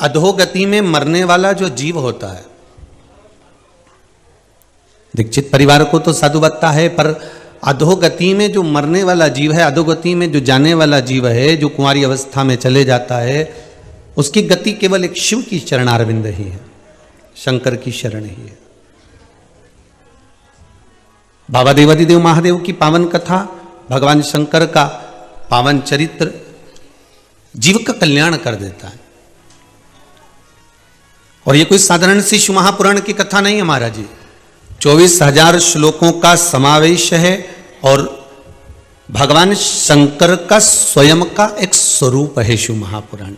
अधोगति में मरने वाला जो जीव होता है, दीक्षित परिवार को तो साधु बत्ता है, पर अधोगति में जो मरने वाला जीव है, अधोगति में जो जाने वाला जीव है, जो कुंवारी अवस्था में चले जाता है, उसकी गति केवल एक शिव की चरणारविंद ही है, शंकर की शरण ही है। बाबा देवादिदेव महादेव की पावन कथा, भगवान शंकर का पावन चरित्र जीव का कल्याण कर देता है। और ये कोई साधारण सी शिव महापुराण की कथा नहीं है महाराज जी, 24,000 श्लोकों का समावेश है और भगवान शंकर का स्वयं का एक स्वरूप है शिव महापुराण।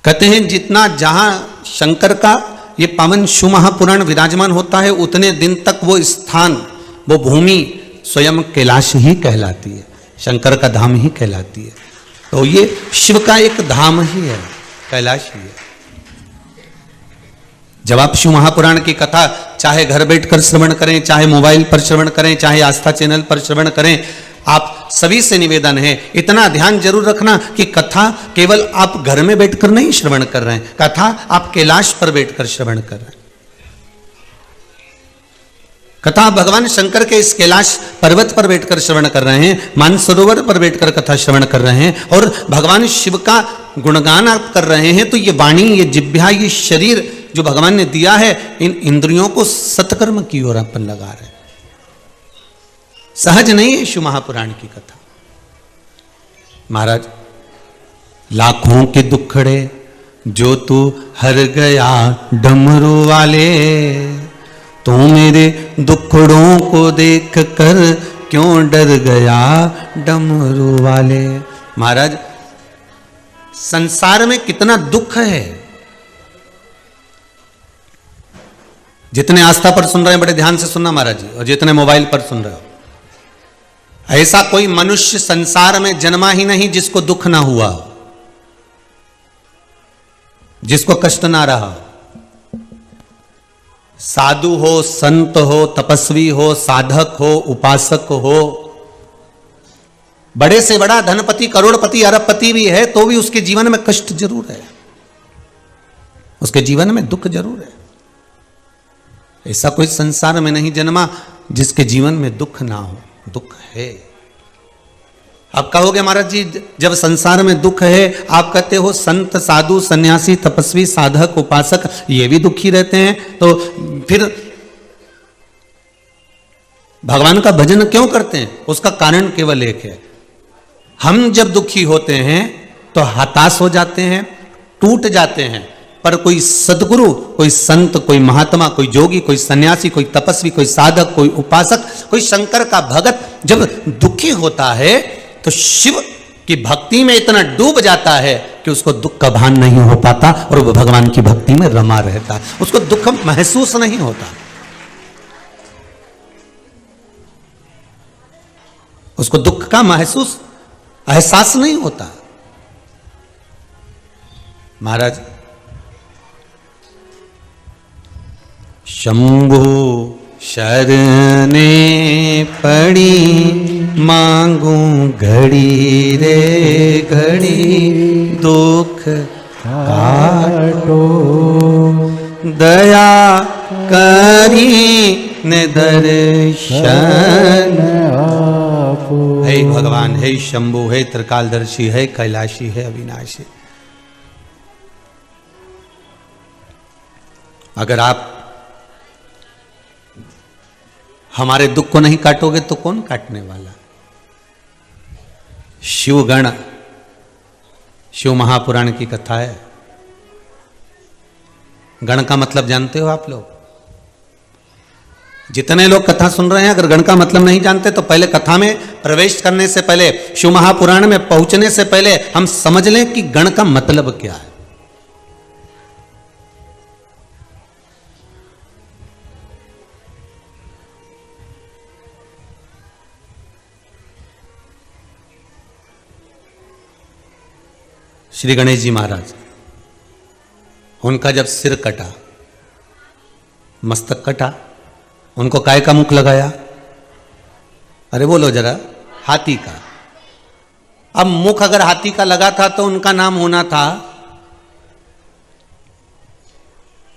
कहते हैं जितना जहां शंकर का ये पावन शिव महापुराण विराजमान होता है, उतने दिन तक वो स्थान, वो भूमि स्वयं कैलाश ही कहलाती है, शंकर का धाम ही कहलाती है। तो ये शिव का एक धाम ही है, कैलाश ही है। जब आप शिव महापुराण की कथा चाहे घर बैठकर श्रवण करें, चाहे मोबाइल पर श्रवण करें, चाहे आस्था चैनल पर श्रवण करें, आप सभी से निवेदन है इतना ध्यान जरूर रखना कि कथा केवल आप घर में बैठकर नहीं श्रवण कर रहे हैं, कथा आप कैलाश पर बैठकर श्रवण कर रहे हैं। कथा भगवान शंकर के इस कैलाश पर्वत पर बैठकर श्रवण कर रहे हैं, मानसरोवर पर बैठकर कथा श्रवण कर रहे हैं और भगवान शिव का गुणगान आप कर रहे हैं। तो ये वाणी, ये जिह्वा, ये शरीर जो भगवान ने दिया है, इन इंद्रियों को सत्कर्म की ओर अपन लगा रहे हैं। सहज नहीं है शिव महापुराण की कथा। महाराज, लाखों के दुखड़े जो तू हर गया डमरू वाले, तू मेरे दुखड़ों को देख कर क्यों डर गया डमरू वाले। महाराज, संसार में कितना दुख है। जितने आस्था पर सुन रहे हैं बड़े ध्यान से सुनना महाराज जी, और जितने मोबाइल पर सुन रहे हो, ऐसा कोई मनुष्य संसार में जन्मा ही नहीं जिसको दुख ना हुआ, जिसको कष्ट ना रहा। साधु हो, संत हो, तपस्वी हो, साधक हो, उपासक हो, बड़े से बड़ा धनपति, करोड़पति, अरबपति भी है तो भी उसके जीवन में कष्ट जरूर है, उसके जीवन में दुख जरूर है। ऐसा कोई संसार में नहीं जन्मा जिसके जीवन में दुख ना हो। दुख है। आप कहोगे महाराज जी जब संसार में दुख है, आप कहते हो संत, साधु, सन्यासी, तपस्वी, साधक, उपासक ये भी दुखी रहते हैं, तो फिर भगवान का भजन क्यों करते हैं? उसका कारण केवल एक है, हम जब दुखी होते हैं तो हताश हो जाते हैं, टूट जाते हैं, पर कोई सदगुरु, कोई संत, कोई महात्मा, कोई जोगी, कोई सन्यासी, कोई तपस्वी, कोई साधक, कोई उपासक, कोई शंकर का भगत जब दुखी होता है तो शिव की भक्ति में इतना डूब जाता है कि उसको दुख का भान नहीं हो पाता और वो भगवान की भक्ति में रमा रहता है, उसको दुख महसूस नहीं होता, उसको दुख का एहसास नहीं होता। महाराज, शंभु शरणे पड़ी मांगू घड़ी रे घड़ी, दुख काटो दया करी ने दर्शन आपो। हे भगवान, हे शंभु, हे त्रिकालदर्शी, है कैलाशी, है अविनाशी। अगर आप हमारे दुख को नहीं काटोगे तो कौन काटने वाला? शिवगण, शिव महापुराण की कथा है। गण का मतलब जानते हो आप लोग? जितने लोग कथा सुन रहे हैं अगर गण का मतलब नहीं जानते तो पहले कथा में प्रवेश करने से पहले, शिव महापुराण में पहुंचने से पहले हम समझ लें कि गण का मतलब क्या है। श्री गणेश जी महाराज, उनका जब सिर कटा, मस्तक कटा, उनको काय का मुख लगाया? अरे बोलो जरा, हाथी का। अब मुख अगर हाथी का लगा था तो उनका नाम होना था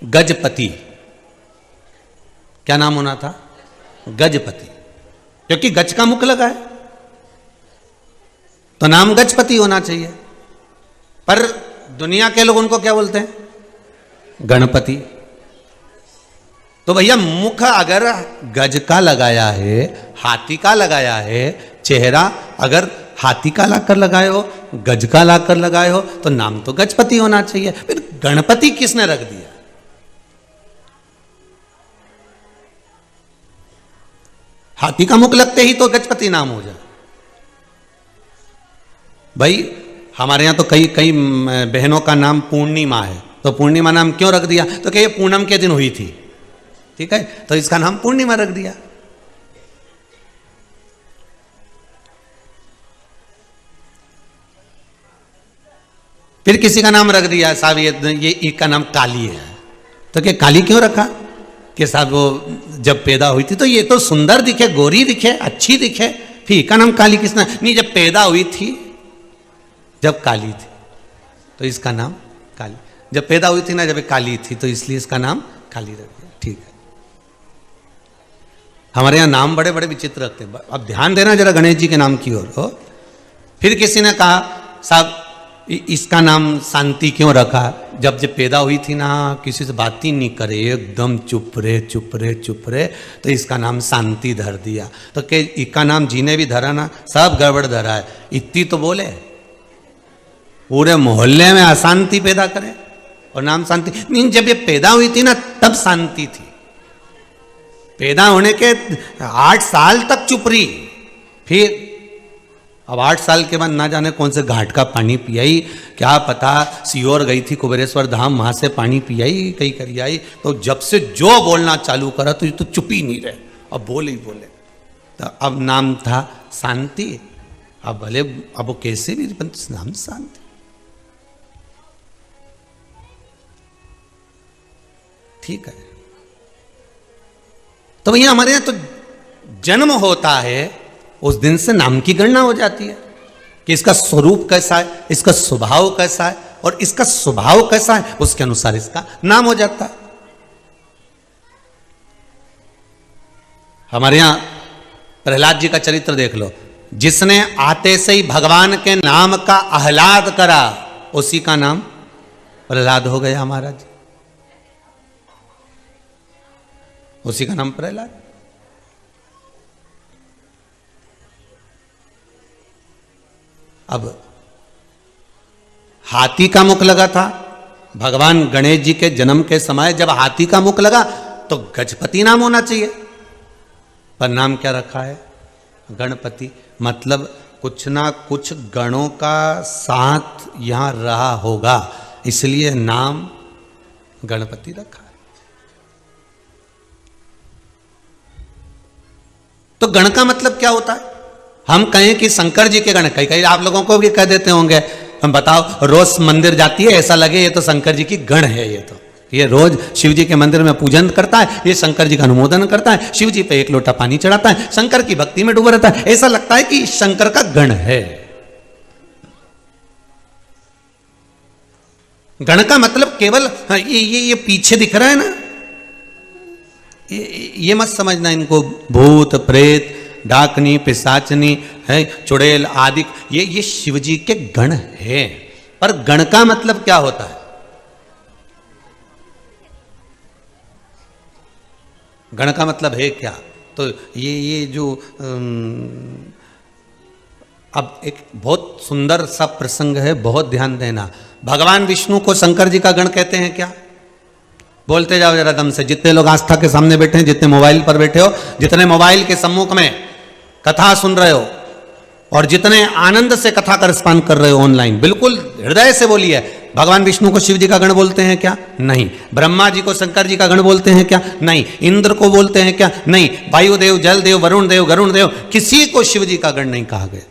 गजपति। क्या नाम होना था? गजपति, क्योंकि गज का मुख लगा है तो नाम गजपति होना चाहिए। पर दुनिया के लोग उनको क्या बोलते हैं? गणपति। तो भैया मुख अगर गज का लगाया है, हाथी का लगाया है, चेहरा अगर हाथी का लाकर लगाए हो, गज का लाकर लगाए हो, तो नाम तो गजपति होना चाहिए। फिर गणपति किसने रख दिया? हाथी का मुख लगते ही तो गजपति नाम हो जाए। भाई हमारे यहां तो कई कई बहनों का नाम पूर्णिमा है, तो पूर्णिमा नाम क्यों रख दिया? तो क्या ये पूनम के दिन हुई थी, ठीक है, तो इसका नाम पूर्णिमा रख दिया। फिर किसी का नाम रख दिया साहब ये एक का नाम काली है, तो क्या काली क्यों रखा? कि साहब वो जब पैदा हुई थी तो ये तो सुंदर दिखे, गोरी दिखे, अच्छी दिखे, फिर का नाम काली किसने? नहीं, जब पैदा हुई थी, जब काली थी तो इसका नाम काली, जब पैदा हुई थी ना जब काली थी तो इसलिए इसका नाम काली रख दिया। ठीक है, हमारे यहाँ नाम बड़े बड़े विचित्र रखते हैं। अब ध्यान देना जरा गणेश जी के नाम की ओर हो। फिर किसी ने कहा साहब इसका नाम शांति क्यों रखा? जब पैदा हुई थी ना किसी से बात ही नहीं करे, एकदम चुप रहे चुप रहे चुप रहे, तो इसका नाम शांति धर दिया। तो क्या इसका नाम जीने भी धरा ना? सब गड़बड़ धरा है। इतनी तो बोले पूरे मोहल्ले में अशांति पैदा करे और नाम शांति नहीं। जब ये पैदा हुई थी ना तब शांति थी, पैदा होने के 8 साल तक चुप रही। फिर अब 8 साल के बाद ना जाने कौन से घाट का पानी पियाई, क्या पता सीहोर गई थी कुबेरेश्वर धाम, वहां से पानी पियाई, कहीं करी आई। तो जब से जो बोलना चालू करा तो ये तो चुप ही नहीं रहे, अब बोले ही बोले। तो अब नाम था शांति। अब भले अब वो कैसे भी नाम शांति। ठीक है, तो भैया हमारे यहां तो जन्म होता है उस दिन से नाम की गणना हो जाती है कि इसका स्वरूप कैसा है, इसका स्वभाव कैसा है, और इसका स्वभाव कैसा है उसके अनुसार इसका नाम हो जाता है। हमारे यहां प्रहलाद जी का चरित्र देख लो, जिसने आते से ही भगवान के नाम का आह्लाद करा उसी का नाम प्रहलाद हो गया महाराज, उसी का नाम प्रहलाद। अब हाथी का मुख लगा था भगवान गणेश जी के जन्म के समय, जब हाथी का मुख लगा तो गजपति नाम होना चाहिए, पर नाम क्या रखा है? गणपति। मतलब कुछ ना कुछ गणों का साथ यहां रहा होगा, इसलिए नाम गणपति रखा है। तो गण का मतलब क्या होता है? हम कहें कि शंकर जी के गण, कई कई आप लोगों को भी कह देते होंगे, हम बताओ रोज मंदिर जाती है ऐसा लगे ये तो शंकर जी की गण है, ये रोज शिव जी के मंदिर में पूजन करता है, ये शंकर जी का अनुमोदन करता है, शिव जी पे 1 लोटा पानी चढ़ाता है, शंकर की भक्ति में डूबा रहता है, ऐसा लगता है कि शंकर का गण है। गण का मतलब केवल ये पीछे दिख रहा है ना, ये मत समझना इनको भूत प्रेत डाकनी पिशाचनी है चुड़ैल आदि, ये शिव जी के गण है। पर गण का मतलब क्या होता है? गण का मतलब है क्या? तो ये जो अब एक बहुत सुंदर सा प्रसंग है, बहुत ध्यान देना। भगवान विष्णु को शंकर जी का गण कहते हैं क्या? बोलते जाओ जरा दम से। जितने लोग आस्था के सामने बैठे हैं, जितने मोबाइल पर बैठे हो, जितने मोबाइल के सम्मुख में कथा सुन रहे हो और जितने आनंद से कथा का रसपान कर रहे हो ऑनलाइन, बिल्कुल हृदय से बोलिए, भगवान विष्णु को शिव जी का गण बोलते हैं क्या? नहीं। ब्रह्मा जी को शंकर जी का गण बोलते हैं क्या? नहीं। इंद्र को बोलते हैं क्या? नहीं। वायुदेव, जल देव, वरुण देव, गरुण देव, किसी को शिव जी का गण नहीं कहा गया।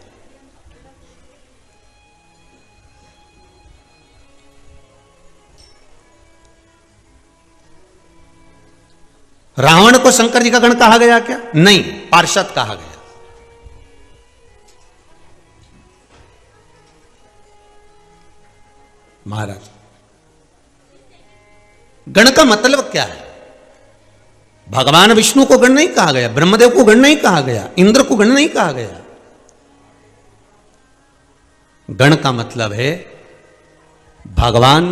रावण को शंकर जी का गण कहा गया क्या? नहीं, पार्षद कहा गया। महाराज, गण का मतलब क्या है? भगवान विष्णु को गण नहीं कहा गया, ब्रह्मदेव को गण नहीं कहा गया, इंद्र को गण नहीं कहा गया। गण का मतलब है भगवान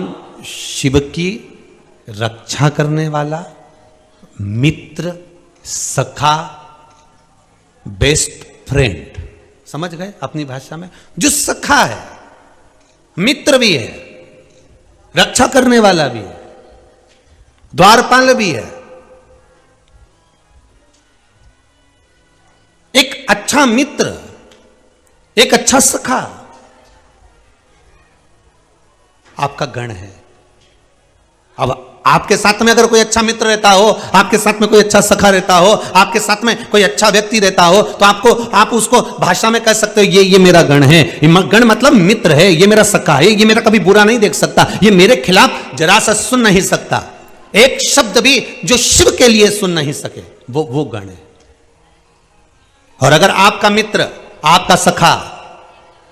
शिव की रक्षा करने वाला, मित्र, सखा, बेस्ट फ्रेंड। समझ गए अपनी भाषा में? जो सखा है, मित्र भी है, रक्षा करने वाला भी है, द्वारपाल भी है, एक अच्छा मित्र, एक अच्छा सखा आपका गण है। अब आपके साथ में अगर कोई अच्छा मित्र रहता हो, आपके साथ में कोई अच्छा सखा रहता हो, आपके साथ में कोई अच्छा व्यक्ति रहता हो, तो आप उसको भाषा में कह सकते हो ये मेरा गण है। गण मतलब मित्र है, ये मेरा सखा है, ये मेरा कभी बुरा नहीं देख सकता, ये मेरे खिलाफ जरा सा सुन नहीं सकता, एक शब्द भी जो शिव के लिए सुन नहीं सके, वो गण है। और अगर आपका मित्र, आपका सखा,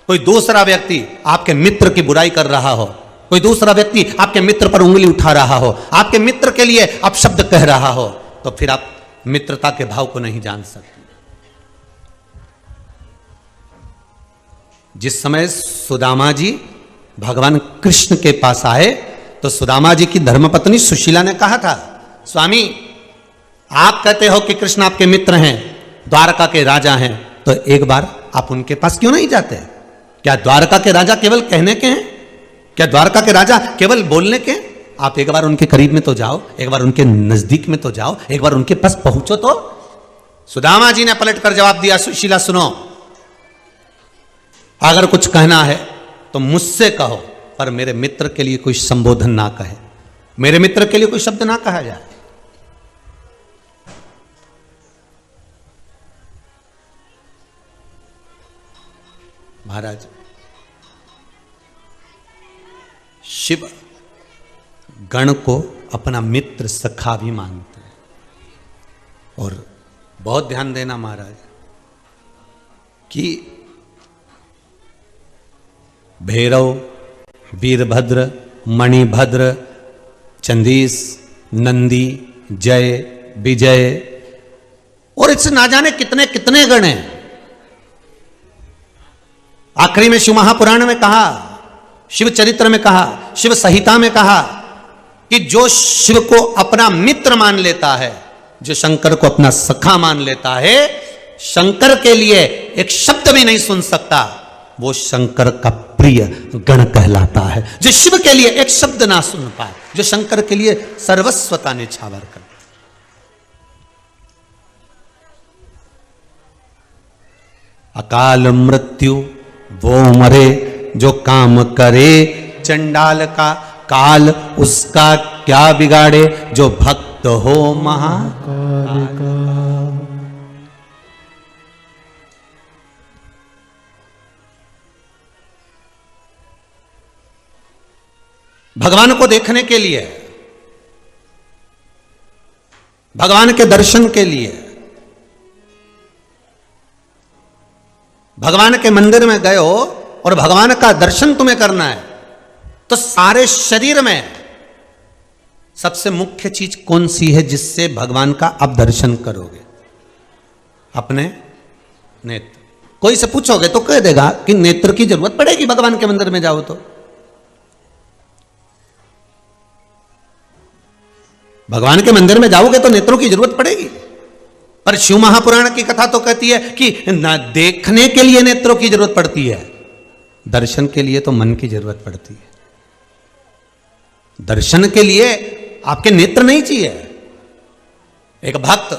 कोई दूसरा व्यक्ति आपके मित्र की बुराई कर रहा हो, कोई दूसरा व्यक्ति आपके मित्र पर उंगली उठा रहा हो, आपके मित्र के लिए आप शब्द कह रहा हो, तो फिर आप मित्रता के भाव को नहीं जान सकते। जिस समय सुदामा जी भगवान कृष्ण के पास आए, तो सुदामा जी की धर्मपत्नी सुशीला ने कहा था, स्वामी आप कहते हो कि कृष्ण आपके मित्र हैं, द्वारका के राजा हैं, तो एक बार आप उनके पास क्यों नहीं जाते? क्या द्वारका के राजा केवल कहने के हैं? क्या द्वारका के राजा केवल बोलने के? आप एक बार उनके करीब में तो जाओ, एक बार उनके नजदीक में तो जाओ, एक बार उनके पास पहुंचो तो। सुदामा जी ने पलटकर जवाब दिया, सुशीला सुनो, अगर कुछ कहना है तो मुझसे कहो, पर मेरे मित्र के लिए कोई संबोधन ना कहे, मेरे मित्र के लिए कोई शब्द ना कहा जाए। महाराज, शिव गण को अपना मित्र सखा भी मानते हैं। और बहुत ध्यान देना महाराज कि भैरव, वीरभद्र, मणिभद्र, चंदीस, नंदी, जय, विजय और इससे ना जाने कितने कितने गण हैं। आखिरी में शिव महापुराण में कहा, शिव चरित्र में कहा, शिव संहिता में कहा कि जो शिव को अपना मित्र मान लेता है, जो शंकर को अपना सखा मान लेता है, शंकर के लिए एक शब्द भी नहीं सुन सकता, वो शंकर का प्रिय गण कहलाता है। जो शिव के लिए एक शब्द ना सुन पाए, जो शंकर के लिए सर्वस्वता निछावर कर। अकाल मृत्यु वो मरे, जो काम करे चंडाल का, काल उसका क्या बिगाड़े, जो भक्त हो महाकाल का। भगवान को देखने के लिए, भगवान के दर्शन के लिए, भगवान के मंदिर में गए हो और भगवान का दर्शन तुम्हें करना है, तो सारे शरीर में सबसे मुख्य चीज कौन सी है जिससे भगवान का आप दर्शन करोगे? अपने नेत्र। कोई से पूछोगे तो कह देगा कि नेत्र की जरूरत पड़ेगी भगवान के मंदिर में जाओ तो। भगवान के मंदिर में जाओगे तो नेत्रों की जरूरत पड़ेगी, पर शिव महापुराण की कथा तो कहती है कि न देखने के लिए नेत्रों की जरूरत पड़ती है, दर्शन के लिए तो मन की जरूरत पड़ती है। दर्शन के लिए आपके नेत्र नहीं चाहिए। एक भक्त,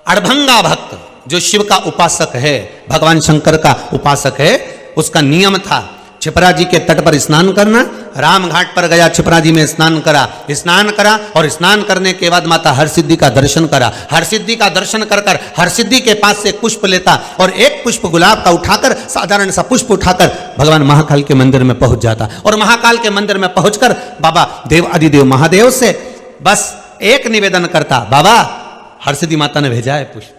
अड़भंगा भक्त जो शिव का उपासक है, भगवान शंकर का उपासक है, उसका नियम था छिपरा जी के तट पर स्नान करना। राम घाट पर गया, छिपरा जी में स्नान करा और स्नान करने के बाद माता हरसिद्धि का दर्शन करा। हरसिद्धि का दर्शन कर कर हरसिद्धि के पास से पुष्प लेता और एक पुष्प गुलाब का उठाकर, साधारण सा पुष्प उठाकर भगवान महाकाल के मंदिर में पहुंच जाता और महाकाल के मंदिर में पहुंचकर बाबा देव अधिदेव महादेव से बस एक निवेदन करता, बाबा हरसिद्धि माता ने भेजा है पुष्प।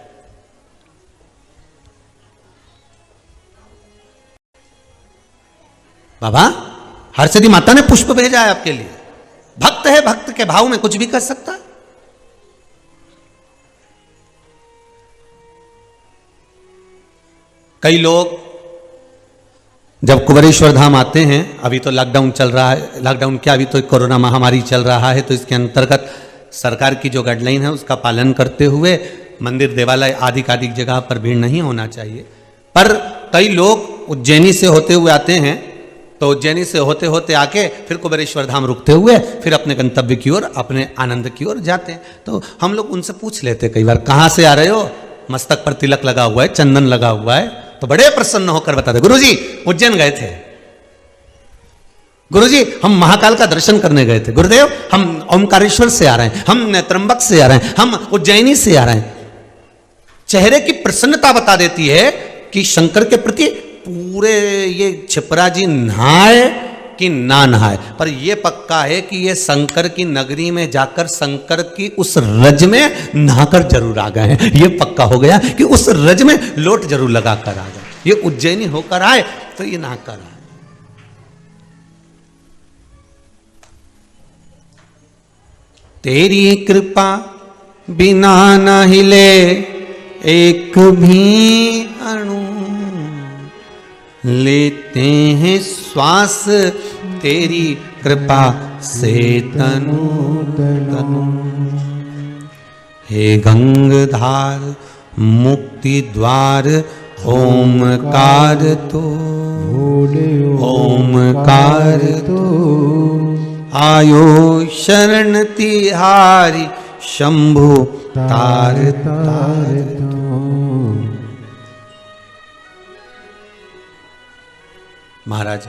बाबा हरसिद्धि माता ने पुष्प भेजा है आपके लिए। भक्त है, भक्त के भाव में कुछ भी कर सकता है। कई लोग जब कुबेरेश्वर धाम आते हैं, अभी तो लॉकडाउन चल रहा है, लॉकडाउन क्या, अभी तो कोरोना महामारी चल रहा है, तो इसके अंतर्गत सरकार की जो गाइडलाइन है उसका पालन करते हुए मंदिर देवालय आदि जगह पर भीड़ नहीं होना चाहिए। पर कई लोग उज्जैनी से होते हुए आते हैं, तो उज्जैनी से होते होते आके फिर कुबेरेश्वर धाम रुकते हुए फिर अपने गंतव्य की ओर, अपने आनंद की ओर जाते हैं। तो हम लोग उनसे पूछ लेते कई बार, कहाँ से आ रहे हो? मस्तक पर तिलक लगा हुआ है, चंदन लगा हुआ है, तो बड़े प्रसन्न होकर बताते, गुरुजी उज्जैन गए थे, गुरुजी हम महाकाल का दर्शन करने गए थे, गुरुदेव हम ओमकारेश्वर से आ रहे हैं, हम त्र्यंबक से आ रहे हैं, हम उज्जैनी से आ रहे हैं। चेहरे की प्रसन्नता बता देती है कि शंकर के प्रति पूरे ये छिपरा जी नहाए कि ना नहाए, पर ये पक्का है कि ये शंकर की नगरी में जाकर शंकर की उस रज में नहाकर जरूर आ गए हैं। ये पक्का हो गया कि उस रज में लोट जरूर लगा कर आ गए। ये उज्जैनी होकर आए तो ये नहाकर आए। तेरी कृपा बिना न हिले एक भी अणु, लेते हैं श्वास तेरी कृपा से तनु तनु। हे गंगधार मुक्ति द्वार ओमकार तो, ओमकार तो आयो शरण तिहारी शंभु तार तार तो। महाराज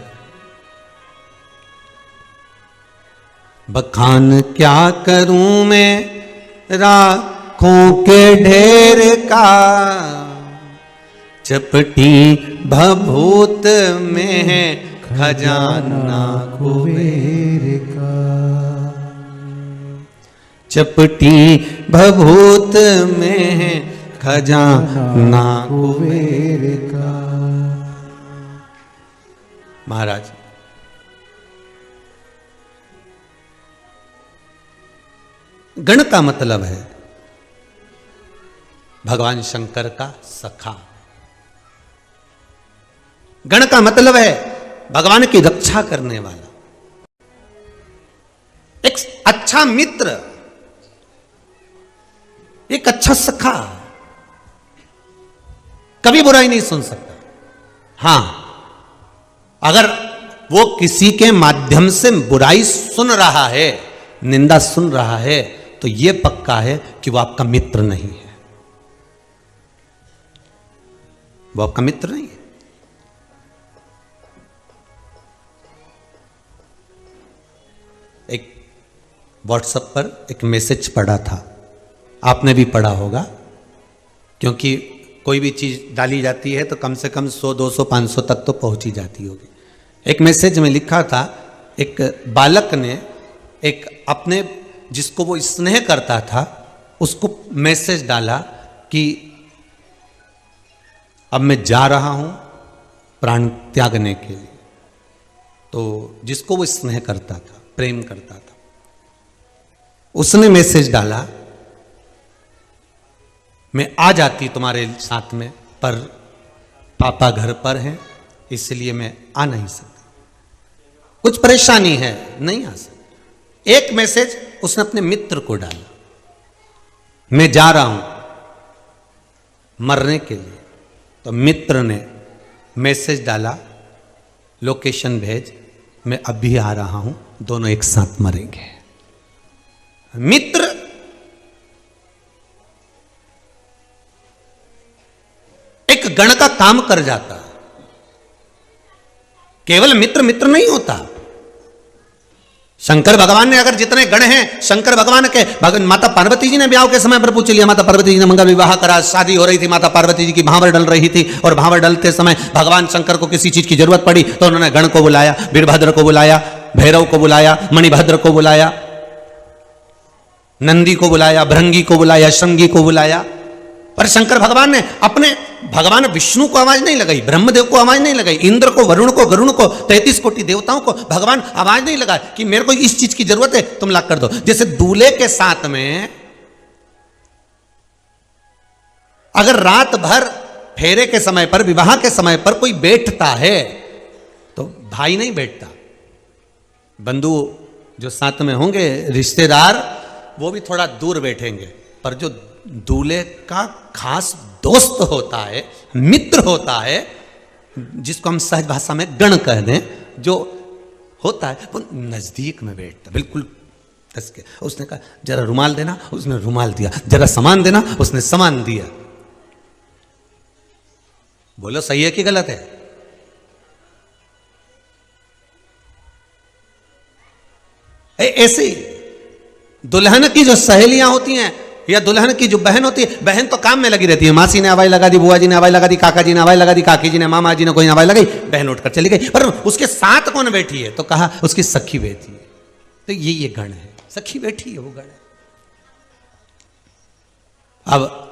बखान क्या करूं मैं राखों के ढेर का, चपटी भभूत में है खजाना कुबेर का, चपटी भभूत में है खजाना कुबेर का। महाराज गण का मतलब है भगवान शंकर का सखा। गण का मतलब है भगवान की रक्षा करने वाला, एक अच्छा मित्र, एक अच्छा सखा, कभी बुराई नहीं सुन सकता। हां, अगर वो किसी के माध्यम से बुराई सुन रहा है, निंदा सुन रहा है, तो यह पक्का है कि वो आपका मित्र नहीं है, वो आपका मित्र नहीं है। एक व्हाट्सएप पर एक मैसेज पढ़ा था, आपने भी पढ़ा होगा, क्योंकि कोई भी चीज डाली जाती है तो कम से कम 100, 200, 500 तक तो पहुंची जाती होगी। एक मैसेज में लिखा था, एक बालक ने एक अपने जिसको वो स्नेह करता था उसको मैसेज डाला कि अब मैं जा रहा हूं प्राण त्यागने के लिए। तो जिसको वो स्नेह करता था, प्रेम करता था, उसने मैसेज डाला, मैं आ जाती तुम्हारे साथ में, पर पापा घर पर हैं इसलिए मैं आ नहीं सकती, कुछ परेशानी है, नहीं आ सकती। एक मैसेज उसने अपने मित्र को डाला, मैं जा रहा हूं मरने के लिए। तो मित्र ने मैसेज डाला, लोकेशन भेज, मैं अभी आ रहा हूं, दोनों एक साथ मरेंगे। मित्र एक गण का काम कर जाता है। केवल मित्र मित्र नहीं होता। शंकर भगवान ने अगर जितने गण हैं, शंकर भगवान के माता पार्वती जी ने ब्याह के समय पर पूछ लिया, माता पार्वती जी ने मंगल विवाह करा, शादी हो रही थी, माता पार्वती जी की भांवर डल रही थी, और भांवर डलते समय भगवान शंकर को किसी चीज की जरूरत पड़ी तो उन्होंने गण को बुलाया, वीरभद्र को बुलाया, भैरव को बुलाया, मणिभद्र को बुलाया, नंदी को बुलाया, भृंगी को बुलाया, श्रृंगी को बुलाया। पर शंकर भगवान ने अपने भगवान विष्णु को आवाज नहीं लगाई, ब्रह्मदेव को आवाज नहीं लगाई, इंद्र को, वरुण को, गरुण को, 33 कोटि देवताओं को भगवान आवाज नहीं लगा कि मेरे को इस चीज की जरूरत है, तुम ला कर दो। जैसे दूल्हे के साथ में अगर रात भर फेरे के समय पर, विवाह के समय पर कोई बैठता है तो भाई नहीं बैठता, बंधु जो साथ में होंगे, रिश्तेदार, वो भी थोड़ा दूर बैठेंगे। पर जो दूल्हे का खास दोस्त होता है, मित्र होता है, जिसको हम सहज भाषा में गण कह दें, जो होता है वो नजदीक में बैठता, बिल्कुल कस के। उसने कहा जरा रुमाल देना, उसने रुमाल दिया, जरा सामान देना, उसने सामान दिया। बोलो सही है कि गलत है? ऐसे दुल्हन की जो सहेलियां होती हैं या दुल्हन की जो बहन होती है, बहन तो काम में लगी रहती है, मासी ने हवाई लगा दी, बुआ जी ने हवाई लगा दी, काका जी ने हवाई लगा दी, काकी जी ने, मामा जी ने कोई हवाई लगाई, बहन उठकर चली गई। पर उसके साथ कौन बैठी है? तो कहा उसकी सखी बैठी है। तो ये गण है, सखी बैठी है, वो गण है। अब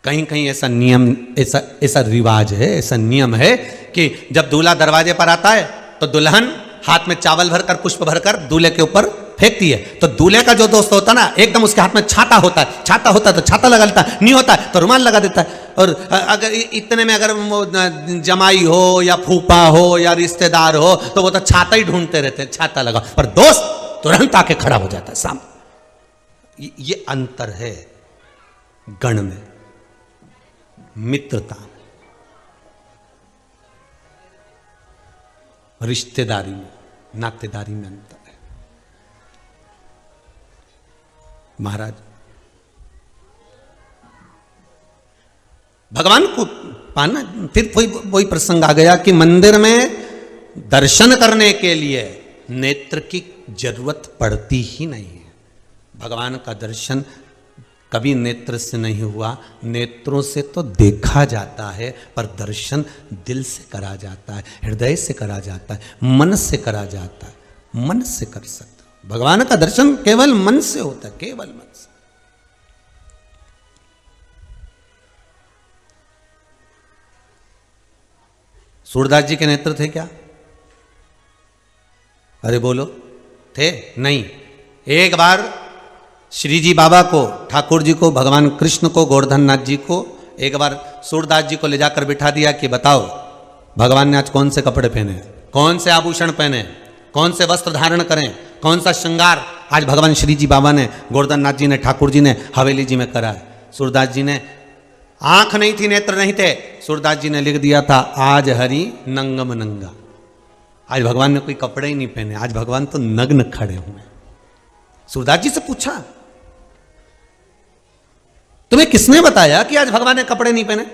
कहीं कहीं ऐसा नियम, ऐसा रिवाज है, ऐसा नियम है कि जब दूल्हा दरवाजे पर आता है तो दुल्हन हाथ में चावल भरकर, पुष्प भरकर दूल्हे के ऊपर फेंकती है। तो दूल्हे का जो दोस्त होता है ना, एकदम उसके हाथ में छाता होता है, छाता होता है तो छाता लगा लेता है, नहीं होता है तो रुमाल लगा देता है। और अगर इतने में अगर वो जमाई हो या फूफा हो या रिश्तेदार हो तो वो तो छाता ही ढूंढते रहते हैं, छाता लगा। पर दोस्त तुरंत आके खड़ा हो जाता है सामने। ये अंतर है गण में, मित्रता, रिश्तेदारी में, नातेदारी में अंतर है। महाराज भगवान को पाना, फिर वही प्रसंग आ गया कि मंदिर में दर्शन करने के लिए नेत्र की जरूरत पड़ती ही नहीं है। भगवान का दर्शन कभी नेत्र से नहीं हुआ, नेत्रों से तो देखा जाता है, पर दर्शन दिल से करा जाता है, हृदय से करा जाता है, मन से करा जाता है, मन से कर सकता। भगवान का दर्शन केवल मन से होता है, केवल मन से। सूरदास जी के नेत्र थे क्या? अरे बोलो, थे? नहीं। एक बार श्री जी बाबा को, ठाकुर जी को, भगवान कृष्ण को, गोवर्धन नाथ जी को एक बार सूरदास जी को ले जाकर बिठा दिया कि बताओ भगवान ने आज कौन से कपड़े पहने, कौन से आभूषण पहने, कौन से वस्त्र धारण करें, कौन सा श्रृंगार आज भगवान श्री जी बाबा ने, गोवर्धन नाथ जी ने, ठाकुर जी ने हवेली जी में करा है। सूरदास जी ने, आंख नहीं थी, नेत्र नहीं थे, सूरदास जी ने लिख दिया था आज हरि नंगम नंगा। आज भगवान ने कोई कपड़े ही नहीं पहने, आज भगवान तो नग्न खड़े हुए। सूरदास जी से पूछा तुम्हें किसने बताया कि आज भगवान ने कपड़े नहीं पहने?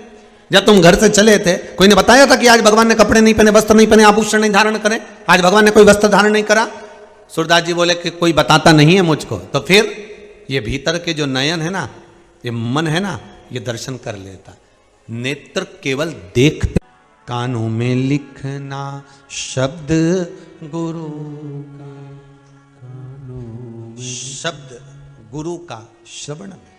जब तुम घर से चले थे कोई ने बताया था कि आज भगवान ने कपड़े नहीं पहने, वस्त्र नहीं पहने, आभूषण नहीं धारण करें, आज भगवान ने कोई वस्त्र धारण नहीं करा? सूरदास जी बोले कि कोई बताता नहीं है मुझको। तो फिर ये भीतर के जो नयन है ना, ये मन है ना, ये दर्शन कर लेता। नेत्र केवल देखते, कानों में लिखना शब्द गुरु का, शब्द गुरु का श्रवण में।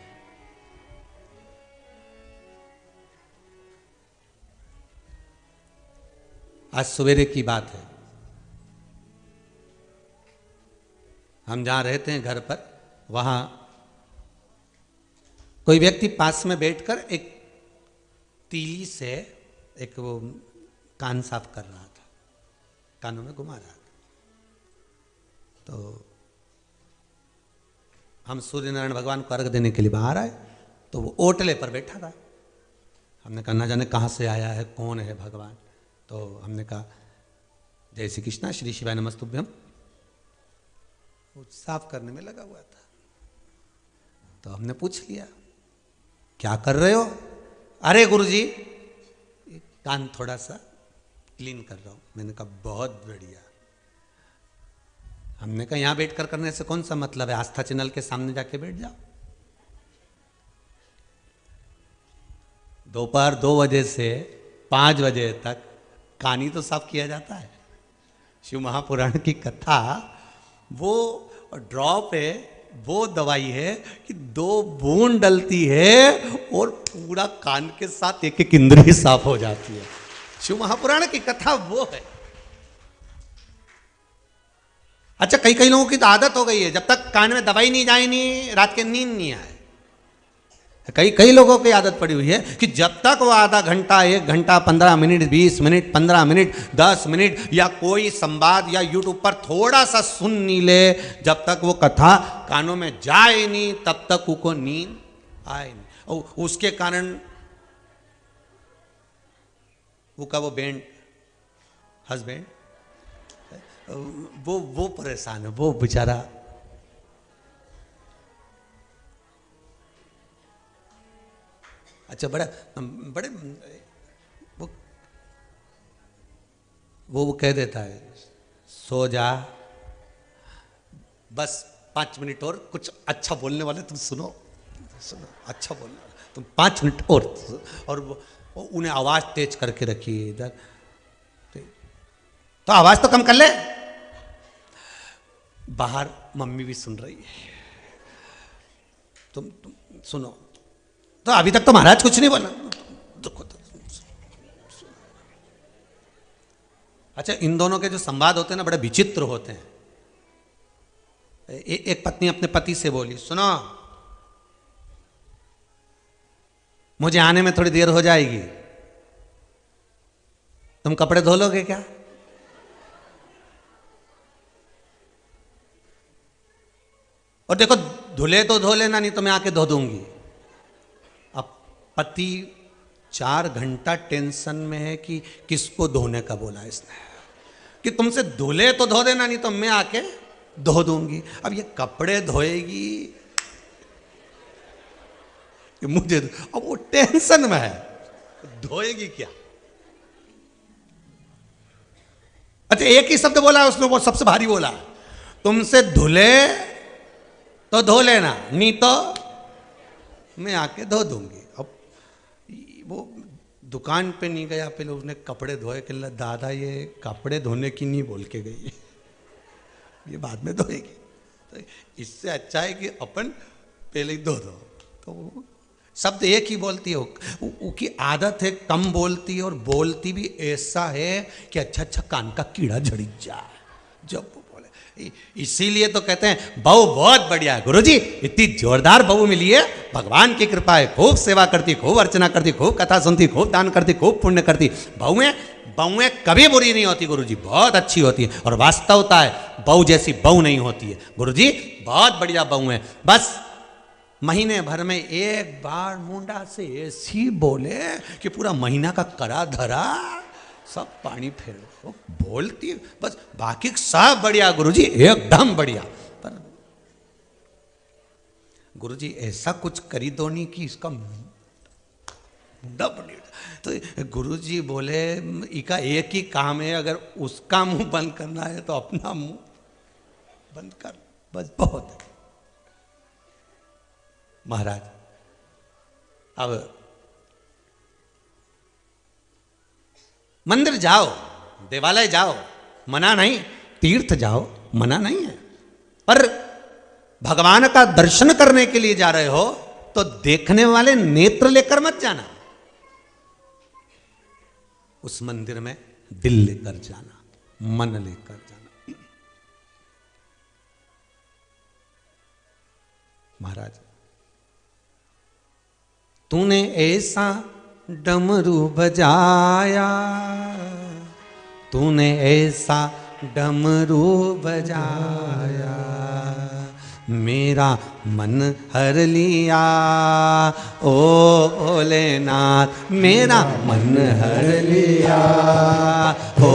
आज सवेरे की बात है, हम जहां रहते हैं घर पर, वहां कोई व्यक्ति पास में बैठकर एक तीली से एक वो कान साफ कर रहा था, कानों में घुमा रहा था। तो हम सूर्य नारायण भगवान को अर्घ देने के लिए बाहर आए, तो वो ओटले पर बैठा था। हमने कहा ना जाने कहाँ से आया है, कौन है भगवान? तो हमने कहा जय श्री कृष्णा, श्री शिवाय नमस्तुभ्यम। वो साफ करने में लगा हुआ था। तो हमने पूछ लिया क्या कर रहे हो? अरे गुरुजी कान थोड़ा सा क्लीन कर रहा हूं। मैंने कहा बहुत बढ़िया। हमने कहा यहां बैठकर करने से कौन सा मतलब है, आस्था चैनल के सामने जाके बैठ जाओ। दोपहर 2 बजे से 5 बजे तक कान ही तो साफ किया जाता है। शिव महापुराण की कथा वो ड्रॉप है वो दवाई है कि 2 बूंद डलती है और पूरा कान के साथ एक एक इंद्रिय साफ हो जाती है। शिव महापुराण की कथा वो है। अच्छा, कई लोगों की तो आदत हो गई है, जब तक कान में दवाई नहीं जाए नहीं रात के नींद नहीं आए। कई लोगों की आदत पड़ी हुई है कि जब तक वो आधा घंटा, 1 घंटा, 15 मिनट, 20 मिनट, 15 मिनट, 10 मिनट या कोई संवाद या यूट्यूब पर थोड़ा सा सुन नहीं ले, जब तक वो कथा कानों में जाए नहीं तब तक उनको नींद आए नहीं। और उसके कारण वो बैंड हस्बैंड वो परेशान है, वो बेचारा। अच्छा, बड़े वो कह देता है, सो जा, बस 5 मिनट और, कुछ अच्छा बोलने वाले तुम सुनो, अच्छा बोलने वाले तुम 5 मिनट और उन्हें आवाज तेज करके रखिए इधर, तो आवाज तो कम कर ले। बाहर मम्मी भी सुन रही है, तुम सुनो। तो अभी तक तो महाराज कुछ नहीं बोला। अच्छा, इन दोनों के जो संवाद होते हैं ना, बड़े विचित्र होते हैं। एक पत्नी अपने पति से बोली, सुनो, मुझे आने में थोड़ी देर हो जाएगी, तुम कपड़े धो लोगे क्या? और देखो, धुले तो धो लेना, नहीं तो मैं आके धो दूंगी। अब पति 4 घंटा टेंशन में है कि किसको धोने का बोला इसने, कि तुमसे धुले तो धो देना, नहीं तो मैं आके धो दूंगी। अब ये कपड़े धोएगी कि मुझे, अब वो टेंशन में है, धोएगी क्या? अच्छा, एक ही शब्द बोला उसने, वो सबसे भारी बोला, तुमसे धुले तो धो लेना, नहीं तो मैं आके धो दूंगी। अब वो दुकान पे नहीं गया, पहले उसने कपड़े धोए, कि दादा ये कपड़े धोने की नहीं बोल के गई, ये बाद में धोएगी। तो इससे अच्छा है कि अपन पहले ही धो दो। तो शब्द एक ही बोलती है, उसकी आदत है कम बोलती है, और बोलती भी ऐसा है कि अच्छा कान का कीड़ा झड़ी जाए जब वो बोले। इसीलिए तो कहते हैं बहू बहुत बढ़िया है गुरुजी, इतनी जोरदार बहू मिली है, भगवान की कृपा है, खूब सेवा करती, खूब अर्चना करती, खूब कथा सुनती, खूब दान करती, खूब पुण्य करती। बहुएं कभी बुरी नहीं होती गुरुजी, बहुत अच्छी होती है। और वास्तवता है, बहू जैसी बहू नहीं होती है गुरुजी, बहुत बढ़िया बहू है। बस महीने भर में एक बार मुंडा से ऐसी बोले कि पूरा महीना का करा धरा सब पानी फेर दो, बोलती है बस, बाकी सब बढ़िया गुरुजी, एकदम बढ़िया। पर गुरुजी ऐसा कुछ करी दो नहीं कि इसका मुंडा बने। तो गुरुजी बोले, इका एक ही काम है, अगर उसका मुंह बंद करना है तो अपना मुंह बंद कर, बस बहुत है। महाराज, अब मंदिर जाओ, देवालय जाओ, मना नहीं, तीर्थ जाओ, मना नहीं है, पर भगवान का दर्शन करने के लिए जा रहे हो तो देखने वाले नेत्र लेकर मत जाना, उस मंदिर में दिल लेकर जाना, मन लेकर जाना। महाराज, तूने ऐसा डमरू बजाया, तूने ऐसा डमरू बजाया, मेरा मन हर लिया, ओ भोलेनाथ मेरा मन हर लिया, ओ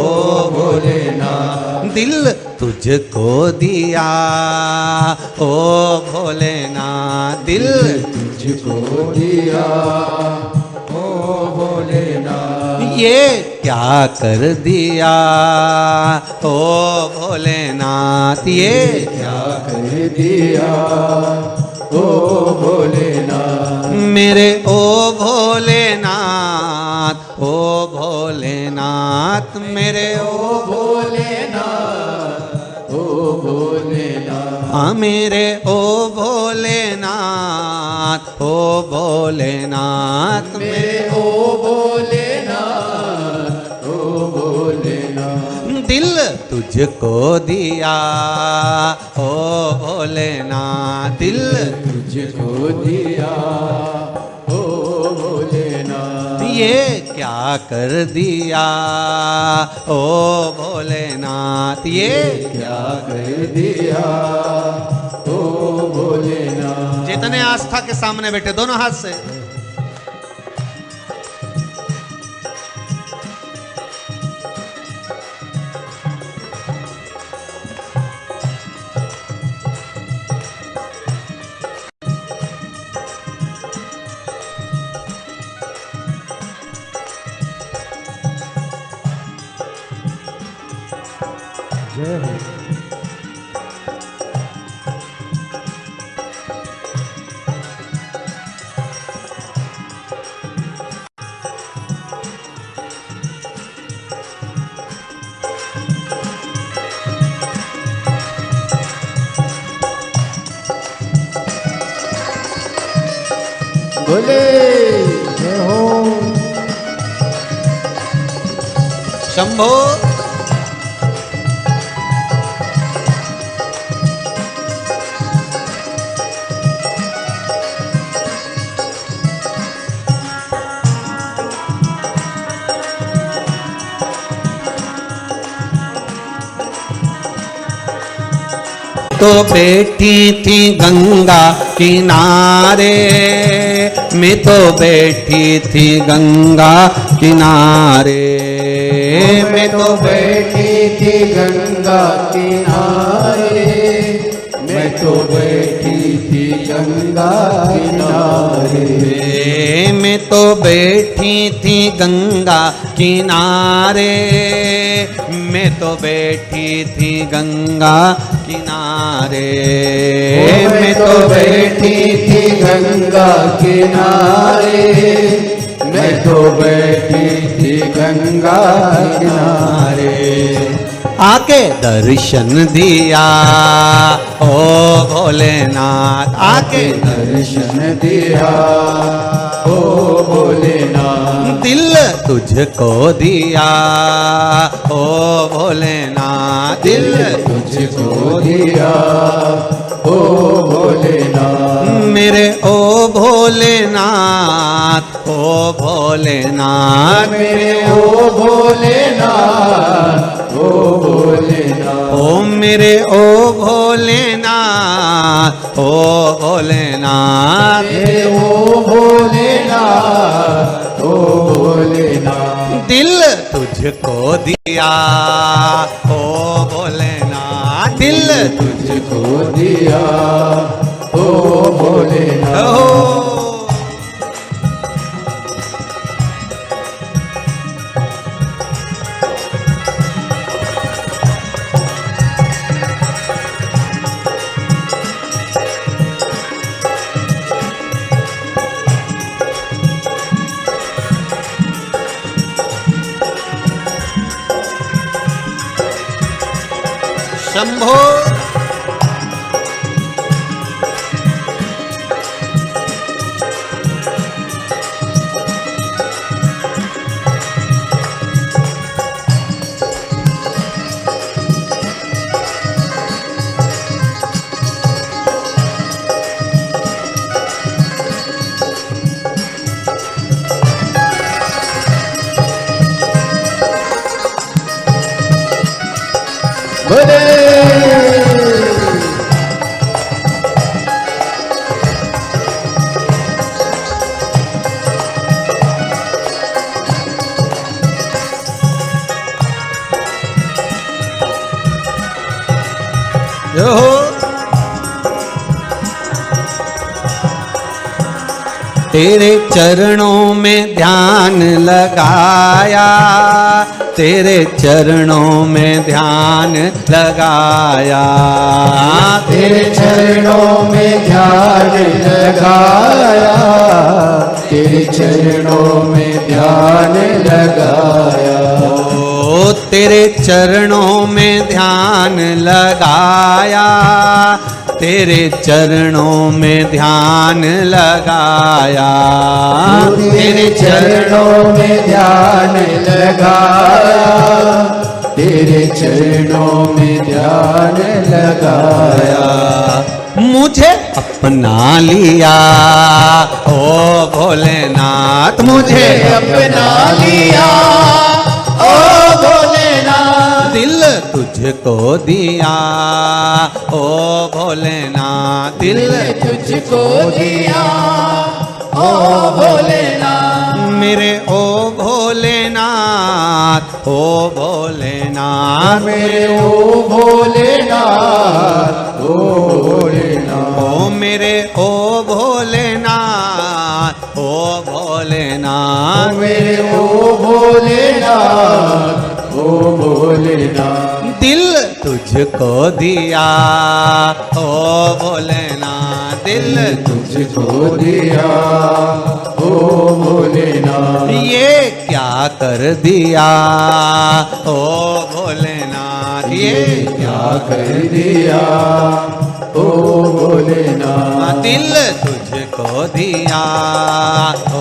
भोलेनाथ दिल तुझको दिया, ओ भोलेनाथ दिल तुझको दिया, ओ भोलेनाथ ये क्या कर दिया, ओ भोलेनाथ ये क्या कर दिया, ओ भोलेनाथ मेरे ओ भोलेनाथ, ओ भोलेनाथ मेरे ओ भोलेनाथ, ओ भोलेनाथ हाँ मेरे ओ भोलेनाथ, ओ भोलेनाथ, मेरे ओ भोलेनाथ, ओ भोलेनाथ। दिल तुझको दिया ओ भोलेनाथ, दिल तुझको दिया ओ भोलेनाथ। ये क्या कर दिया ओ भोलेनाथ, ये क्या कर दिया ओ भोलेनाथ। जितने आस्था के सामने बैठे दोनों हाथ से जय हो। बोले जय हो। शंभो। तो बैठी थी गंगा किनारे, मैं तो बैठी थी गंगा किनारे, मैं तो बैठी थी गंगा किनारे, मैं तो बैठी थी गंगा किनारे, मैं तो बैठी थी गंगा किनारे, मैं तो बैठी थी गंगा किनारे, मैं तो बैठी थी गंगा किनारे, मैं तो बैठी थी गंगा किनारे। आके दर्शन दिया ओ भोलेनाथ, आके दर्शन दिया ओ भोलेनाथ। दिल तुझको दिया ओ भोलेनाथ, दिल तुझको दिया ओ भोलेनाथ। मेरे ओ भोलेनाथ, ओ भोलेनाथ, मेरे ओ भोलेनाथ, ओ भोलेनाथ। ओ मेरे ओ भोलेनाथ, ओ भोलेनाथ, मेरे ओ भोलेनाथ, ओ भोलेनाथ। दिल तुझको दिया ओ भोलेनाथ, दिल तुझको दिया ओ भोलेनाथ। ओ शंभो। बोले जो तेरे चरणों में ध्यान लगाया, तेरे चरणों में ध्यान लगाया, तेरे चरणों में ध्यान लगाया, तेरे चरणों में ध्यान लगाया। ओ तेरे चरणों में ध्यान लगाया, तेरे चरणों में ध्यान लगाया, तेरे चरणों में ध्यान लगाया, तेरे चरणों में ध्यान लगाया। मुझे अपना लिया ओ भोलेनाथ, मुझे अपना लिया ओ भोलेनाथ, दिल तुझको दिया ओ भोलेनाथ, दिल तुझको दिया ओ भोलेनाथ, मेरे ओ भोलेनाथ, ओ भोलेनाथ, मेरे ओ भोलेनाथ, ओ भोलेनाथ, ओ मेरे ओ भोलेनाथ, ओ भोलेनाथ, मेरे ओ भोलेनाथ, ओ भोलेनाथ, दिल तुझको दिया ओ भोलेनाथ, दिल तुझको दिया ओ भोलेनाथ, ये क्या कर दिया ओ भोलेनाथ, ये क्या कर दिया ओ भोलेनाथ, दिल तुझको दिया ओ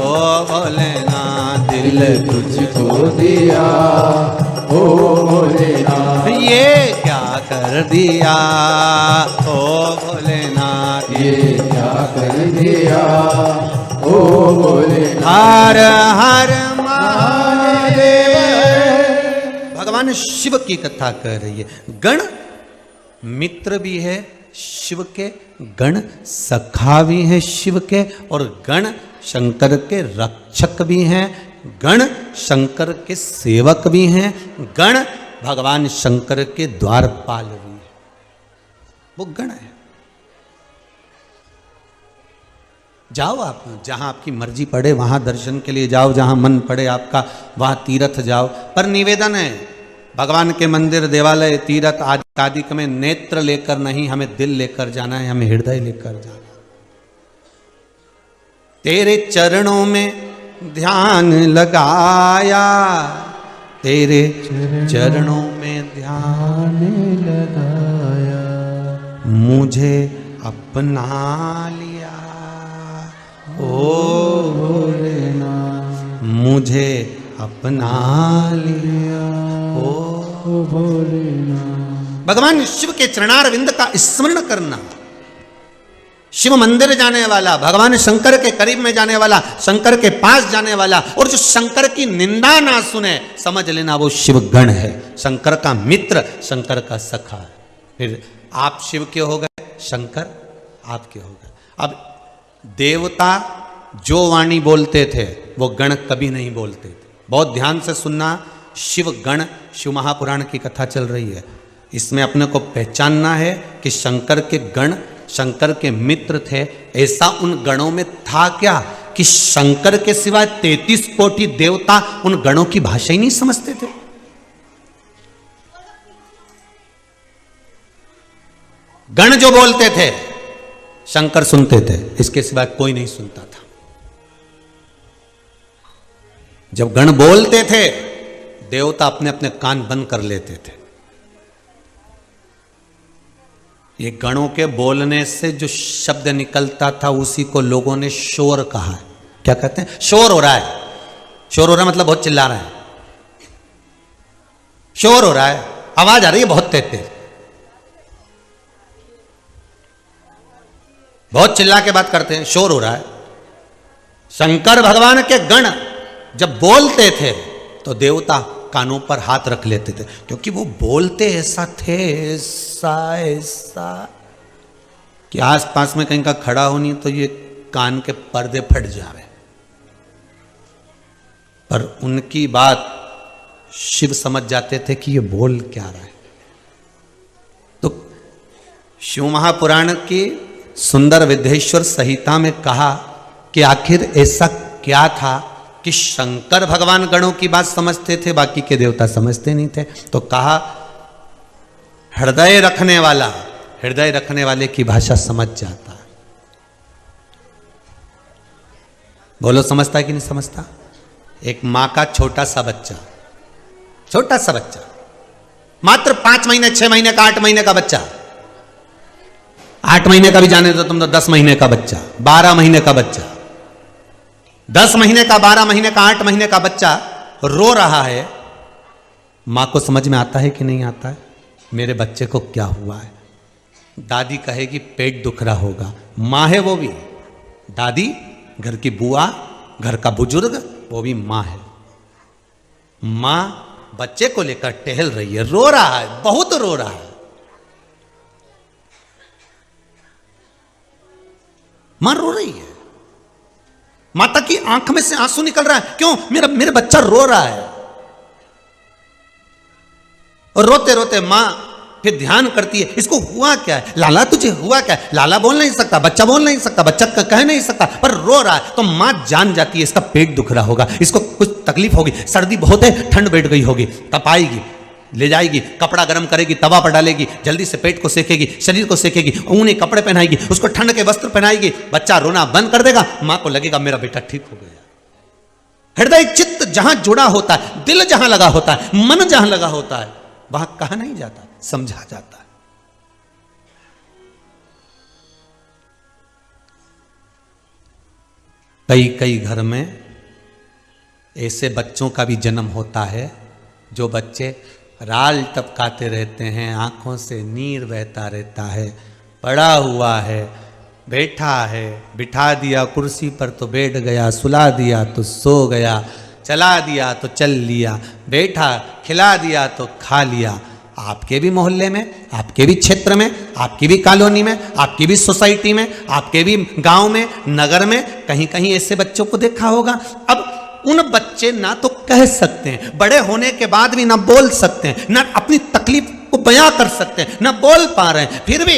भोलेनाथ, दिल तुझको दिया ओ भोलेनाथ, ये क्या कर दिया ओ भोलेनाथ, ये क्या कर दिया ओ भोलेनाथ। हर हर महादेव भगवान शिव की कथा कह रही है। गण मित्र भी है शिव के, गण सखा भी है शिव के, और गण शंकर के रक्षक भी हैं, गण शंकर के सेवक भी हैं, गण भगवान शंकर के द्वारपाल भी हैं। वो गण है। जाओ आप जहां आपकी मर्जी पड़े वहां दर्शन के लिए जाओ, जहां मन पड़े आपका वहां तीर्थ जाओ, पर निवेदन है भगवान के मंदिर देवालय तीर्थ आदि में नेत्र लेकर नहीं, हमें दिल लेकर जाना है, हमें हृदय लेकर जाना है। तेरे चरणों में ध्यान लगाया, तेरे चरणों में ध्यान लगाया, मुझे अपना लिया ओ भोलेनाथ, मुझे अपना लिया ओ भोलेनाथ, भगवान शिव के चरणार विंद का स्मरण करना, शिव मंदिर जाने वाला, भगवान शंकर के करीब में जाने वाला, शंकर के पास जाने वाला, और जो शंकर की निंदा ना सुने, समझ लेना वो शिव गण है, शंकर का मित्र, शंकर का सखा। फिर आप शिव के हो गए, शंकर आपके हो गए। अब देवता जो वाणी बोलते थे वो गण कभी नहीं बोलते थे। बहुत ध्यान से सुनना, शिव गण, शिव महापुराण की कथा चल रही है, इसमें अपने को पहचानना है कि शंकर के गण शंकर के मित्र थे। ऐसा उन गणों में था क्या कि शंकर के सिवाय 33 कोटि देवता उन गणों की भाषा ही नहीं समझते थे। गण जो बोलते थे शंकर सुनते थे, इसके सिवाय कोई नहीं सुनता था। जब गण बोलते थे देवता अपने अपने कान बंद कर लेते थे। ये गणों के बोलने से जो शब्द निकलता था उसी को लोगों ने शोर कहा है। क्या कहते हैं? शोर हो रहा है। शोर हो रहा है मतलब बहुत चिल्ला रहे हैं, शोर हो रहा है, आवाज आ रही है बहुत तेज तेज, बहुत चिल्ला के बात करते हैं, शोर हो रहा है। शंकर भगवान के गण जब बोलते थे तो देवता कानों पर हाथ रख लेते थे, क्योंकि वो बोलते ऐसा थे, ऐसा ऐसा कि आस पास में कहीं का खड़ा होनी तो ये कान के पर्दे फट जावे। पर उनकी बात शिव समझ जाते थे कि ये बोल क्या रहा है। तो शिव महापुराण की सुंदर विद्येश्वर संहिता में कहा कि आखिर ऐसा क्या था कि शंकर भगवान गणों की बात समझते थे, बाकी के देवता समझते नहीं थे। तो कहा हृदय रखने वाला हृदय रखने वाले की भाषा समझ जाता है। बोलो समझता है कि नहीं समझता? एक मां का छोटा सा बच्चा छोटा सा बच्चा, मात्र 5 महीने, 6 महीने का, 8 महीने का बच्चा, 8 महीने का भी जाने दो तुम तो, 10 महीने का बच्चा, 12 महीने का बच्चा, 10 महीने का, 12 महीने का, 8 महीने का बच्चा रो रहा है, मां को समझ में आता है कि नहीं आता है मेरे बच्चे को क्या हुआ है? दादी कहेगी पेट दुख रहा होगा, मां है वो भी, दादी घर की बुआ, घर का बुजुर्ग, वो भी मां है। मां बच्चे को लेकर टहल रही है, रो रहा है, बहुत रो रहा है, मां रो रही है, माता की आंख में से आंसू निकल रहा है, क्यों? मेरा बच्चा रो रहा है। और रोते रोते मां फिर ध्यान करती है, इसको हुआ क्या है? लाला तुझे हुआ क्या है? लाला बोल नहीं सकता, बच्चा बोल नहीं सकता, बच्चा कह नहीं सकता, पर रो रहा है। तो मां जान जाती है इसका पेट दुख रहा होगा, इसको कुछ तकलीफ होगी, सर्दी बहुत है, ठंड बैठ गई होगी, तपाएगी, ले जाएगी, कपड़ा गर्म करेगी, तवा पर डालेगी, जल्दी से पेट को सेकेगी, शरीर को सेकेगी, ऊनी कपड़े पहनाएगी, उसको ठंड के वस्त्र पहनाएगी, बच्चा रोना बंद कर देगा, मां को लगेगा मेरा बेटा ठीक हो गया। हृदय चित्त जहां जुड़ा होता है, दिल जहां लगा होता है, मन जहां लगा होता है, वहां कहा नहीं जाता, समझा जाता है। कई कई घर में ऐसे बच्चों का भी जन्म होता है जो बच्चे राल टपकाते रहते हैं, आंखों से नीर बहता रहता है, पड़ा हुआ है, बैठा है, बिठा दिया कुर्सी पर तो बैठ गया, सुला दिया तो सो गया, चला दिया तो चल लिया, बैठा, खिला दिया तो खा लिया। आपके भी मोहल्ले में, आपके भी क्षेत्र में, आपकी भी कॉलोनी में, आपकी भी सोसाइटी में, आपके भी गांव में, नगर में कहीं कहीं ऐसे बच्चों को देखा होगा। अब उन बच्चे ना तो कह सकते हैं, बड़े होने के बाद भी ना बोल सकते हैं, ना अपनी तकलीफ को बयां कर सकते हैं, ना बोल पा रहे हैं, फिर भी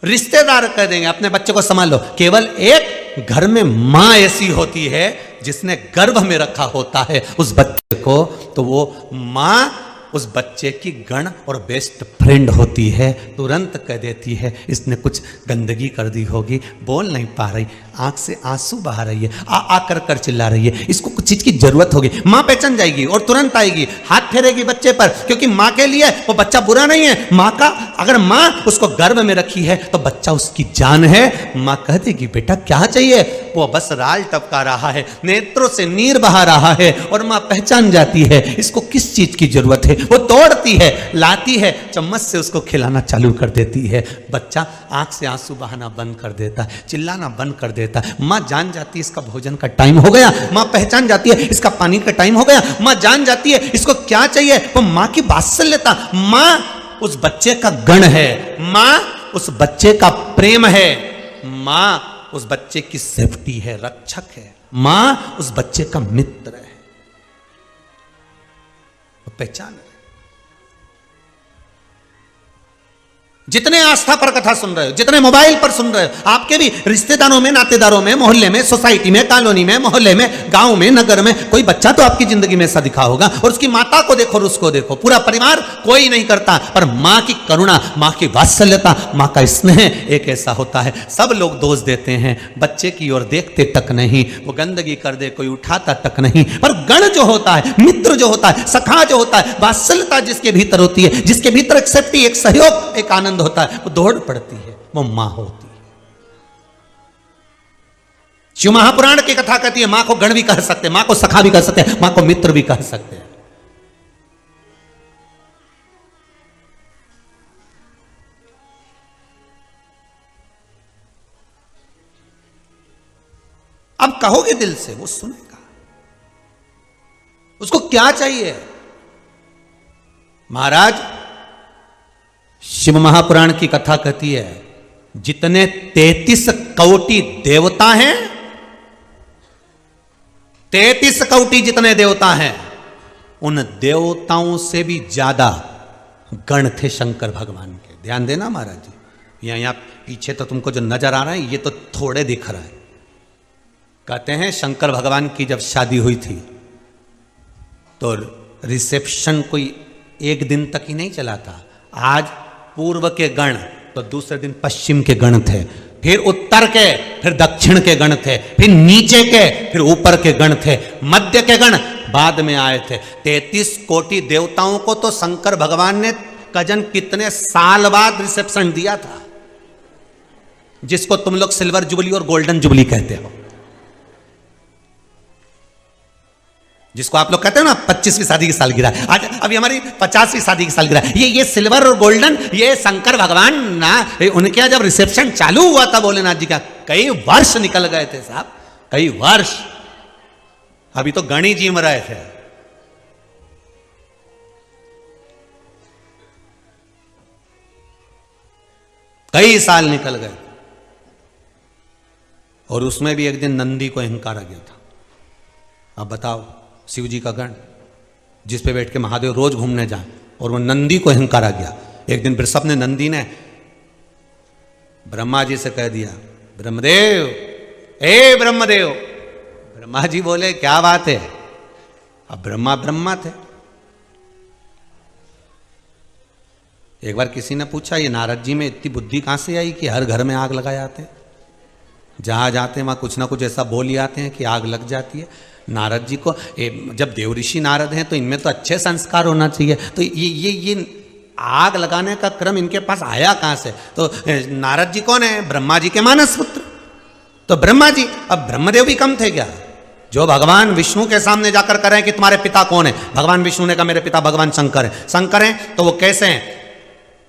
रिश्तेदार कह देंगे अपने बच्चे को संभाल लो। केवल एक घर में मां ऐसी होती है जिसने गर्भ में रखा होता है उस बच्चे को, तो वो मां उस बच्चे की गण और बेस्ट फ्रेंड होती है। तुरंत कह देती है इसने कुछ गंदगी कर दी होगी, बोल नहीं पा रही, आंख से आंसू बहा रही है, आ कर कर चिल्ला रही है, इसको कुछ चीज की जरूरत होगी। मां पहचान जाएगी और तुरंत आएगी, हाथ फेरेगी बच्चे पर, क्योंकि मां के लिए वो बच्चा बुरा नहीं है। मां का अगर मां उसको गर्भ में रखी है तो बच्चा उसकी जान है। मां कह देगी बेटा क्या चाहिए, वो बस राल टपका रहा है, नेत्रों से नीर बहा रहा है, और मां पहचान जाती है इसको किस चीज की जरूरत है। वो तोड़ती है, लाती है, चम्मच से उसको खिलाना चालू कर देती है। बच्चा आंख से आंसू बहाना बंद कर देता है, चिल्लाना बंद कर देता है। मां जान जाती है इसका भोजन का टाइम हो गया, मां पहचान जाती है इसका पानी का टाइम हो गया, मां जान जाती है इसको क्या चाहिए। वो मां की वात्सल्यता, मां उस बच्चे का गण है, मां उस बच्चे का प्रेम है, मां उस बच्चे की सेफ्टी है, रक्षक है, मां उस बच्चे का मित्र है। वो पहचान है। जितने आस्था पर कथा सुन रहे हो, जितने मोबाइल पर सुन रहे हो, आपके भी रिश्तेदारों में, नातेदारों में, मोहल्ले में, सोसाइटी में, कॉलोनी में, मोहल्ले में, गांव में, नगर में कोई बच्चा तो आपकी जिंदगी में ऐसा दिखा होगा। और उसकी माता को देखो और उसको देखो, पूरा परिवार कोई नहीं करता, पर मां की करुणा, मां की वात्सल्यता, मां का स्नेह एक ऐसा होता है। सब लोग दोष देते हैं, बच्चे की ओर देखते तक नहीं, वो गंदगी कर दे कोई उठाता तक नहीं, पर गण जो होता है, मित्र जो होता है, सखा जो होता है, वात्सल्यता जिसके भीतर होती है, जिसके भीतर एक सेफ्टी, एक सहयोग, एक आनंद होता है, वो दौड़ पड़ती है, वो मां होती है। शिव महापुराण की कथा कहती है मां को गण भी कह सकते हैं, मां को सखा भी कह सकते हैं, मां को मित्र भी कह सकते हैं। अब कहोगे दिल से, वो सुनेगा। उसको क्या चाहिए? महाराज शिव महापुराण की कथा कहती है जितने 33 कोटि देवता हैं, 33 कोटि जितने देवता हैं, उन देवताओं से भी ज्यादा गण थे शंकर भगवान के। ध्यान देना महाराज जी, यहां पीछे तो तुमको जो नजर आ रहा है ये तो थोड़े दिख रहा है। कहते हैं शंकर भगवान की जब शादी हुई थी तो रिसेप्शन कोई एक दिन तक ही नहीं चला था। आज पूर्व के गण तो दूसरे दिन पश्चिम के गण थे, फिर उत्तर के, फिर दक्षिण के गण थे, फिर नीचे के, फिर ऊपर के गण थे, मध्य के गण, बाद में आए थे। 33 कोटि देवताओं को तो शंकर भगवान ने कजन कितने साल बाद रिसेप्शन दिया था, जिसको तुम लोग सिल्वर जुबली और गोल्डन जुबली कहते हो, जिसको आप लोग कहते हो ना 25वीं शादी की सालगिरह। आज अभी हमारी 50वीं शादी की सालगिरह। ये सिल्वर और गोल्डन, ये शंकर भगवान ना, उनके यहाँ जब रिसेप्शन चालू हुआ था भोलेनाथ जी का, कई वर्ष निकल गए थे साहब, कई वर्ष। अभी तो गणी जीम रहे थे। कई साल निकल गए। और उसमें भी एक दिन नंदी को अहंकार आ गया था। अब बताओ, शिव जी का गण जिस पे बैठ के महादेव रोज घूमने जाए, और वो नंदी को अहंकार आ गया। एक दिन वृषभ ने, नंदी ने ब्रह्मा जी से कह दिया, ब्रह्मदेव, ए ब्रह्मदेव। ब्रह्मा जी बोले क्या बात है। अब ब्रह्मा थे। एक बार किसी ने पूछा, ये नारद जी में इतनी बुद्धि कहां से आई कि हर घर में आग लगा जाते हैं, जहां जाते हैं वहां कुछ ना कुछ ऐसा बोल ही आते हैं कि आग लग जाती है। नारद जी को, जब देव ऋषि नारद हैं तो इनमें तो अच्छे संस्कार होना चाहिए, तो ये आग लगाने का क्रम इनके पास आया कहां से। तो नारद जी कौन है, ब्रह्मा जी के मानस पुत्र। तो ब्रह्मा जी, अब ब्रह्मदेव भी कम थे क्या, जो भगवान विष्णु के सामने जाकर करें कि तुम्हारे पिता कौन है। भगवान विष्णु ने कहा मेरे पिता भगवान शंकर है। शंकर हैं तो वो कैसे हैं।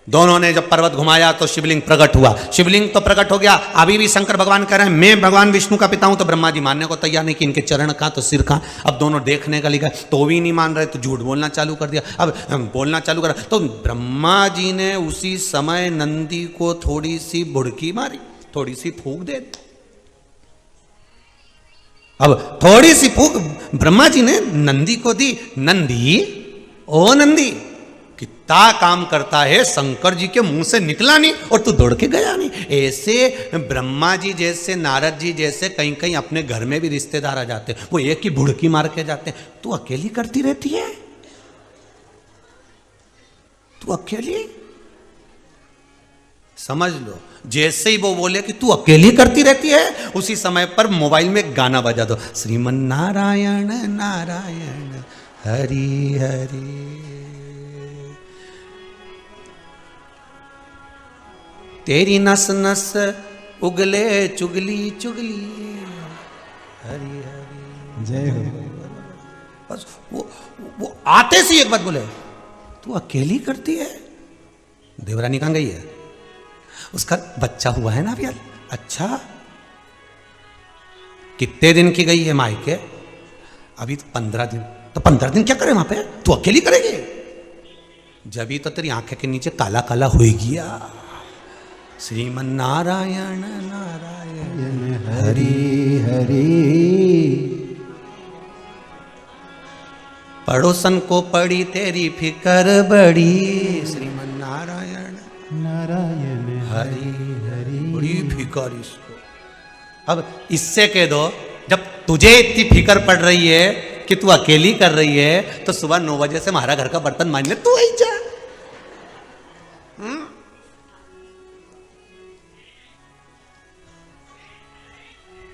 दोनों ने जब पर्वत घुमाया तो शिवलिंग प्रकट हुआ, शिवलिंग तो प्रकट हो गया। अभी भी शंकर भगवान कह रहे हैं मैं भगवान विष्णु का पिता हूं, तो ब्रह्मा जी मानने को तैयार नहीं कि इनके चरण का तो सिर का। अब दोनों देखने का लिखा तो भी नहीं मान रहे, तो झूठ बोलना चालू कर दिया। अब बोलना चालू करा तो ब्रह्मा जी ने उसी समय नंदी को थोड़ी सी बुड़की मारी, थोड़ी सी फूंक दे दी। अब थोड़ी सी फूंक ब्रह्मा जी ने नंदी को दी। नंदी, ओ नंदी, कितना काम करता है, शंकर जी के मुंह से निकला नहीं और तू दौड़ के गया नहीं। ऐसे ब्रह्मा जी जैसे, नारद जी जैसे कहीं कहीं अपने घर में भी रिश्तेदार आ जाते हैं, वो एक ही बुड़की मार के जाते हैं। तू अकेली करती रहती है, तू अकेली। समझ लो, जैसे ही वो बोले कि तू अकेली करती रहती है, उसी समय पर मोबाइल में गाना बजा दो, श्रीमन नारायण नारायण हरि हरि, तेरी नस नस उगले चुगली चुगली, हरि हरि जय हो। बस वो आते से एक बात बोले, तू अकेली करती है। देवरानी कहाँ गई है, उसका बच्चा हुआ है ना अभी। अच्छा, कितने दिन की गई है मायके, अभी तो 15 दिन। तो 15 दिन क्या करे वहां पे, तू अकेली करेगी। जब ही तो तेरी आंखें के नीचे काला काला हो गया। श्रीमन नारायण नारायण हरि हरि, पड़ोसन को पड़ी तेरी फिकर बड़ी। श्रीमन नारायण नारायण हरि हरि, बड़ी फिकर इसको। अब इससे कह दो, जब तुझे इतनी फिकर पड़ रही है कि तू अकेली कर रही है, तो सुबह 9 बजे से हमारा घर का बर्तन मांजने तू आई जा।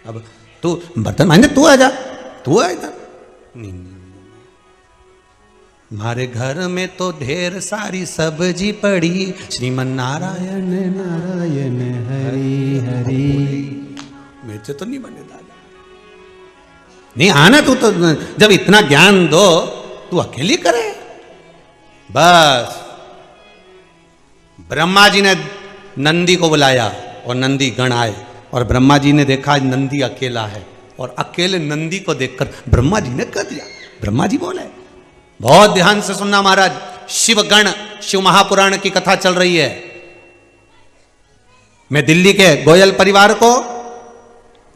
अब तू बर्तन मांजने तू आ जा, तू आ इधर। हमारे घर में तो ढेर सारी सब्जी पड़ी। श्रीमन नारायण नारायण हरि हरि, मेरे तो नहीं बने दादा। नहीं आना तू तो, जब इतना ज्ञान दो तू अकेली करे। बस ब्रह्मा जी ने नंदी को बुलाया और नंदी गण आए, और ब्रह्मा जी ने देखा नंदी अकेला है, और अकेले नंदी को देखकर ब्रह्मा जी ने कह दिया। ब्रह्मा जी बोले, बहुत ध्यान से सुनना महाराज, शिव गण, शिव महापुराण की कथा चल रही है। मैं दिल्ली के गोयल परिवार को,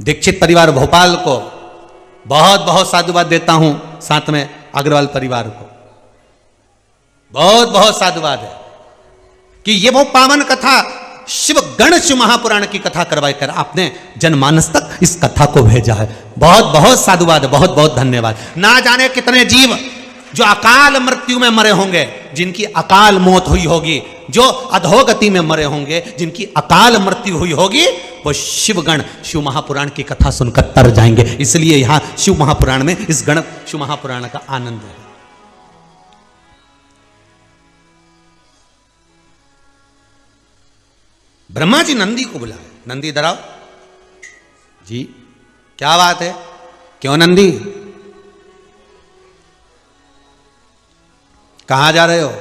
दीक्षित परिवार भोपाल को बहुत बहुत साधुवाद देता हूं, साथ में अग्रवाल परिवार को बहुत बहुत साधुवाद है कि ये वो पावन कथा शिव गण शिव महापुराण की कथा करवाई कर आपने जनमानस तक इस कथा को भेजा है। बहुत बहुत साधुवाद है, बहुत बहुत धन्यवाद। ना जाने कितने जीव जो अकाल मृत्यु में मरे होंगे, जिनकी अकाल मौत हुई होगी, जो अधोगति में मरे होंगे, जिनकी अकाल मृत्यु हुई होगी, वो शिवगण शिव महापुराण की कथा सुनकर तर जाएंगे। इसलिए यहां शिव महापुराण में इस गण शिव महापुराण का आनंद है। ब्रह्मा जी नंदी को बुलाए, नंदी इधर आओ जी, क्या बात है, क्यों नंदी, कहां जा रहे हो?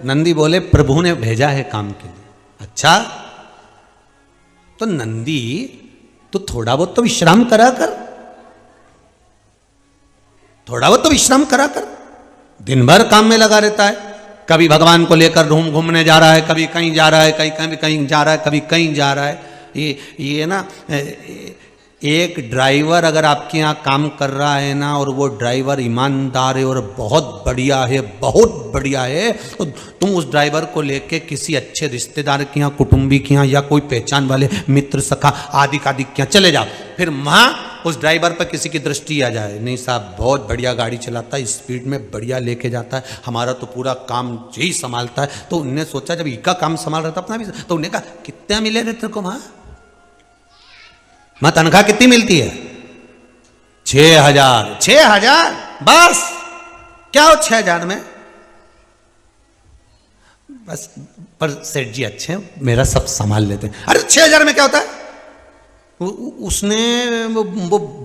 नंदी बोले प्रभु ने भेजा है काम के लिए। अच्छा, तो नंदी तो थोड़ा बहुत तो विश्राम करा कर, थोड़ा बहुत तो विश्राम करा कर, दिन भर काम में लगा रहता है, कभी भगवान को लेकर घूमने जा रहा है, कभी कहीं जा रहा है, कहीं जा रहा है, कभी कहीं जा रहा है। ये ना, एक ड्राइवर अगर आपके यहाँ काम कर रहा है ना, और वो ड्राइवर ईमानदार है और बहुत बढ़िया है, बहुत बढ़िया है, तो तुम उस ड्राइवर को लेके किसी अच्छे रिश्तेदार के यहाँ, कुटुंबी के यहाँ, या कोई पहचान वाले मित्र सखा आदि के यहाँ चले जाओ। फिर वहाँ उस ड्राइवर पर किसी की दृष्टि आ जाए, नहीं साहब बहुत बढ़िया गाड़ी चलाता है, स्पीड में बढ़िया लेके जाता है, हमारा तो पूरा काम यही संभालता है। तो उनने सोचा जब इसका काम संभाल रहा था अपना भी, तो उन्हें कहा कितने मिले रे तेरे को वहाँ? मां तनख्वाह कितनी मिलती है? 6,000। 6,000 बस? क्या हो 6,000 में? बस पर सेठ जी अच्छे हैं, मेरा सब संभाल लेते हैं। अरे 6,000 में क्या होता है? उसने वो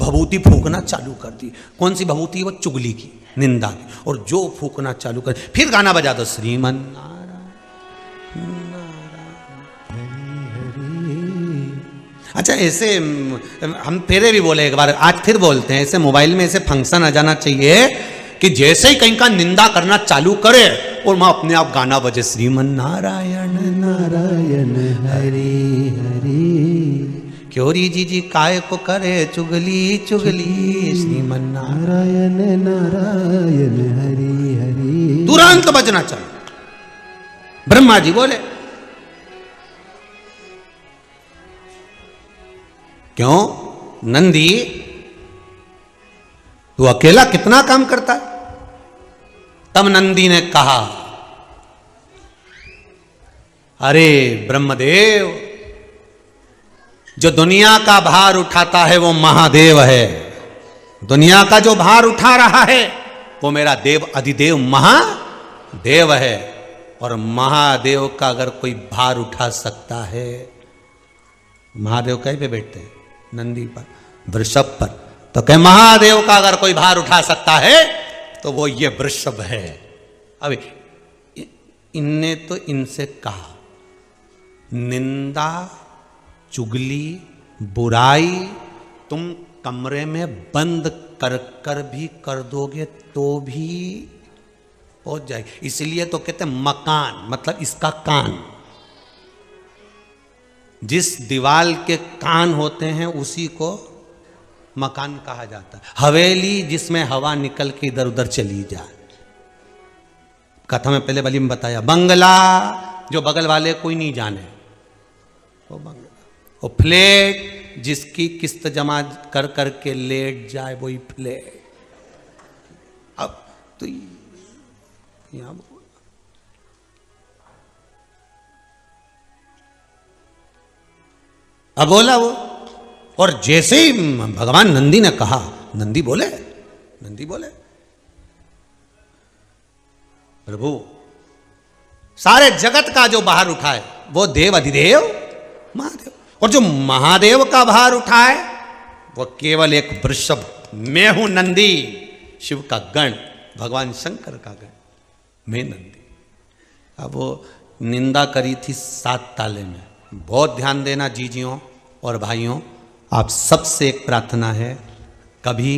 भभूति फूकना चालू कर दी। कौन सी भभूति? वो चुगली की, निंदा की, और जो फूकना चालू कर, फिर गाना बजा दो, श्रीमन अच्छा। ऐसे हम फिर भी बोले एक बार, आज फिर बोलते हैं, ऐसे मोबाइल में ऐसे फंक्शन आ जाना चाहिए कि जैसे ही कहीं का निंदा करना चालू करे और वहां अपने आप गाना बजे, श्रीमन नारायण नारायण हरि हरि। क्यों री जी काय को करे चुगली चुगली, श्रीमन नारायण नारायण हरि हरि। तुरंत बजना चाहिए। ब्रह्मा जी बोले क्यों नंदी, तू अकेला कितना काम करता है? तब नंदी ने कहा, अरे ब्रह्मदेव, जो दुनिया का भार उठाता है वो महादेव है। दुनिया का जो भार उठा रहा है वो मेरा देव अधिदेव महादेव है। और महादेव का अगर कोई भार उठा सकता है, महादेव कहीं पे बैठते हैं? नंदी पर, वृषभ पर। तो कहे महादेव का अगर कोई भार उठा सकता है तो वो ये वृषभ है। अब इनने तो इनसे कहा, निंदा चुगली बुराई तुम कमरे में बंद कर कर भी कर दोगे तो भी पहुंच जाएगी। इसलिए तो कहते हैं मकान, मतलब इसका कान। जिस दीवाल के कान होते हैं उसी को मकान कहा जाता है। हवेली जिसमें हवा निकल के इधर उधर चली जाए। कथा में पहले वाली में बताया, बंगला जो बगल वाले कोई नहीं जाने, वो बंगला। वो फ्लैट जिसकी किस्त जमा कर करके लेट जाए, वही फ्लैट। अब तो यहां अब बोला वो, और जैसे ही भगवान नंदी ने कहा, नंदी बोले प्रभु सारे जगत का जो भार उठाए वो देव अधिदेव महादेव, और जो महादेव का भार उठाए वो केवल एक वृषभ, मैं हूं नंदी, शिव का गण, भगवान शंकर का गण, मैं नंदी। अब वो निंदा करी थी 7 ताले में। बहुत ध्यान देना जीजियों और भाइयों, आप सबसे एक प्रार्थना है, कभी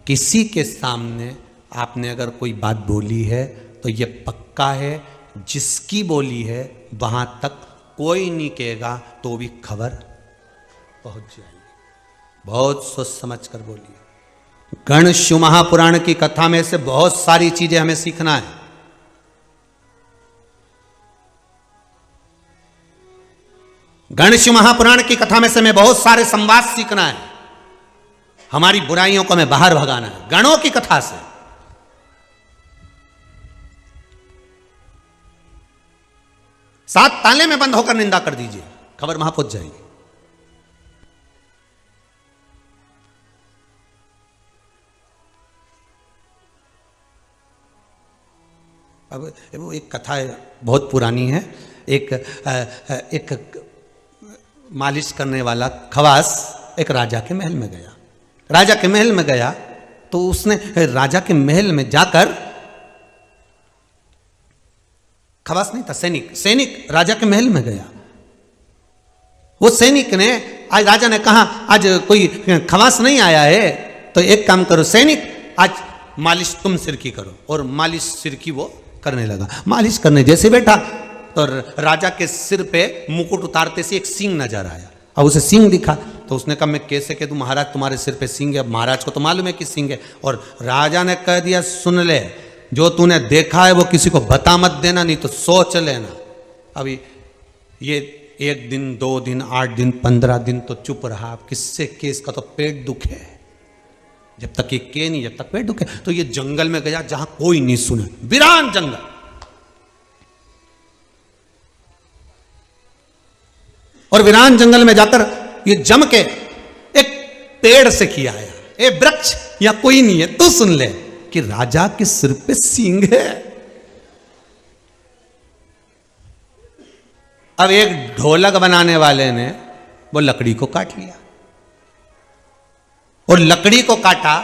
किसी के सामने आपने अगर कोई बात बोली है तो ये पक्का है जिसकी बोली है वहां तक कोई नहीं कहेगा तो भी खबर पहुंच जाएगी। बहुत सोच समझ कर बोलिए। गण शिव महापुराण की कथा में से बहुत सारी चीजें हमें सीखना है। गणेश महापुराण की कथा में से हमें बहुत सारे संवाद सीखना है। हमारी बुराइयों को हमें बाहर भगाना है गणों की कथा से। 7 ताले में बंद होकर निंदा कर दीजिए, खबर वहां पहुंच जाएगी। अब वो एक कथा है, बहुत पुरानी है। एक मालिश करने वाला खवास एक राजा के महल में गया। राजा के महल में गया तो उसने राजा के महल में जाकर, खवास नहीं था, सैनिक राजा के महल में गया। वो सैनिक ने, आज राजा ने कहा आज कोई खवास नहीं आया है तो एक काम करो सैनिक, आज मालिश तुम सिर की करो। और मालिश सिर की वो करने लगा। मालिश करने जैसे बैठा तो राजा के सिर पे मुकुट उतारते से एक सींग नजर आया। अब उसे सींग दिखा तो उसने कहा मैं कैसे कह दूं महाराज, तुम्हारे सिर पे सींग है। अब महाराज को तो मालूम है कि सींग है। और राजा ने कह दिया सुन ले, जो तूने देखा है वो किसी को बता मत देना, नहीं तो सोच लेना। अभी ये 1 दिन 2 दिन 8 दिन 15 दिन तो चुप रहा। किससे केस का तो पेट दुखे, जब तक ये के नहीं, जब तक पेट दुखे। तो ये जंगल में गया जहां कोई नहीं सुने, वीरान जंगल। और वीरान जंगल में जाकर ये जम के एक पेड़ से किया आया, ए वृक्ष या कोई नहीं है तू सुन ले कि राजा के सिर पे सींग है। अब एक ढोलक बनाने वाले ने वो लकड़ी को काट लिया और लकड़ी को काटा,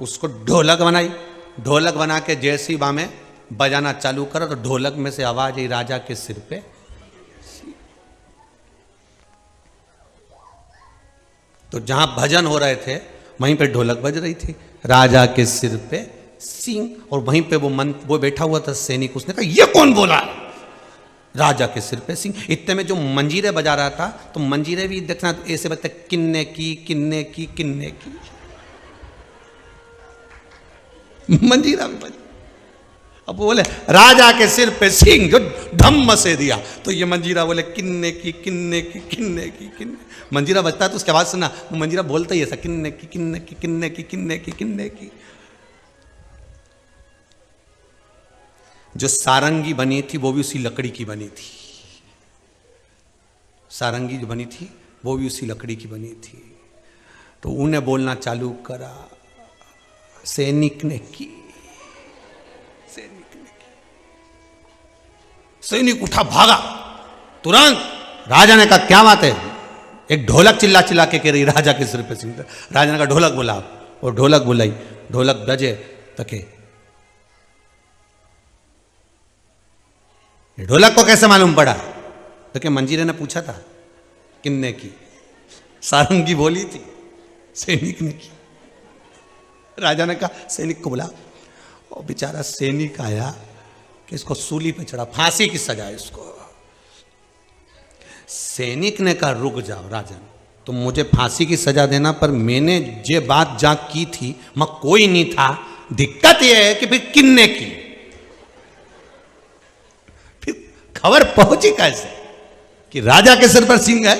उसको ढोलक बनाई। ढोलक बना के जैसी बा में बजाना चालू करा तो ढोलक में से आवाज आई राजा के सिर पे। तो जहां भजन हो रहे थे वहीं पे ढोलक बज रही थी, राजा के सिर पे सींग। और वहीं पे वो बैठा हुआ था सैनिक, उसने कहा ये कौन बोला, राजा के सिर पे सिंह। इतने में जो मंजीरे बजा रहा था तो मंजीरे भी देखना ऐसे बजते, किन्ने की किन्ने की किन्ने की, मंजीरा भी बजा। अब बोले राजा के सिर पे सिंह, जो धम्म से दिया तो ये मंजीरा बोले किन्ने की किन्ने की किन्ने की किन्ने। मंजीरा बजता है तो उसकी आवाज सुना, मंजीरा बोलता ही ऐसा किन्ने की किन्ने की किन्ने की किन्ने की किन्ने की। जो सारंगी बनी थी वो भी उसी लकड़ी की बनी थी। सारंगी जो बनी थी वो भी उसी लकड़ी की बनी थी। तो उन्हें बोलना चालू करा, सैनिक ने की, सैनिक ने की। सैनिक उठा भागा तुरंत। राजा ने कहा क्या बात है, एक ढोलक चिल्ला चिल्ला के कह रही राजा के सिर पे सिंह। राजा ने कहा ढोलक बुला, और ढोलक बुलाई। ढोलक बजे तके, ढोलक को कैसे मालूम पड़ा, तो क्या मंजीरे ने पूछा था किन्ने की, सारंगी बोली थी, सैनिक ने की। राजा ने कहा सैनिक को बुला। और बेचारा सैनिक आया कि इसको सूली पे चढ़ा, फांसी की सजा इसको। सैनिक ने कहा रुक जाओ राजन, तुम मुझे फांसी की सजा देना, पर मैंने जे बात जहां की थी मैं कोई नहीं था। दिक्कत यह है कि फिर किन्ने की, खबर पहुंची कैसे कि राजा के सिर पर सिंह है,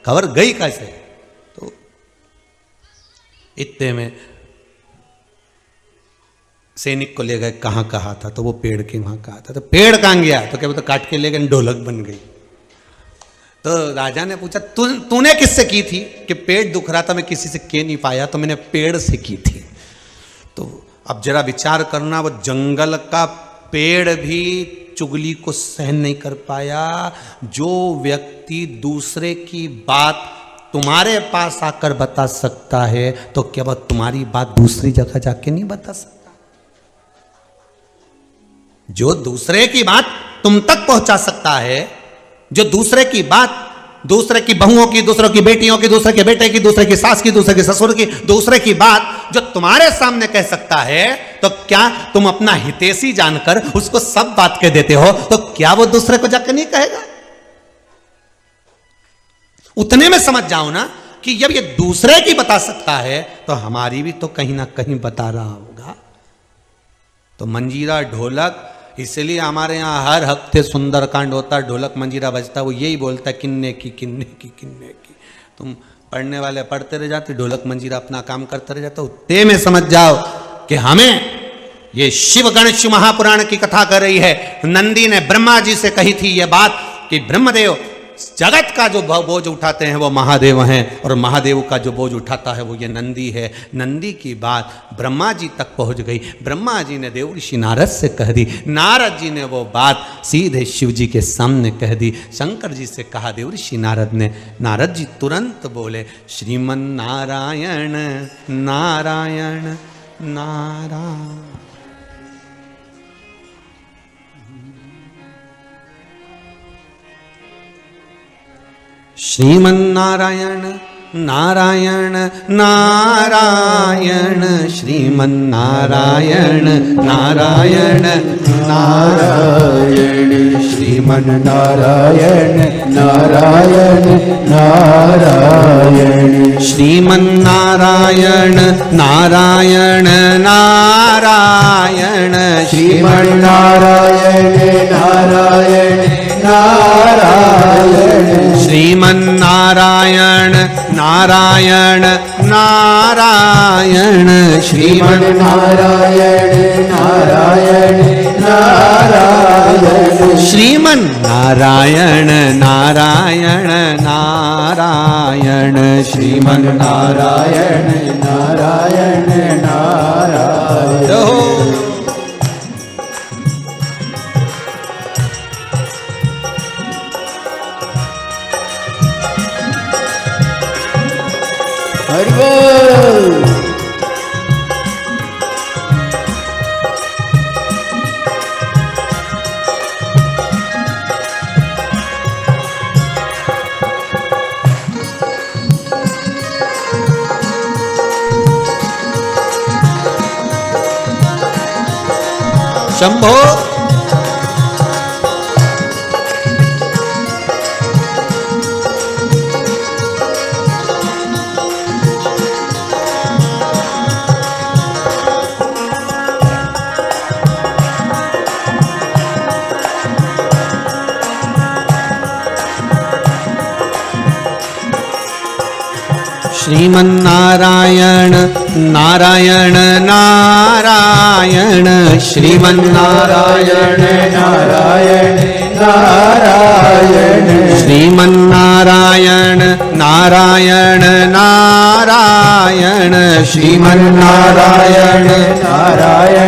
खबर गई कैसे। तो इतने में सैनिक को ले गए, कहां कहा था, तो वो पेड़ के वहां कहा था। तो पेड़ कहां गया, तो क्या बोलते काट के ले गए, ढोलक बन गई। तो राजा ने पूछा तूने किससे की थी, कि पेट दुख रहा था मैं किसी से कह नहीं पाया तो मैंने पेड़ से की थी। तो अब जरा विचार करना, वो जंगल का पेड़ भी चुगली को सहन नहीं कर पाया। जो व्यक्ति दूसरे की बात तुम्हारे पास आकर बता सकता है तो क्या वह तुम्हारी बात दूसरी जगह जाके नहीं बता सकता। जो दूसरे की बात तुम तक पहुंचा सकता है, जो दूसरे की बात, दूसरे की बहुओं की, दूसरों की बेटियों की, दूसरे के बेटे की, दूसरे की सास की, दूसरे के ससुर की, दूसरे की बात जो तुम्हारे सामने कह सकता है, तो क्या तुम अपना हितैषी जानकर उसको सब बात कह देते हो, तो क्या वो दूसरे को जाकर नहीं कहेगा। उतने में समझ जाओ ना कि जब ये दूसरे की बता सकता है तो हमारी भी तो कहीं ना कहीं बता रहा होगा। तो मंजीरा ढोलक, इसलिए हमारे यहाँ हर हफ्ते सुंदरकांड होता है, ढोलक मंजीरा बजता, वो यही बोलता है किन्ने की किन्ने की किन्ने की। तुम पढ़ने वाले पढ़ते रह जाते, ढोलक मंजीरा अपना काम करते रह जाता। उतने में समझ जाओ कि हमें ये शिव गणेश महापुराण की कथा कर रही है। नंदी ने ब्रह्मा जी से कही थी यह बात कि ब्रह्मदेव, जगत का जो बोझ उठाते हैं वो महादेव हैं, और महादेव का जो बोझ उठाता है वो ये नंदी है। नंदी की बात ब्रह्मा जी तक पहुंच गई। ब्रह्मा जी ने देवर्षि नारद से कह दी, नारद जी ने वो बात सीधे शिव जी के सामने कह दी। शंकर जी से कहा देवर्षि नारद ने, नारद जी तुरंत बोले, श्रीमन नारायण नारायण नारायण। श्रीमन्नारायण नारायण नारायण, श्रीमन्नारायण नारायण नारायण, श्रीमन्नारायण नारायण नारायण, श्रीमन्नारायण नारायण नारायण, श्रीमन्नारायण नारायण नारायण, श्रीमन्नारायण नारायण नारायण, श्रीमन्नारायण नारायण नारायण, श्रीमन्नारायण नारायण नारायण, श्रीमन्नारायण नारायण नारायण। हरि बोल। शंभो। श्रीमन्नारायण नारायण नारायण, श्रीमन्नारायण नारायण नारायण, श्रीमन्नारायण नारायण नारायण, श्रीमन्नारायण नारायण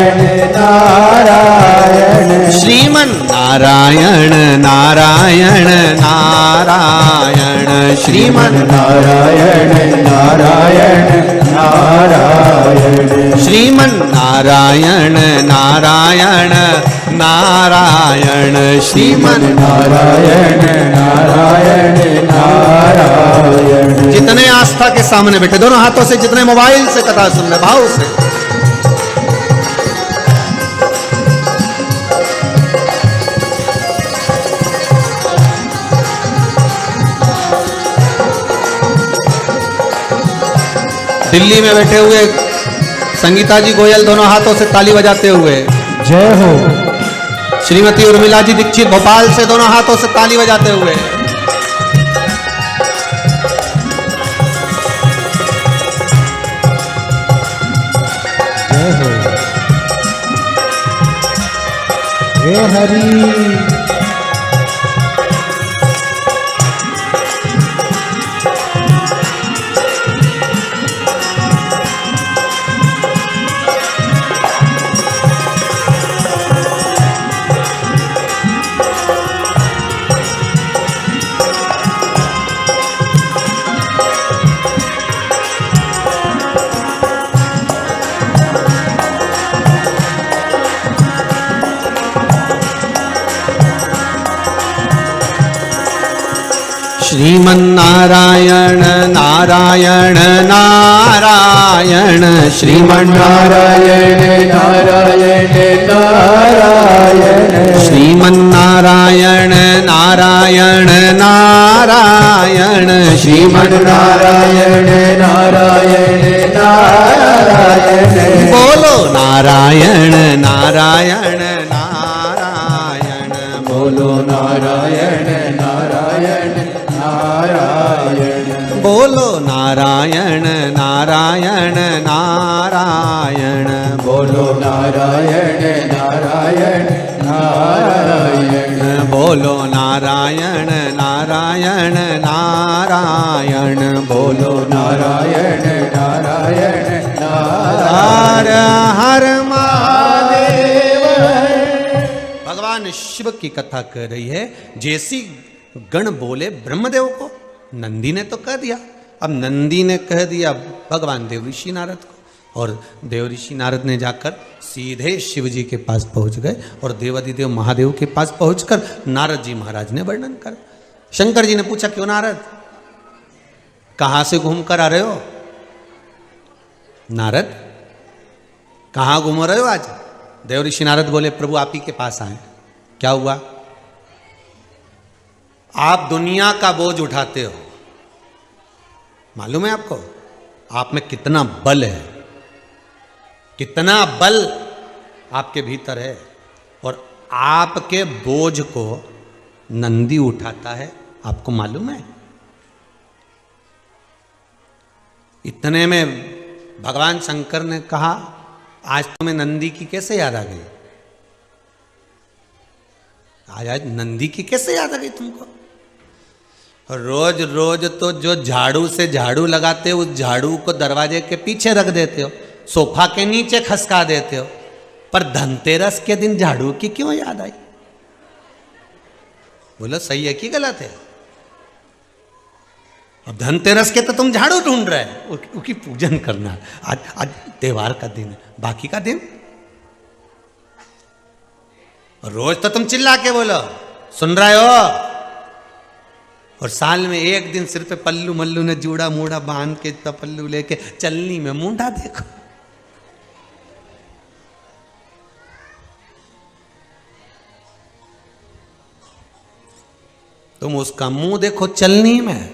नारायण, श्रीमन्नारायण नारायण नारायण, श्रीमन्नारायण नारायण नारायण, श्रीमन्नारायण नारायण नारायण, श्रीमन्नारायण नारायण नारायण। जितने आस्था के सामने बैठे, दोनों हाथों से, जितने मोबाइल से कथा सुन रहे, भाव से, दिल्ली में बैठे हुए संगीता जी गोयल दोनों हाथों से ताली बजाते हुए, जय हो। श्रीमती उर्मिला जी दीक्षित भोपाल से दोनों हाथों से ताली बजाते हुए, जय हो। हे हरि। श्रीमन्नारायण नारायण नारायण, श्रीमन्नारायण नारायण नारायण, श्रीमन्नारायण नारायण नारायण, श्रीमन्नारायण नारायण नारायण। बोलो नारायण नारायण नारायण, बोलो नारायण नारायण नारायण, बोलो नारायण नारायण नारायण, बोलो नारायण बोलो नारायण नारायण नारायण, बोलो नारायण नारायण हर नारायण। हर महादेव। महादेव भगवान शिव की कथा कर रही है। जैसी गण बोले ब्रह्मदेव को, नंदी ने तो कह दिया। अब नंदी ने कह दिया भगवान देव ऋषि नारद को, और देव ऋषि नारद ने जाकर सीधे शिव जी के पास पहुंच गए और देवाधिदेव महादेव के पास पहुंचकर नारद जी महाराज ने वर्णन कर। शंकर जी ने पूछा, क्यों नारद, कहां से घूम कर आ रहे हो? नारद कहां घूम रहे हो आज? देव ऋषि नारद बोले, प्रभु आप ही के पास आए। क्या हुआ? आप दुनिया का बोझ उठाते हो, मालूम है आपको? आप में कितना बल है, कितना बल आपके भीतर है, और आपके बोझ को नंदी उठाता है, आपको मालूम है? इतने में भगवान शंकर ने कहा, आज तुम्हें नंदी की कैसे याद आ गई? आज नंदी की कैसे याद आ गई तुमको? रोज रोज तो जो झाड़ू से झाड़ू लगाते हो, उस झाड़ू को दरवाजे के पीछे रख देते हो, सोफा के नीचे खसका देते हो, पर धनतेरस के दिन झाड़ू की क्यों याद आई? बोलो सही है कि गलत है? अब धनतेरस के तो तुम झाड़ू ढूंढ रहे हो, उसकी पूजन करना। आज त्योहार का दिन है, बाकी का दिन रोज तो तुम चिल्ला के बोलो, सुन रहे हो? और साल में एक दिन सिर पे पल्लू मल्लू ने जूड़ा मूड़ा बांध के पल्लू लेके चलनी में मुंडा देखो। तुम उसका मुंह देखो चलनी में,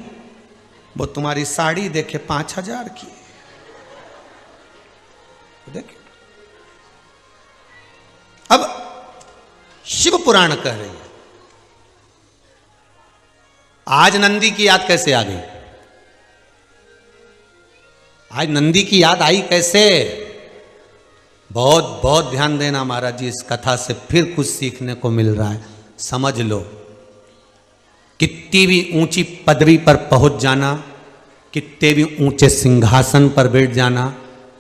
वो तुम्हारी साड़ी देखे 5,000 की। देखिए, अब शिव पुराण कह रही है, आज नंदी की याद कैसे आ गई? आज नंदी की याद आई कैसे? बहुत बहुत ध्यान देना महाराज जी, इस कथा से फिर कुछ सीखने को मिल रहा है। समझ लो, कितनी भी ऊंची पदवी पर पहुंच जाना, कितने भी ऊंचे सिंहासन पर बैठ जाना,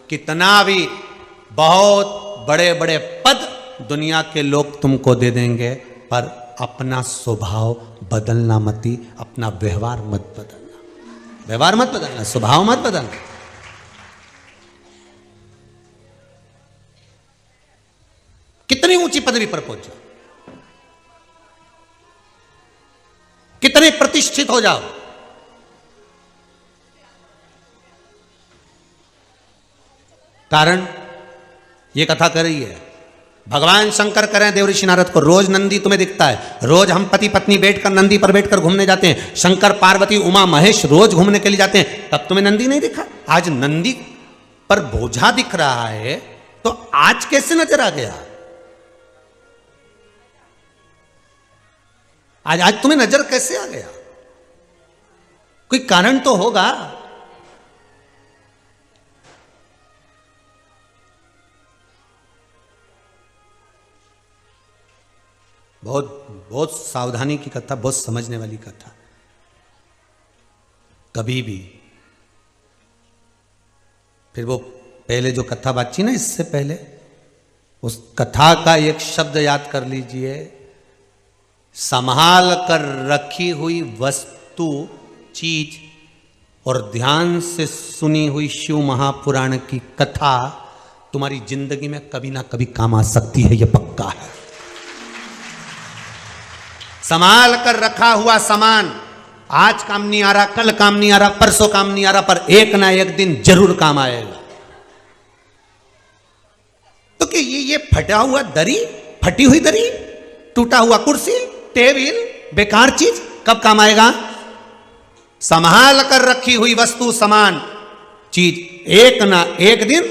कितना भी बहुत बड़े बड़े पद दुनिया के लोग तुमको दे देंगे, पर अपना स्वभाव बदलना मती, अपना व्यवहार मत बदलना। व्यवहार मत बदलना, स्वभाव मत बदलना। कितनी ऊंची पदवी पर पहुंचो, कितने प्रतिष्ठित हो जाओ, कारण ये कथा कर रही है। भगवान शंकर करें देव ऋषि नारद को, रोज नंदी तुम्हें दिखता है, रोज हम पति पत्नी बैठकर नंदी पर बैठकर घूमने जाते हैं, शंकर पार्वती उमा महेश रोज घूमने के लिए जाते हैं, तब तुम्हें नंदी नहीं दिखा? आज नंदी पर बोझा दिख रहा है, तो आज कैसे नजर आ गया? आज तुम्हें नजर कैसे आ गया? कोई कारण तो होगा। बहुत बहुत सावधानी की कथा, बहुत समझने वाली कथा। कभी भी फिर वो पहले जो कथा बातची ना, इससे पहले उस कथा का एक शब्द याद कर लीजिए, संभाल कर रखी हुई वस्तु चीज और ध्यान से सुनी हुई शिव महापुराण की कथा तुम्हारी जिंदगी में कभी ना कभी काम आ सकती है, यह पक्का है। संभाल कर रखा हुआ सामान आज काम नहीं आ रहा, कल काम नहीं आ रहा, परसों काम नहीं आ रहा, पर एक ना एक दिन जरूर काम आएगा। तो कि ये फटा हुआ दरी, फटी हुई दरी, टूटा हुआ कुर्सी, टेबल, बेकार चीज कब काम आएगा? संभाल कर रखी हुई वस्तु सामान चीज एक ना एक दिन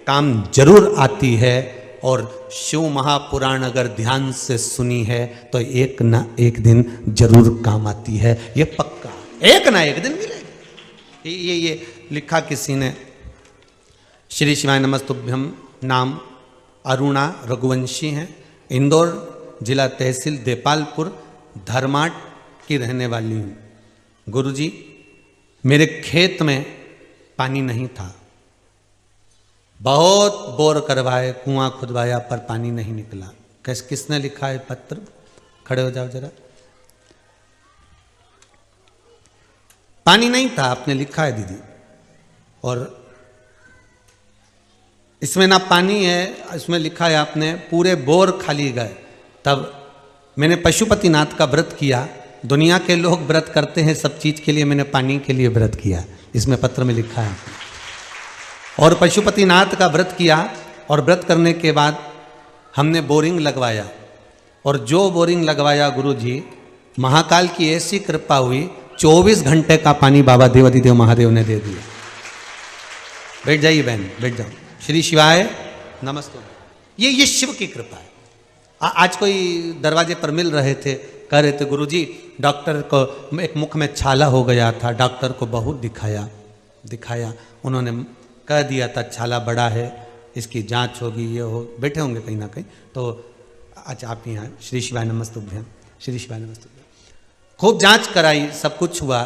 काम जरूर आती है। और शिव महापुराण अगर ध्यान से सुनी है तो एक ना एक दिन जरूर काम आती है, ये पक्का, एक ना एक दिन मिलेगी। ये लिखा किसी ने, श्री शिवाय नमस्तुभ्यम, नाम अरुणा रघुवंशी हैं, इंदौर जिला तहसील देपालपुर, धर्माट की रहने वाली हूँ। गुरुजी, मेरे खेत में पानी नहीं था, बहुत बोर करवाए, कुआं खुदवाया, पर पानी नहीं निकला। किसने लिखा है पत्र? खड़े हो जाओ जरा। पानी नहीं था, आपने लिखा है दीदी। और इसमें ना पानी है, इसमें लिखा है आपने पूरे बोर खाली गए। तब मैंने पशुपतिनाथ का व्रत किया। दुनिया के लोग व्रत करते हैं सब चीज के लिए, मैंने पानी के लिए व्रत किया, इसमें पत्र में लिखा है। और पशुपतिनाथ का व्रत किया, और व्रत करने के बाद हमने बोरिंग लगवाया। और जो बोरिंग लगवाया गुरुजी, महाकाल की ऐसी कृपा हुई, 24 घंटे का पानी बाबा देवाधिदेव महादेव ने दे दिया। बैठ जाइए बहन, बैठ जाओ। श्री शिवाय नमस्ते। ये शिव की कृपा है। आज कोई दरवाजे पर मिल रहे थे, कह रहे थे गुरुजी डॉक्टर को एक मुख में छाला हो गया था, डॉक्टर को बहुत दिखाया, उन्होंने कह दिया था छाला बड़ा है, इसकी जांच होगी, ये हो, बैठे होंगे कहीं ना कहीं। तो अच्छा आप यहाँ, श्री शिवाय नमस्तुभ्यम, श्री शिवाय नमस्तुभ्यम। खूब जांच कराई, सब कुछ हुआ,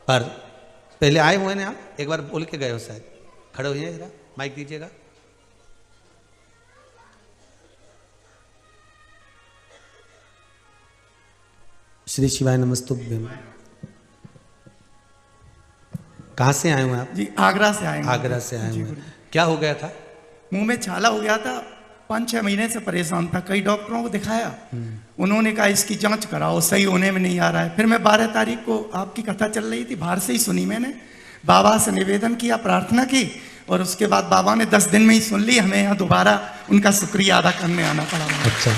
पर पहले आए हुए ने आप, एक बार बोल के गए हो शायद। खड़े होइए जरा, माइक दीजिएगा। श्री शिवाय नमस्तुभ्यम। कहाँ से आए हुए आप? जी आगरा से आए हैं। आगरा से आए हुए। क्या हो गया था? मुंह में छाला हो गया था, 5-6 महीने से परेशान था, कई डॉक्टरों को दिखाया, उन्होंने कहा इसकी जांच कराओ, सही होने में नहीं आ रहा है। फिर मैं 12 तारीख को आपकी कथा चल रही थी, बाहर से ही सुनी मैंने, बाबा से निवेदन किया, प्रार्थना की, और उसके बाद बाबा ने 10 दिन में ही सुन ली। हमें यहाँ दोबारा उनका शुक्रिया अदा करने आना पड़ा। अच्छा,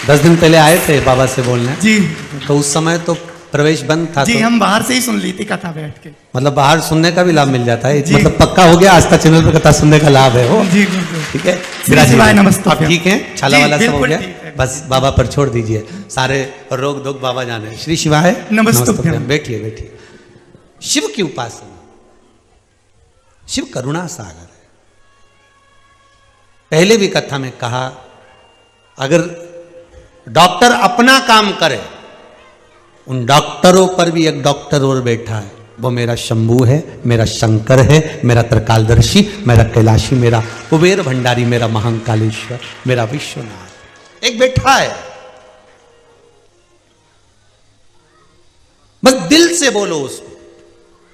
10 दिन पहले आए थे बाबा से बोलने? जी। तो उस समय तो प्रवेश बंद था? जी तो हम बाहर से ही सुन ली थी कथा बैठ के। मतलब बाहर सुनने का भी लाभ मिल जाता है, मतलब पक्का हो गया, आस्था चैनल पर कथा सुनने का लाभ है वो। जी ठीक है। शिवाय नमस्ते। आप ठीक हैं? छाला वाला सब हो गया, है। बस बाबा पर छोड़ दीजिए, सारे रोग दुख बाबा जाने। श्री शिवाय नमस्तुभ्यम। बैठिए बैठिए। शिव की उपासना, शिव करुणा सागर है। पहले भी कथा में कहा, अगर डॉक्टर अपना काम करे, उन डॉक्टरों पर भी एक डॉक्टर और बैठा है, वो मेरा शंभू है, मेरा शंकर है, मेरा त्रिकालदर्शी, मेरा कैलाशी, मेरा कुबेर भंडारी, मेरा महाकालेश्वर, मेरा विश्वनाथ, एक बैठा है। बस दिल से बोलो उसको।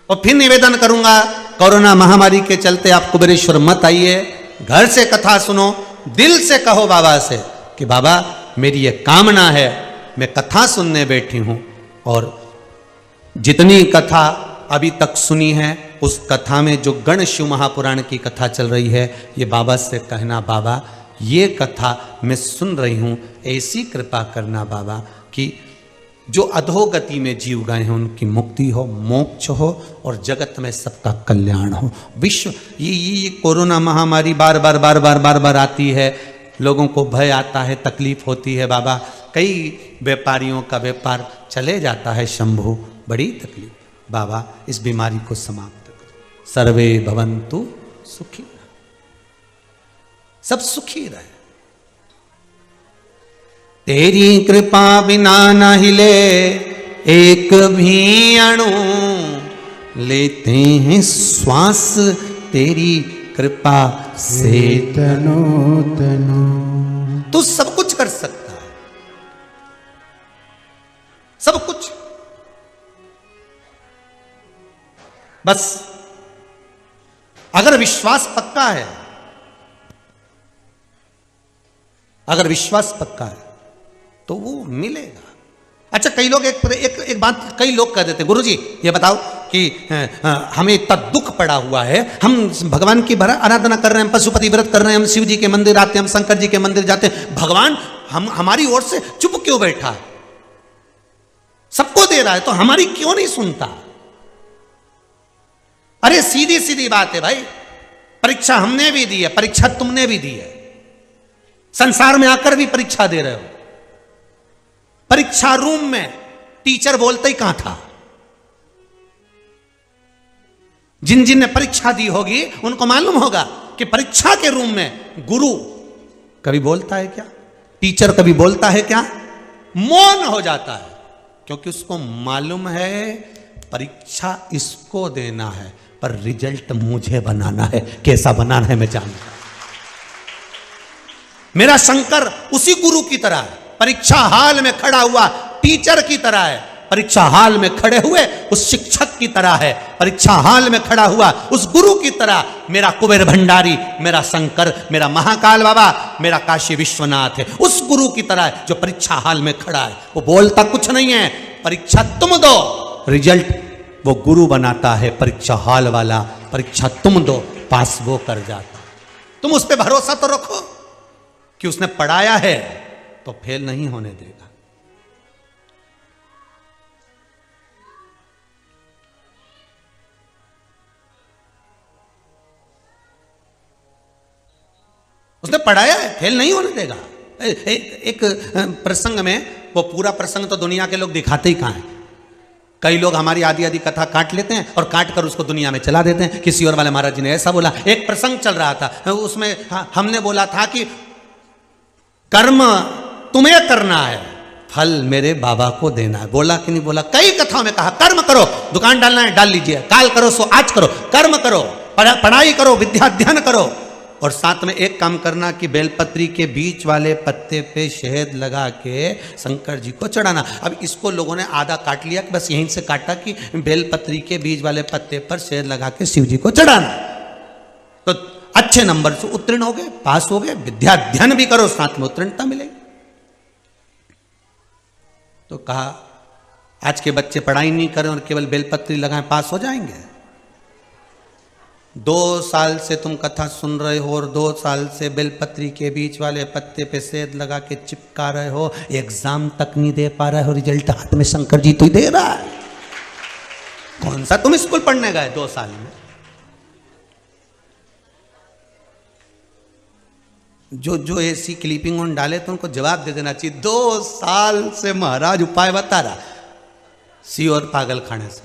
और फिर निवेदन करूंगा, कोरोना महामारी के चलते आप कुबेरेश्वर मत आइए, घर से कथा सुनो, दिल से कहो बाबा से कि बाबा मेरी ये कामना है, मैं कथा सुनने बैठी हूं, और जितनी कथा अभी तक सुनी है उस कथा में जो गण शिव महापुराण की कथा चल रही है, ये बाबा से कहना बाबा ये कथा मैं सुन रही हूं, ऐसी कृपा करना बाबा कि जो अधोगति में जीव गए हैं उनकी मुक्ति हो, मोक्ष हो, और जगत में सबका कल्याण हो। विश्व ये कोरोना महामारी बार बार आती है, लोगों को भय आता है, तकलीफ होती है बाबा, कई व्यापारियों का व्यापार चले जाता है शंभू, बड़ी तकलीफ। बाबा इस बीमारी को समाप्त करो, सर्वे भवन्तु सुखी, सब सुखी रहे। तेरी कृपा बिना न हिले एक भी अणु, लेते हैं श्वास तेरी कृपा से तनो तनो। तू सब कुछ कर सकता है, सब कुछ, बस अगर विश्वास पक्का है, अगर विश्वास पक्का है तो वो मिलेगा। अच्छा, कई लोग एक बात कई लोग कह देते, गुरुजी ये बताओ कि हमें इतना दुख पड़ा हुआ है, हम भगवान की आराधना कर रहे हैं, पशुपति व्रत कर रहे हैं, हम शिव जी के मंदिर आते हैं, हम शंकर जी के मंदिर जाते हैं, भगवान हमारी ओर से चुप क्यों बैठा है? सबको दे रहा है तो हमारी क्यों नहीं सुनता? अरे सीधी सीधी बात है भाई, परीक्षा हमने भी दी है, परीक्षा तुमने भी दी है, संसार में आकर भी परीक्षा दे रहे हो। परीक्षा रूम में टीचर बोलते ही कहां था? जिन जिन ने परीक्षा दी होगी उनको मालूम होगा कि परीक्षा के रूम में गुरु कभी बोलता है क्या? टीचर कभी बोलता है क्या? मौन हो जाता है। क्योंकि उसको मालूम है परीक्षा इसको देना है, पर रिजल्ट मुझे बनाना है। कैसा बनाना है मैं जानता। मेरा शंकर उसी गुरु की तरह है, परीक्षा हाल में खड़ा हुआ टीचर की तरह है, परीक्षा हाल में खड़े हुए उस शिक्षक की तरह है, परीक्षा हाल में खड़ा हुआ उस गुरु की तरह मेरा कुबेर भंडारी, मेरा शंकर, मेरा महाकाल बाबा, मेरा काशी विश्वनाथ है, उस गुरु की तरह है जो परीक्षा हाल में खड़ा है। वो बोलता कुछ नहीं है, परीक्षा तुम दो, रिजल्ट वो गुरु बनाता है। परीक्षा हाल वाला, परीक्षा तुम दो, पास वो कर जाता। तुम उस पर भरोसा तो रखो कि उसने पढ़ाया है तो फेल नहीं होने देगा। उसने पढ़ाया है, फेल नहीं होने देगा। एक प्रसंग में, वो पूरा प्रसंग तो दुनिया के लोग दिखाते ही कहां है। कई लोग हमारी आधी आधी कथा काट लेते हैं और काट कर उसको दुनिया में चला देते हैं। किसी और वाले महाराज जी ने ऐसा बोला। एक प्रसंग चल रहा था, उसमें हमने बोला था कि कर्म तुम्हें करना है, फल मेरे बाबा को देना है। बोला कि नहीं बोला? कई कथाओं में कहा कर्म करो, दुकान डालना है डाल लीजिए, काल करो सो आज करो, कर्म करो, पढ़ाई करो, विद्या अध्ययन करो, और साथ में एक काम करना कि बेलपत्री के बीच वाले पत्ते पे शहद लगा के शंकर जी को चढ़ाना। अब इसको लोगों ने आधा काट लिया कि बस यहीं से काटा कि बेलपत्री के बीच वाले पत्ते पर शहद लगा के शिव जी को चढ़ाना। तो अच्छे नंबर से उत्तीर्ण हो गए, पास हो गए, विद्या अध्ययन भी करो, साथ में उत्तीर्णता मिलेगी। तो कहा आज के बच्चे पढ़ाई नहीं करें और केवल बेलपत्री लगाएं, पास हो जाएंगे? 2 साल से तुम कथा सुन रहे हो और 2 साल से बेलपत्री के बीच वाले पत्ते पे शहद लगा के चिपका रहे हो, एग्जाम तक नहीं दे पा रहे हो, रिजल्ट हाथ में शंकर जी तो ही दे रहा है। कौन सा तुम स्कूल पढ़ने गए 2 साल में? जो ऐसी क्लिपिंग ऑन डाले तो उनको जवाब दे देना चाहिए। 2 साल से महाराज उपाय बता रहा, सी और पागल खाने से,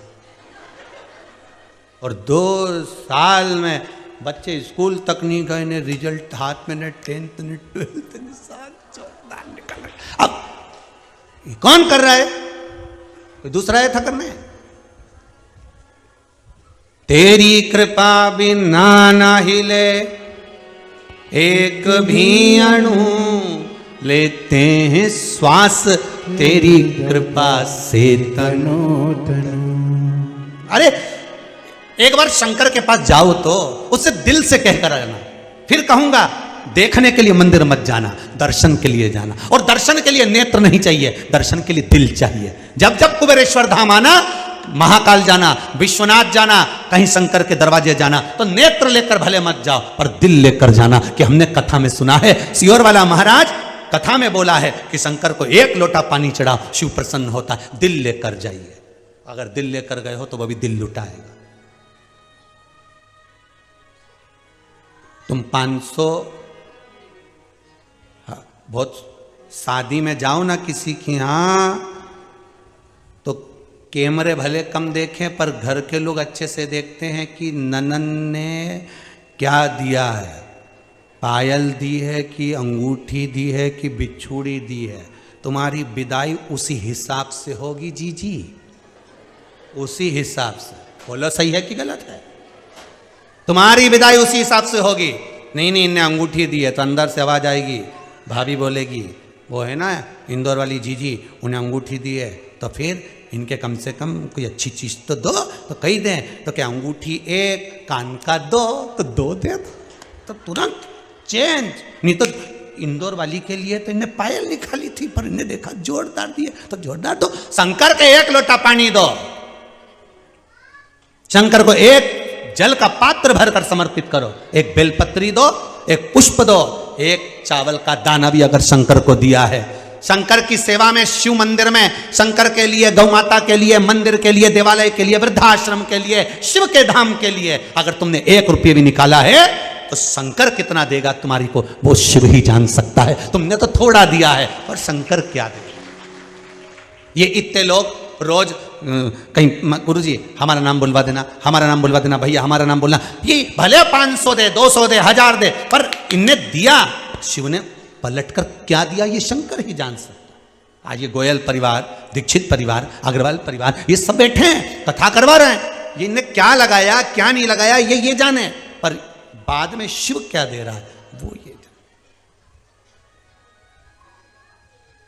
और 2 साल में बच्चे स्कूल तक नहीं गए ने, रिजल्ट हाथ में ने, 10th ने, 12th ने, साथ चौथा निकल रहा। अब ये कौन कर रहा है? कोई दूसरा है था करने? तेरी कृपा बिना ना हिले एक भी अणु, लेते हैं श्वास तेरी कृपा से तनु तनु। अरे एक बार शंकर के पास जाओ तो उससे दिल से कहकर आना। फिर कहूंगा देखने के लिए मंदिर मत जाना, दर्शन के लिए जाना, और दर्शन के लिए नेत्र नहीं चाहिए, दर्शन के लिए दिल चाहिए। जब जब कुबेरेश्वर धाम आना, महाकाल जाना, विश्वनाथ जाना, कहीं शंकर के दरवाजे जाना, तो नेत्र लेकर भले मत जाओ पर दिल लेकर जाना। कि हमने कथा में सुना है, सियोर वाला महाराज कथा में बोला है कि शंकर को 1 लोटा पानी चढ़ाओ, शिव प्रसन्न होता है। दिल लेकर जाइए, अगर दिल लेकर गए हो तो वह भी दिल लुटाएगा। तुम 500 बहुत शादी में जाओ ना किसी की यहाँ, तो कैमरे भले कम देखें पर घर के लोग अच्छे से देखते हैं कि ननन ने क्या दिया है, पायल दी है कि अंगूठी दी है कि बिछुड़ी दी है। तुम्हारी विदाई उसी हिसाब से होगी जी, उसी हिसाब से। बोलो सही है कि गलत है? तुम्हारी विदाई उसी हिसाब से होगी। नहीं इनने अंगूठी दी है तो अंदर से आवाज आएगी, भाभी बोलेगी वो है ना इंदौर वाली जीजी, उन्हें अंगूठी दी है तो फिर इनके कम से कम कोई अच्छी चीज तो दो। तो कही दें तो क्या अंगूठी 1, कान का 2 तो 2 दे तो तुरंत चेंज। नहीं तो इंदौर वाली के लिए तो इन्हें पायल निकाली थी पर इन्हें देखा जोरदार दिए तो जोरदार दो। शंकर के 1 लोटा पानी दो, शंकर को 1 जल का पात्र भरकर समर्पित करो, 1 बेलपत्री दो, 1 पुष्प दो, 1 चावल का दाना भी अगर शंकर को दिया है। शंकर की सेवा में, शिव मंदिर में, शंकर के लिए, गौ माता के लिए, मंदिर के लिए, देवालय के लिए, वृद्धाश्रम के लिए, शिव के धाम के लिए अगर तुमने 1 रुपये भी निकाला है तो शंकर कितना देगा तुम्हारी को वो शिव ही जान सकता है। तुमने तो थोड़ा दिया है और शंकर क्या देगा। ये इतने लोग रोज कहीं गुरुजी हमारा नाम बुलवा देना, हमारा नाम बुलवा देना, भैया हमारा नाम बोलना। ये भले 500 दे, 200 दे, 1000 दे, पर इनने दिया, शिव ने पलट कर क्या दिया ये शंकर ही जान सकता। आज ये गोयल परिवार, दीक्षित परिवार, अग्रवाल परिवार, ये सब बैठे हैं, कथा करवा रहे हैं। ये इन्हें क्या लगाया क्या नहीं लगाया ये जाने, पर बाद में शिव क्या दे रहा है वो ये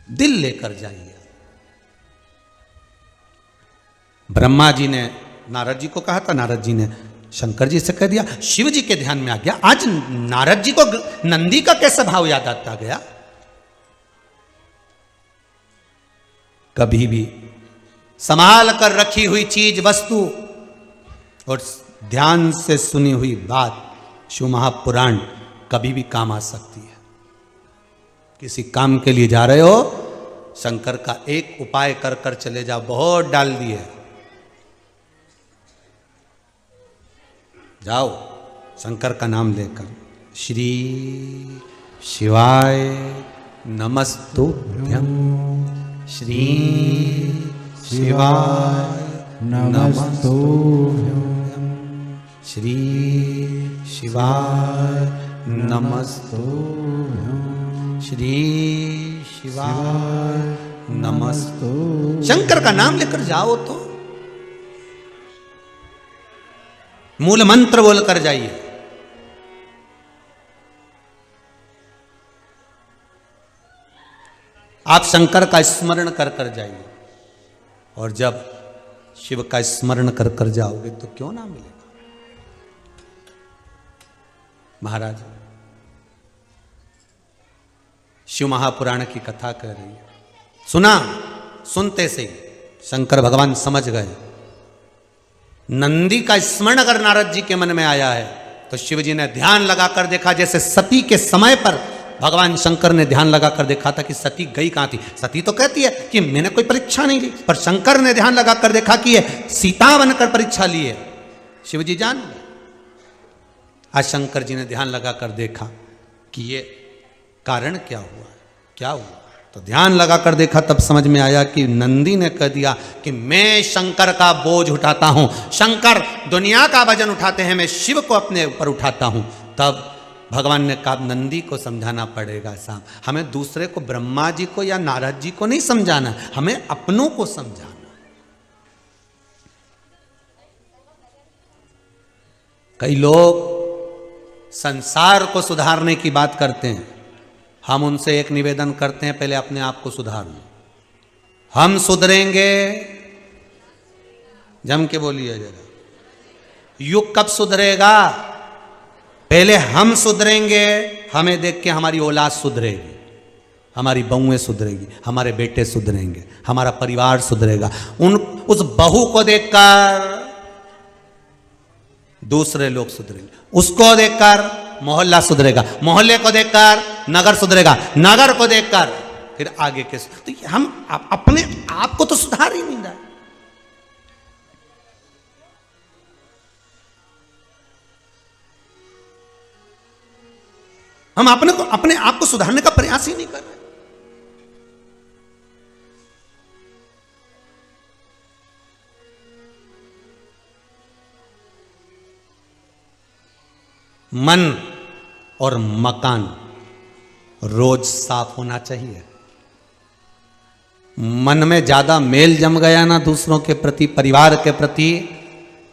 दिल लेकर जाइए। ब्रह्मा जी ने नारद जी को कहा था, नारद जी ने शंकर जी से कह दिया, शिव जी के ध्यान में आ गया। आज नारद जी को नंदी का कैसा भाव याद आता गया। कभी भी संभाल कर रखी हुई चीज वस्तु और ध्यान से सुनी हुई बात शिव महापुराण कभी भी काम आ सकती है। किसी काम के लिए जा रहे हो, शंकर का एक उपाय कर कर चले जाओ, बहुत डाल दिए। जाओ शंकर का नाम लेकर, श्री शिवाय नमस्तुभ्यं, श्री शिवाय नमस्तुभ्यं, श्री शिवाय नमस्तुभ्यं, श्री शिवाय नमस्तुभ्यं। शंकर का नाम लेकर जाओ तो मूल मंत्र बोलकर जाइए। आप शंकर का स्मरण कर कर जाइए, और जब शिव का स्मरण कर कर जाओगे तो क्यों ना मिलेगा। महाराज शिव महापुराण की कथा कह रही है, सुना, सुनते से शंकर भगवान समझ गए। नंदी का स्मरण अगर नारद जी के मन में आया है तो शिव जी ने ध्यान लगाकर देखा, जैसे सती के समय पर भगवान शंकर ने ध्यान लगाकर देखा था कि सती गई कहां थी। सती तो कहती है कि मैंने कोई परीक्षा नहीं ली, पर शंकर ने ध्यान लगाकर देखा कि ये सीता बनकर परीक्षा ली है। शिव जी जान गए। आज शंकर जी ने ध्यान लगाकर देखा कि ये कारण क्या हुआ, क्या हुआ, तो ध्यान लगाकर देखा, तब समझ में आया कि नंदी ने कह दिया कि मैं शंकर का बोझ उठाता हूं, शंकर दुनिया का वजन उठाते हैं, मैं शिव को अपने ऊपर उठाता हूं। तब भगवान ने कहा नंदी को समझाना पड़ेगा साहब, हमें दूसरे को, ब्रह्मा जी को या नारद जी को नहीं समझाना, हमें अपनों को समझाना। कई लोग संसार को सुधारने की बात करते हैं, हम उनसे एक निवेदन करते हैं, पहले अपने आप को सुधार लो। हम सुधरेंगे, जम के बोलिए जरा, युग कब सुधरेगा? पहले हम सुधरेंगे, हमें देख के हमारी औलाद सुधरेगी, हमारी बहुएं सुधरेगी, हमारे बेटे सुधरेंगे, हमारा परिवार सुधरेगा। उस बहू को देखकर दूसरे लोग सुधरेंगे, उसको देखकर मोहल्ला सुधरेगा, मोहल्ले को देखकर नगर सुधरेगा, नगर को देखकर फिर आगे के। तो हम अपने आप को तो सुधार ही नहीं रहा। हम अपने आप को सुधारने का प्रयास ही नहीं कर रहे। मन और मकान रोज साफ होना चाहिए। मन में ज्यादा मेल जम गया ना दूसरों के प्रति, परिवार के प्रति,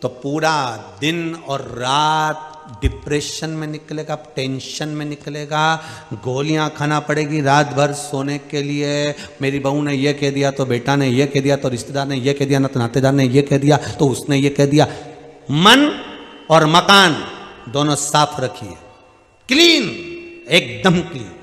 तो पूरा दिन और रात डिप्रेशन में निकलेगा, टेंशन में निकलेगा, गोलियां खाना पड़ेगी रात भर सोने के लिए। मेरी बहू ने यह कह दिया, तो बेटा ने यह कह दिया, तो रिश्तेदार ने यह कह दिया, ना तो नातेदार ने यह कह दिया, तो उसने यह कह दिया। मन और मकान दोनों साफ रखिए, क्लीन, एकदम क्लीन।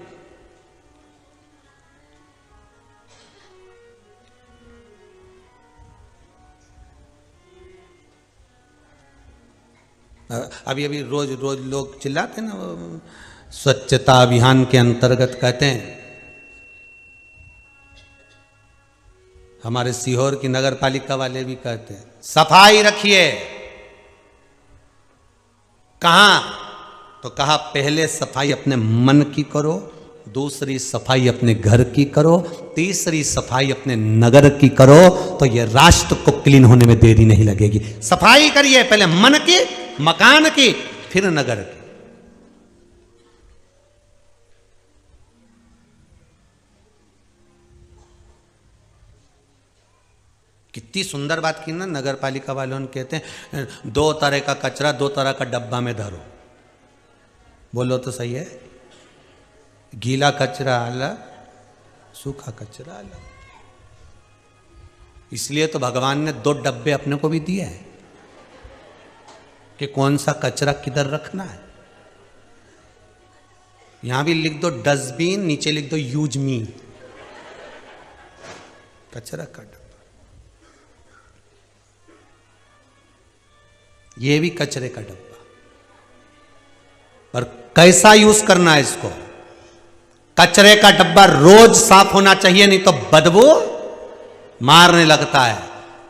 अभी रोज लोग चिल्लाते हैं ना, स्वच्छता अभियान के अंतर्गत कहते हैं, हमारे सीहोर की नगर पालिका वाले भी कहते हैं सफाई रखिए। कहां? तो कहा पहले सफाई अपने मन की करो, दूसरी सफाई अपने घर की करो, तीसरी सफाई अपने नगर की करो, तो ये राष्ट्र को क्लीन होने में देरी नहीं लगेगी। सफाई करिए पहले मन की, मकान की, फिर नगर की। कितनी सुंदर बात की ना नगर पालिका वालों ने, कहते हैं 2 तरह का कचरा 2 तरह का डब्बा में धरो। बोलो तो सही है, गीला कचरा अलग, सूखा कचरा अलग। इसलिए तो भगवान ने 2 डब्बे अपने को भी दिए हैं कि कौन सा कचरा किधर रखना है। यहां भी लिख दो डस्टबिन, नीचे लिख दो यूज मी, कचरा का डब्बा। ये भी कचरे का डब्बा, पर कैसा यूज करना है इसको। कचरे का डब्बा रोज साफ होना चाहिए, नहीं तो बदबू मारने लगता है।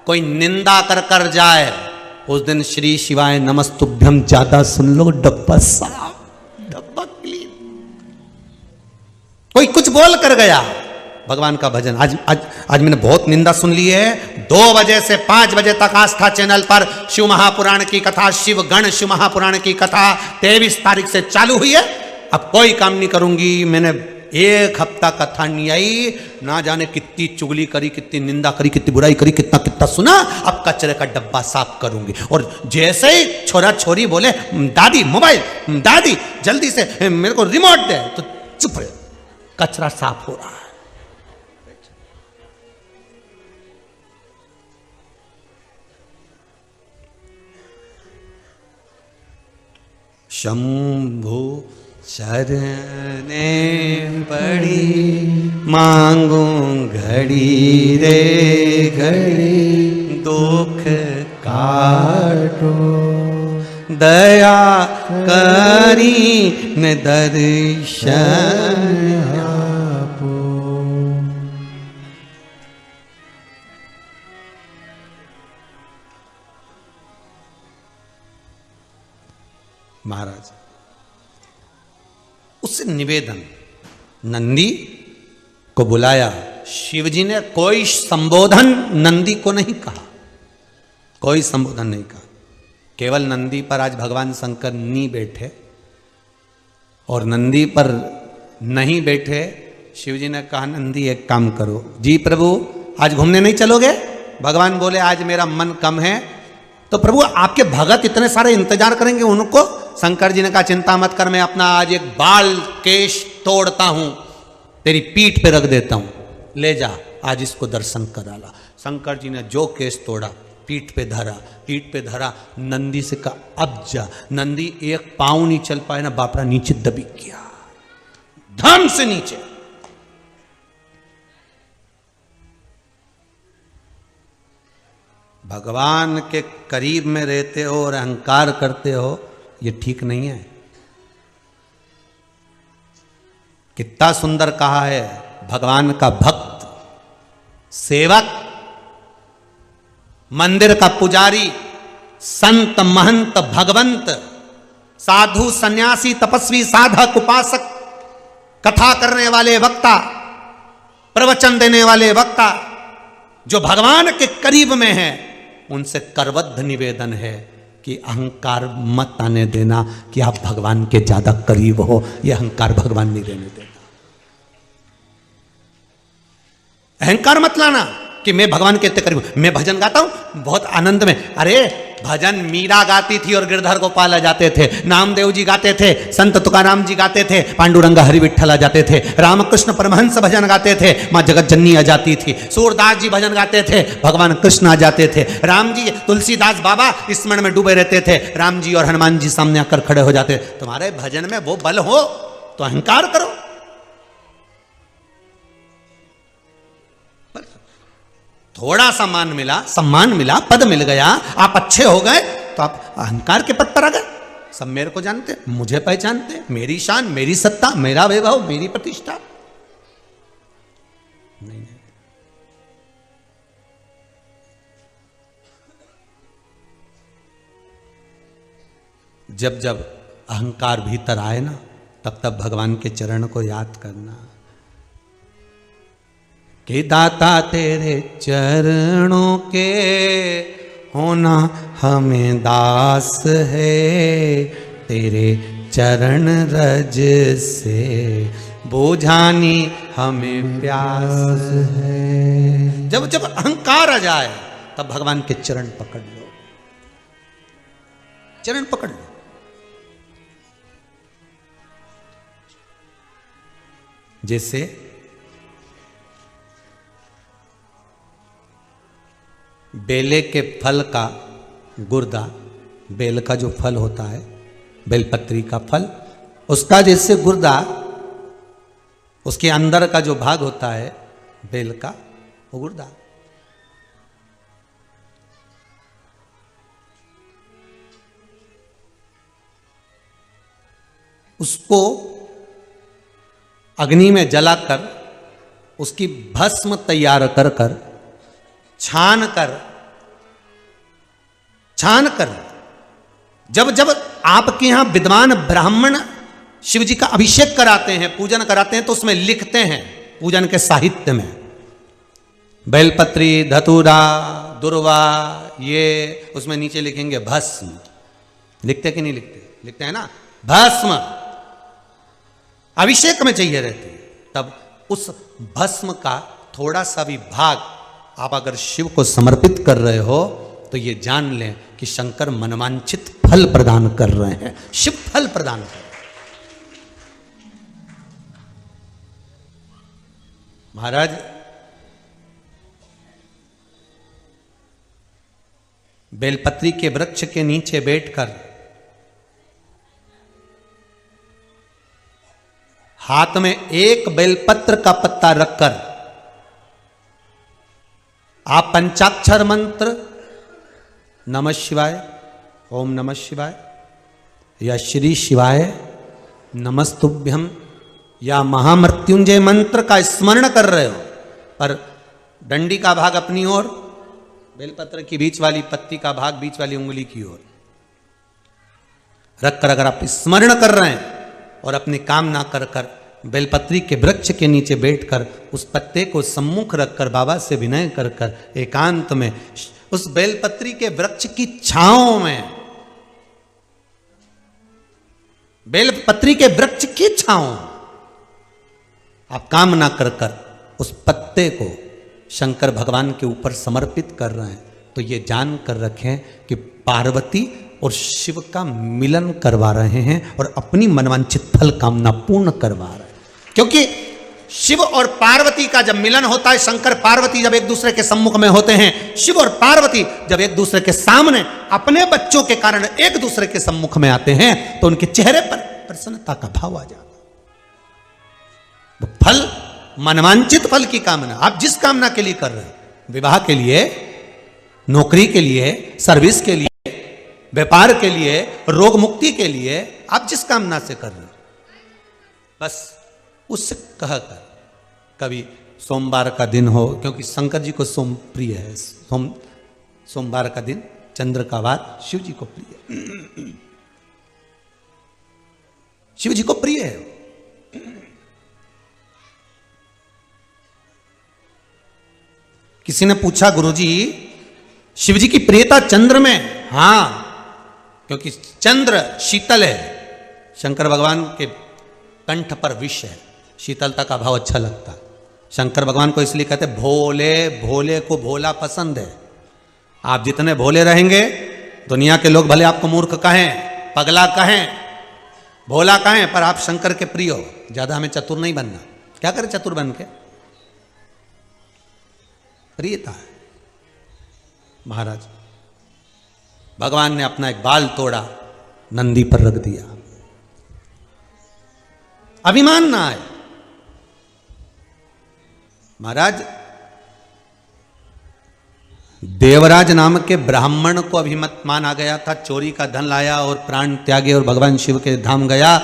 कोई निंदा कर कर जाए, उस दिन श्री शिवाय नमस्तुभ्यम ज्यादा सुन लो, डब्बा साफ, डब्बा क्लीन। कोई कुछ बोल कर गया, भगवान का भजन। आज मैंने बहुत निंदा सुन ली है। 2 बजे से 5 बजे तक आस्था चैनल पर शिव महापुराण की कथा, शिव गण शिव महापुराण की कथा 23 तारीख से चालू हुई है। अब कोई काम नहीं करूंगी। मैंने 1 हफ्ता कथा नहीं आई, ना जाने कितनी चुगली करी, कितनी निंदा करी, कितनी बुराई करी, कितना कितना सुना। अब कचरे का डब्बा साफ करूंगी। और जैसे ही छोरा छोरी बोले दादी मोबाइल, दादी जल्दी से मेरे को रिमोट दे, तो चुप रहे, कचरा साफ हो रहा है। शंभु शरणे पड़ी, मांगू घड़ी रे घड़ी, दुख काटो दया करी न दर्शन आपो। महाराज उससे निवेदन, नंदी को बुलाया। शिवजी ने कोई संबोधन नंदी को नहीं कहा, कोई संबोधन नहीं कहा। केवल नंदी पर आज भगवान शंकर नहीं बैठे, और नंदी पर नहीं बैठे, शिवजी ने कहा नंदी एक काम करो। जी प्रभु आज घूमने नहीं चलोगे? भगवान बोले आज मेरा मन कम है। तो प्रभु आपके भगत इतने सारे इंतजार करेंगे, उनको। शंकर जी ने कहा चिंता मत कर, मैं अपना आज एक बाल केश तोड़ता हूं, तेरी पीठ पे रख देता हूं, ले जा आज इसको दर्शन करा ला। शंकर जी ने जो केश तोड़ा पीठ पे धरा, पीठ पे धरा, नंदी से कहा अब जा। नंदी 1 पांव नहीं चल पाए ना, बापरा नीचे दबी गया, धम से नीचे। भगवान के करीब में रहते हो और अहंकार करते हो, ये ठीक नहीं है। कितना सुंदर कहा है, भगवान का भक्त, सेवक, मंदिर का पुजारी, संत महंत भगवंत, साधु सन्यासी तपस्वी साधक उपासक, कथा करने वाले वक्ता, प्रवचन देने वाले वक्ता, जो भगवान के करीब में है, उनसे करबद्ध निवेदन है कि अहंकार मत आने देना कि आप भगवान के ज्यादा करीब हो। यह अहंकार भगवान नहीं रहने देगा। अहंकार मत लाना कि मैं भगवान के इतने करीब हूं। मैं भजन गाता हूं बहुत आनंद में। अरे भजन मीरा गाती थी और गिरधर गोपाल जाते थे, नामदेव जी गाते थे, संत तुकाराम जी गाते थे, पांडुरंग हरि विठ्ठल आ जाते थे, रामकृष्ण परमहंस भजन गाते थे, मां जगत जननी आ जाती थी, सूरदास जी भजन गाते थे, भगवान कृष्ण आ जाते थे, राम जी तुलसीदास बाबा स्मरण में डूबे रहते थे, राम जी और हनुमान जी सामने आकर खड़े हो जाते। तुम्हारे भजन में वो बल हो तो अहंकार करो। थोड़ा सा मान मिला, सम्मान मिला, पद मिल गया, आप अच्छे हो गए, तो आप अहंकार के पद पर आ गए। सब मेरे को जानते, मुझे पहचानते, मेरी शान, मेरी सत्ता, मेरा वैभव, मेरी प्रतिष्ठा। नहीं। जब जब अहंकार भीतर आए ना, तब तब भगवान के चरण को याद करना कि दाता तेरे चरणों के होना हमें दास है, तेरे चरण रज से बुझानी हमें प्यास है। जब जब अहंकार आ जाए, तब भगवान के चरण पकड़ लो, चरण पकड़ लो। जैसे बेले के फल का गुर्दा, बेल का जो फल होता है, बेलपत्री का फल, उसका जैसे गुर्दा, उसके अंदर का जो भाग होता है बेल का, वो गुर्दा। उसको अग्नि में जलाकर उसकी भस्म तैयार कर कर छान कर जब जब आपके यहां विद्वान ब्राह्मण शिव जी का अभिषेक कराते हैं, पूजन कराते हैं, तो उसमें लिखते हैं पूजन के साहित्य में बेलपत्री, धतूरा, दुर्वा, ये उसमें नीचे लिखेंगे भस्म। लिखते कि नहीं लिखते? लिखते हैं ना, भस्म अभिषेक में चाहिए रहती है। तब उस भस्म का थोड़ा सा भी भाग आप अगर शिव को समर्पित कर रहे हो तो ये जान लें कि शंकर मनवांछित फल प्रदान कर रहे हैं, शिव फल प्रदान कर रहे हैं। महाराज बेलपत्री के वृक्ष के नीचे बैठकर हाथ में एक बेलपत्र का पत्ता रखकर आप पंचाक्षर मंत्र नमः शिवाय, ओम नमः शिवाय, या श्री शिवाय नमस्तुभ्यम, या महामृत्युंजय मंत्र का स्मरण कर रहे हो, पर डंडी का भाग अपनी ओर, बेलपत्र की बीच वाली पत्ती का भाग बीच वाली उंगली की ओर रखकर अगर आप स्मरण कर रहे हैं और अपनी कामना कर कर बेलपत्री के वृक्ष के नीचे बैठकर उस पत्ते को सम्मुख रखकर बाबा से विनय कर कर एकांत में उस बेलपत्री के वृक्ष की छांव में, बेलपत्री के वृक्ष की छांव आप कामना कर कर उस पत्ते को शंकर भगवान के ऊपर समर्पित कर रहे हैं, तो ये जान कर रखें कि पार्वती और शिव का मिलन करवा रहे हैं और अपनी मनवांछित फल कामना पूर्ण करवा रहे हैं। क्योंकि शिव और पार्वती का जब मिलन होता है, शंकर पार्वती जब एक दूसरे के सम्मुख में होते हैं, शिव और पार्वती जब एक दूसरे के सामने अपने बच्चों के कारण एक दूसरे के सम्मुख में आते हैं, तो उनके चेहरे पर प्रसन्नता का भाव आ जाता है। फल, मनवांछित फल की कामना आप जिस कामना के लिए कर रहे हैं, विवाह के लिए, नौकरी के लिए, सर्विस के लिए, व्यापार के लिए, रोग मुक्ति के लिए, आप जिस कामना से कर रहे हो, बस उससे कहकर कभी सोमवार का दिन हो, क्योंकि शंकर जी को सोम प्रिय है, सोमवार का दिन, चंद्र का वार शिव जी को प्रिय है, शिव जी को प्रिय है। किसी ने पूछा, गुरुजी शिव जी की प्रियता चंद्र में? हां, क्योंकि चंद्र शीतल है, शंकर भगवान के कंठ पर विष है, शीतलता का भाव अच्छा लगता है। शंकर भगवान को इसलिए कहते भोले, भोले को भोला पसंद है। आप जितने भोले रहेंगे, दुनिया के लोग भले आपको मूर्ख कहें, पगला कहें, भोला कहें, पर आप शंकर के प्रिय हो। ज्यादा हमें चतुर नहीं बनना। क्या करें चतुर बन के? प्रियता है। महाराज भगवान ने अपना एक बाल तोड़ा, नंदी पर रख दिया, अभिमान ना आए। महाराज देवराज नाम के ब्राह्मण को अभिमान आ गया था, चोरी का धन लाया और प्राण त्यागे और भगवान शिव के धाम गया।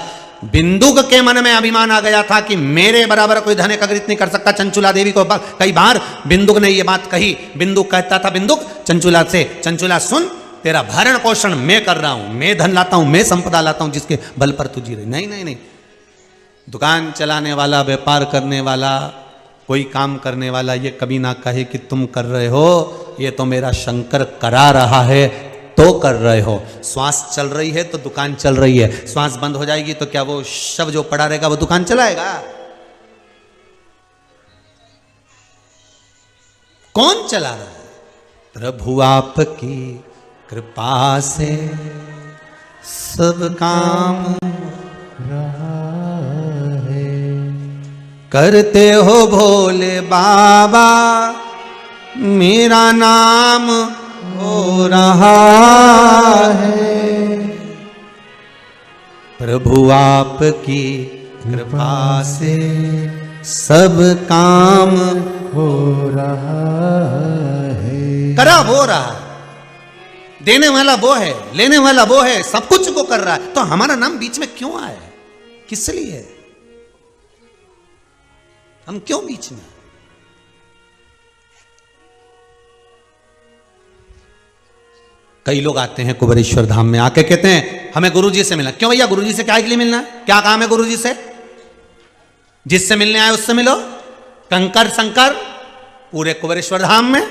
बिंदुक के मन में अभिमान आ गया था कि मेरे बराबर कोई धन एकत्रित नहीं कर सकता। चंचुला देवी को कई बार बिंदुक ने यह बात कही। बिंदुक कहता था बिंदुक चंचुला से, चंचुला सुन, तेरा भरण पोषण मैं कर रहा हूं, मैं धन लाता हूं, मैं संपदा लाता हूं, जिसके बल पर तू जी रही। नहीं नहीं नहीं, दुकान चलाने वाला, व्यापार करने वाला, कोई काम करने वाला ये कभी ना कहे कि तुम कर रहे हो, ये तो मेरा शंकर करा रहा है तो कर रहे हो। श्वास चल रही है तो दुकान चल रही है, श्वास बंद हो जाएगी तो क्या वो शव जो पड़ा रहेगा वो दुकान चलाएगा? कौन चला रहा है? प्रभु आपकी कृपा से सब काम करते हो भोले बाबा, मेरा नाम हो रहा है। प्रभु आपकी कृपा से सब काम हो रहा है। करा वो रहा, देने वाला वो है, लेने वाला वो है, सब कुछ वो कर रहा है। तो हमारा नाम बीच में क्यों आया? किस लिए? हम क्यों बीच में? कई लोग आते हैं कुबेरेश्वर धाम में, आके कहते हैं हमें गुरुजी से मिलना। क्यों भैया, गुरुजी से क्या के लिए मिलना है? क्या काम है गुरुजी से? जिससे मिलने आए उससे मिलो। कंकर शंकर पूरे कुबेरेश्वर धाम में,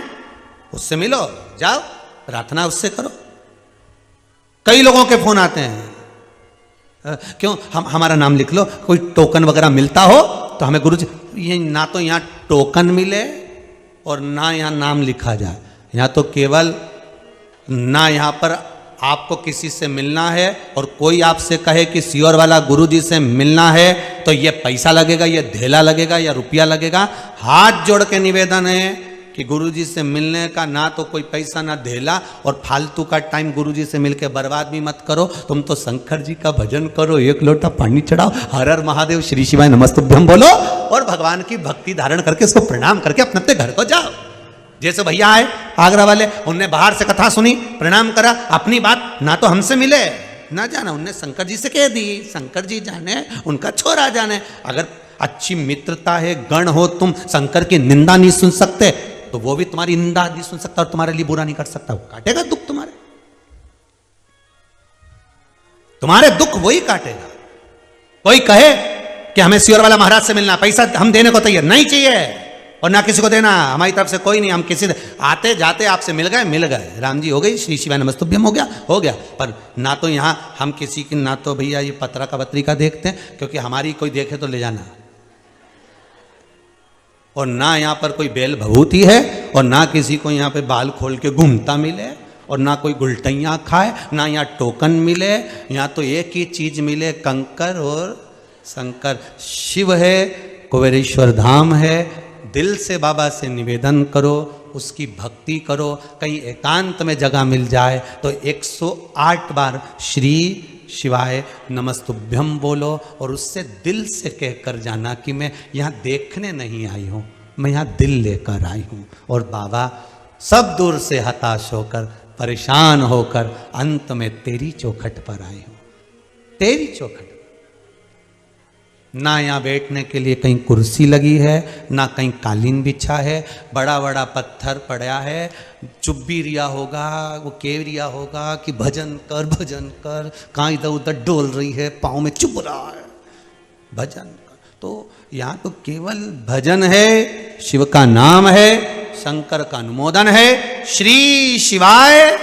उससे मिलो, जाओ प्रार्थना उससे करो। कई लोगों के फोन आते हैं, क्यों हमारा नाम लिख लो, कोई टोकन वगैरह मिलता हो तो हमें गुरुजी। ये ना तो यहां टोकन मिले और ना यहां नाम लिखा जाए। यहां तो केवल ना यहां पर आपको किसी से मिलना है और कोई आपसे कहे कि सियोर वाला गुरुजी से मिलना है तो ये पैसा लगेगा, ये धेला लगेगा या रुपया लगेगा। हाथ जोड़ के निवेदन है कि गुरुजी से मिलने का ना तो कोई पैसा ना धेला, और फालतू का टाइम गुरुजी से मिलके बर्बाद भी मत करो। तुम तो शंकर जी का भजन करो, एक लोटा पानी चढ़ाओ, हर हर महादेव श्री शिवाय नमस्तुभ्यम बोलो और भगवान की भक्ति धारण करके उसको प्रणाम करके अपने अपने घर को जाओ। जैसे भैया आए आगरा वाले, उनने बाहर से कथा सुनी, प्रणाम करा, अपनी बात ना तो हमसे मिले ना जाना, उनने शंकर जी से कह दी। शंकर जी जाने, उनका छोरा जाने। अगर अच्छी मित्रता है, गण हो, तुम शंकर की निंदा नहीं सुन सकते तो वो भी तुम्हारी निंदा नहीं सुन सकता और तुम्हारे लिए बुरा नहीं कर सकता। वो काटेगा दुख तुम्हारे, तुम्हारे दुख वही काटेगा। कोई कहे कि हमें सियोर वाला महाराज से मिलना, पैसा हम देने को तैयार नहीं चाहिए और ना किसी को देना, हमारी तरफ से कोई नहीं। हम किसी आते जाते आपसे मिल गए, राम जी हो गई, श्री शिवाय नमस्तुभ्यम हो गया। पर ना तो यहाँ हम किसी की, ना तो भैया ये पत्रा का पत्रिका देखते हैं, क्योंकि हमारी कोई देखे तो ले जाना, और ना यहाँ पर कोई बेल भभूति है, और ना किसी को यहाँ पे बाल खोल के घूमता मिले, और ना कोई गुलटैया खाए, ना यहाँ टोकन मिले। यहाँ तो एक ही चीज मिले, कंकर और शंकर। शिव है, कुबेरेश्वर धाम है। दिल से बाबा से निवेदन करो, उसकी भक्ति करो। कहीं एकांत में जगह मिल जाए तो 108 बार श्री शिवाय नमस्तुभ्यम बोलो और उससे दिल से कहकर जाना कि मैं यहाँ देखने नहीं आई हूँ, मैं यहाँ दिल लेकर आई हूँ। और बाबा सब दूर से हताश होकर, परेशान होकर अंत में तेरी चौखट पर आई हूँ, तेरी चौखट। ना यहाँ बैठने के लिए कहीं कुर्सी लगी है, ना कहीं कालीन बिछा है, बड़ा बड़ा पत्थर पड़ा है। चुप भी रिया होगा, वो केव रिया होगा कि भजन कर, कहाँ इधर उधर डोल रही है, पाँव में चुभ रहा है, भजन कर। तो यहाँ तो केवल भजन है, शिव का नाम है, शंकर का अनुमोदन है, श्री शिवाय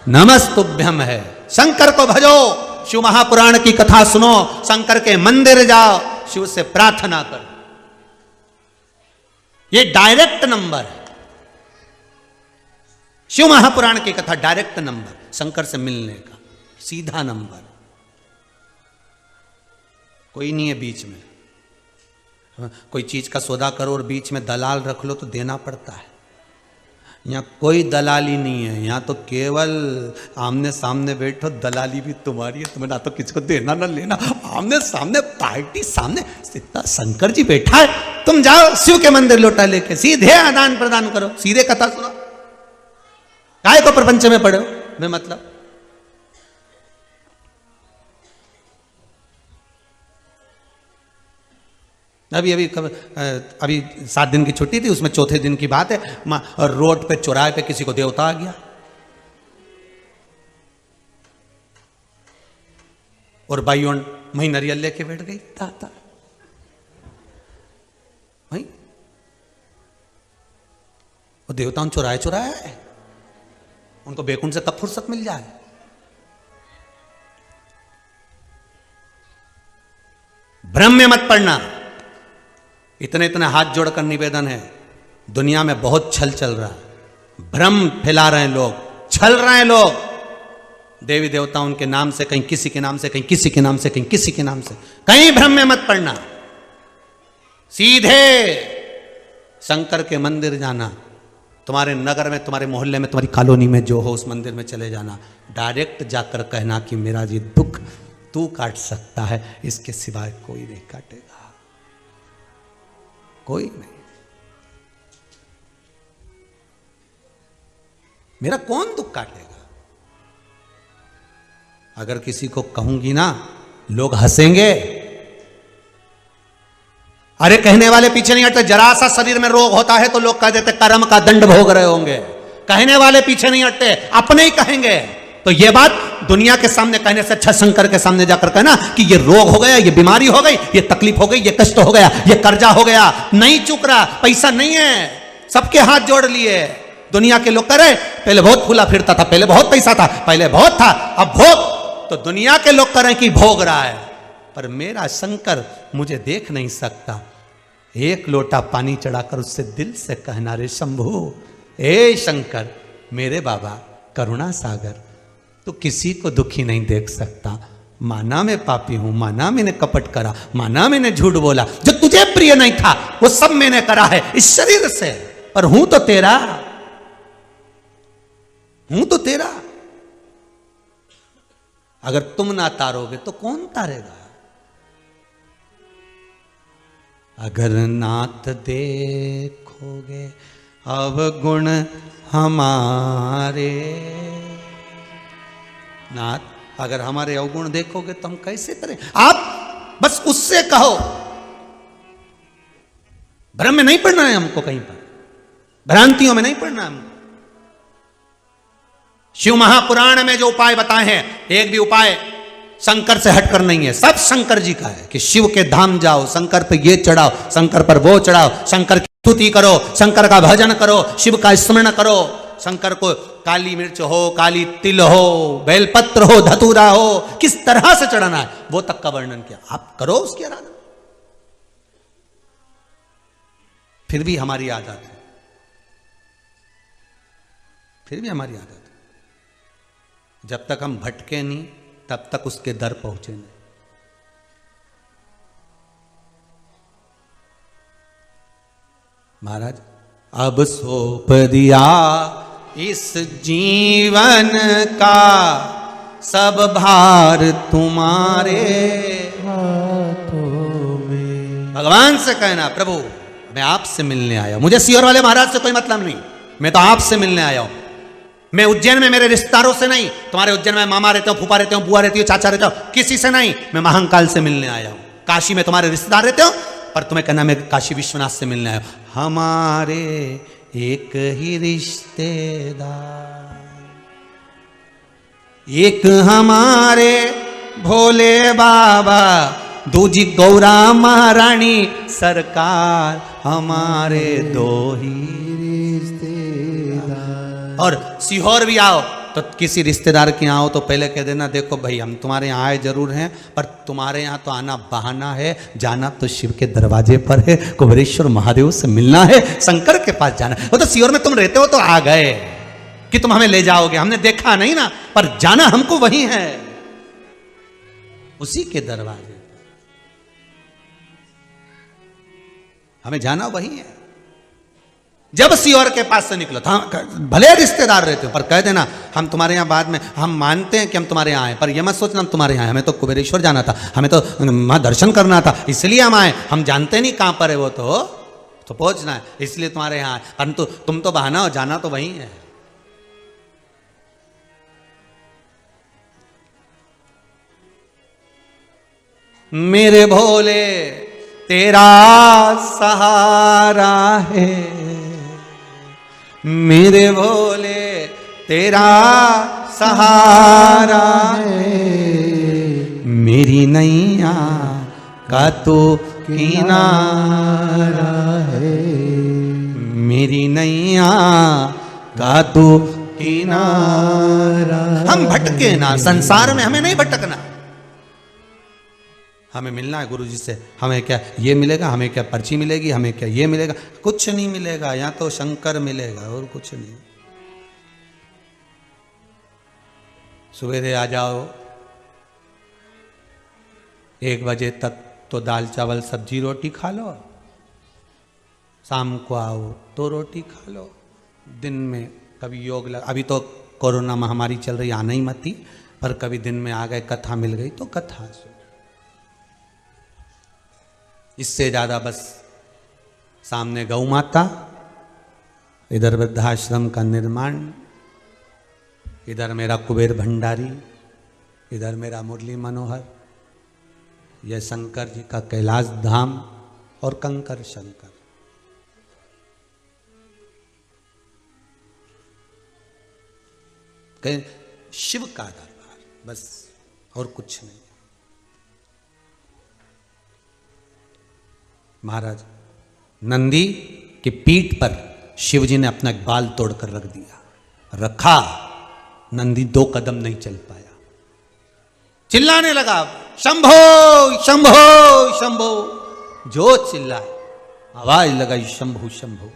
नमस्तुभ्यम है। शंकर को भजो, शिव महापुराण की कथा सुनो, शंकर के मंदिर जाओ, शिव से प्रार्थना करो। ये डायरेक्ट नंबर है, शिव महापुराण की कथा डायरेक्ट नंबर, शंकर से मिलने का सीधा नंबर। कोई नहीं है बीच में। कोई चीज का सौदा करो और बीच में दलाल रख लो तो देना पड़ता है। यहाँ कोई दलाली नहीं है, यहाँ तो केवल आमने सामने बैठो, दलाली भी तुम्हारी है, तुम्हें ना तो किसको देना ना लेना, आमने सामने पार्टी, सामने सीधा शंकर जी बैठा है। तुम जाओ शिव के मंदिर लोटा लेके सीधे आदान प्रदान करो, सीधे कथा सुनो, काय को प्रपंच में पढ़ो मैं मतलब। अभी 7 दिन की छुट्टी थी, उसमें चौथे दिन की बात है, रोड पे चौराहे पे किसी को देवता आ गया और भाइयों वहीं नरियल लेके बैठ गई। ताता वहीं वो देवता उन चौराहे है, उनको बेकुंठ से कब फुर्सत मिल जाए। भ्रम में मत पड़ना। इतने हाथ जोड़कर निवेदन है, दुनिया में बहुत छल चल रहा है, भ्रम फैला रहे हैं लोग, छल रहे हैं लोग। देवी देवता उनके नाम से, कहीं किसी के नाम से, कहीं किसी के नाम से, कहीं किसी के नाम से। कहीं भ्रम में मत पड़ना, सीधे शंकर के मंदिर जाना। तुम्हारे नगर में, तुम्हारे मोहल्ले में, तुम्हारी कॉलोनी में जो हो, उस मंदिर में चले जाना। डायरेक्ट जाकर कहना कि मेरा ये दुख तू काट सकता है, इसके सिवाय कोई नहीं काटेगा, कोई नहीं। मेरा कौन दुख काटेगा? अगर किसी को कहूंगी ना, लोग हंसेंगे। अरे कहने वाले पीछे नहीं हटते। जरा सा शरीर में रोग होता है तो लोग कह देते कर्म का दंड भोग रहे होंगे। कहने वाले पीछे नहीं हटते, अपने ही कहेंगे। तो ये बात दुनिया के सामने कहने से अच्छा शंकर के सामने जाकर कहना कि ये रोग हो गया, ये बीमारी हो गई, ये तकलीफ हो गई, ये कष्ट हो गया, ये कर्जा हो गया, नहीं चुक रहा, पैसा नहीं है, सबके हाथ जोड़ लिए। दुनिया के लोग कह रहे पहले बहुत फूला फिरता था, पहले बहुत पैसा था, पहले बहुत था, अब भोग। तो दुनिया के लोग कह रहे कि भोग रहा है, पर मेरा शंकर मुझे देख नहीं सकता। एक लोटा पानी चढ़ाकर उससे दिल से कहना, रे शंभू, ए शंकर, मेरे बाबा करुणा सागर, तू किसी को दुखी नहीं देख सकता। माना मैं पापी हूं, माना मैंने कपट करा, माना मैंने झूठ बोला, जो तुझे प्रिय नहीं था वो सब मैंने करा है इस शरीर से, पर हूं तो तेरा, हूं तो तेरा। अगर तुम ना तारोगे तो कौन तारेगा? अगर नाथ देखोगे अवगुण हमारे, नाथ अगर हमारे अवगुण देखोगे तो हम कैसे करें? आप बस उससे कहो। भ्रम में नहीं पड़ना है हमको, कहीं पर भ्रांतियों में नहीं पड़ना हमको। शिव महापुराण में जो उपाय बताए हैं, एक भी उपाय शंकर से हटकर नहीं है, सब शंकर जी का है। कि शिव के धाम जाओ, शंकर पर ये चढ़ाओ, शंकर पर वो चढ़ाओ, शंकर की स्तुति करो, शंकर का भजन करो, शिव का स्मरण करो। शंकर को काली मिर्च हो, काली तिल हो, बेलपत्र हो, धतूरा हो, किस तरह से चढ़ाना है वो तक का वर्णन किया। आप करो उसकी आराधना। फिर भी हमारी आदत है, फिर भी हमारी आदत है, जब तक हम भटके नहीं तब तक उसके दर पहुंचे नहीं। महाराज अब सौंप दिया इस जीवन का सब भार तुम्हारे हाथों में। भगवान से कहना, प्रभु मैं आपसे मिलने आया हूं, मुझे सीहोर वाले महाराज से कोई मतलब नहीं, मैं तो आपसे मिलने आया हूं। मैं उज्जैन में मेरे रिश्तेदारों से नहीं, तुम्हारे उज्जैन में मामा रहते हो, फूफा रहते हो, बुआ रहती हो, चाचा रहते हो, किसी से नहीं, मैं महाकाल से मिलने आया हूं। काशी में तुम्हारे रिश्तेदार रहते हो, पर तुम्हें कहना मैं काशी विश्वनाथ से मिलने आया हूं। हमारे एक ही रिश्तेदार, एक हमारे भोले बाबा, दूजी गौरा महारानी सरकार, हमारे दो ही रिश्तेदार। और सीहोर भी आओ तो किसी रिश्तेदार के यहाँ आओ तो पहले कह देना, देखो भाई हम तुम्हारे यहाँ आए जरूर हैं, पर तुम्हारे यहाँ तो आना बहाना है, जाना तो शिव के दरवाजे पर है, कुबेरेश्वर महादेव से मिलना है, शंकर के पास जाना है। वो तो सीहोर में तुम रहते हो तो आ गए कि तुम हमें ले जाओगे, हमने देखा नहीं ना, पर जाना हमको वही है, उसी के दरवाजे, हमें जाना वही है। जब सीहोर के पास से निकलो था, भले रिश्तेदार रहते हो, पर कह देना हम तुम्हारे यहाँ बाद में, हम मानते हैं कि हम तुम्हारे यहाँ आए, पर यह मत सोचना हम तुम्हारे यहाँ आए, हमें तो कुबेरेश्वर जाना था, हमें तो वहाँ दर्शन करना था, इसलिए हम आए, हम जानते नहीं कहाँ पर है वो, तो पहुँचना है, इसलिए तुम्हारे यहाँ आए, परंतु तुम तो बहाना हो, जाना तो वही है। मेरे भोले तेरा सहारा है, मेरे भोले तेरा सहारा है, मेरी नैया का तो किनारा है, मेरी नैया का तो किनारा। हम भटके ना संसार में, हमें नहीं भटकना, हमें मिलना है गुरु जी से। हमें क्या ये मिलेगा, हमें क्या पर्ची मिलेगी, हमें क्या ये मिलेगा, कुछ नहीं मिलेगा, यहाँ तो शंकर मिलेगा और कुछ नहीं। सवेरे आ जाओ 1 बजे तक तो दाल चावल सब्जी रोटी खा लो, शाम को आओ तो रोटी खा लो, दिन में कभी योग अभी तो कोरोना महामारी चल रही, आना ही मत थी, पर कभी दिन में आ गए, कथा मिल गई तो कथा सुनो। इससे ज़्यादा बस सामने गौ माता, इधर वृद्धाश्रम का निर्माण, इधर मेरा कुबेर भंडारी, इधर मेरा मुरली मनोहर, यह शंकर जी का कैलाश धाम और कंकर शंकर। शिव का दरबार, बस और कुछ नहीं। महाराज नंदी की पीठ पर शिव जी ने अपना एक बाल तोड़कर रख दिया, रखा, नंदी 2 कदम नहीं चल पाया, चिल्लाने लगा शंभो शंभो शंभो, जो चिल्लाए, आवाज लगाई शंभो शंभो।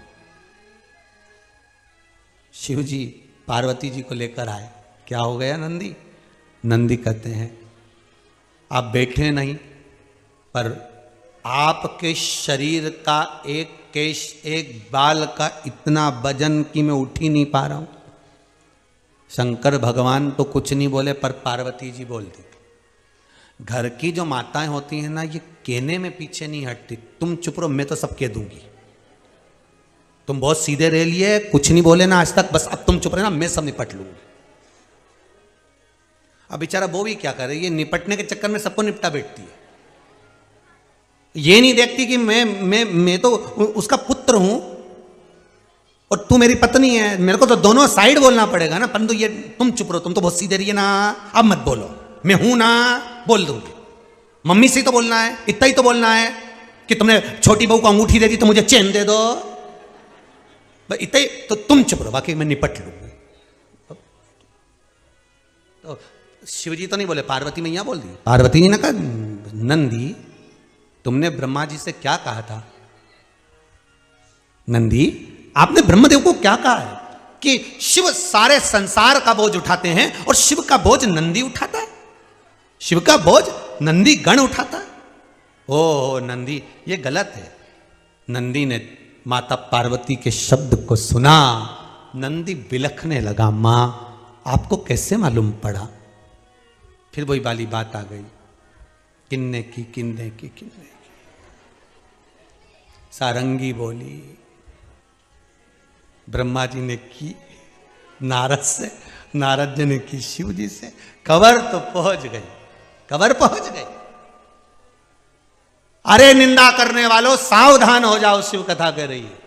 शिव जी पार्वती जी को लेकर आए, क्या हो गया नंदी? नंदी कहते हैं आप बैठे नहीं, पर आपके शरीर का एक केश, एक बाल का इतना वजन कि मैं उठ ही नहीं पा रहा हूं। शंकर भगवान तो कुछ नहीं बोले, पर पार्वती जी बोल दी। घर की जो माताएं होती हैं ना, ये कहने में पीछे नहीं हटती, तुम चुप रहो, मैं तो सब कह दूंगी, तुम बहुत सीधे रह लिए, कुछ नहीं बोले ना आज तक, बस अब तुम चुप रहे ना, मैं सब निपट लूंगी। अब बेचारा वो भी क्या करे, ये निपटने के चक्कर में सबको निपटा बैठती है, ये नहीं देखती कि मैं तो उसका पुत्र हूं और तू मेरी पत्नी है, मेरे को तो दोनों साइड बोलना पड़ेगा ना, परंतु ये तुम चुप रहो, तुम तो बहुत सीधे रहिए ना, अब मत बोलो, मैं हूं ना, बोल दूंगी, मम्मी से ही तो बोलना है, इतना ही तो बोलना है कि तुमने छोटी बहू को अंगूठी दे दी तो मुझे चैन दे दो, इतना ही तो तुम चुप रहो, बाकी मैं निपट लूंगी। तो शिव जी तो नहीं बोले, पार्वती मैया बोल दी। पार्वती जी ने कहा नंदी तुमने ब्रह्मा जी से क्या कहा था? नंदी आपने ब्रह्मदेव को क्या कहा है कि शिव सारे संसार का बोझ उठाते हैं और शिव का बोझ नंदी उठाता है, शिव का बोझ नंदी गण उठाता है। ओ नंदी ये गलत है। नंदी ने माता पार्वती के शब्द को सुना, नंदी बिलखने लगा, मां आपको कैसे मालूम पड़ा? फिर वही वाली बात आ गई, किन्ने की किन्ने की किन्ने की। सारंगी बोली, ब्रह्मा जी ने की नारद से, नारद जी ने की शिव जी से, खबर तो पहुंच गई, खबर पहुंच गई। अरे निंदा करने वालों सावधान हो जाओ, शिव कथा कर रही है।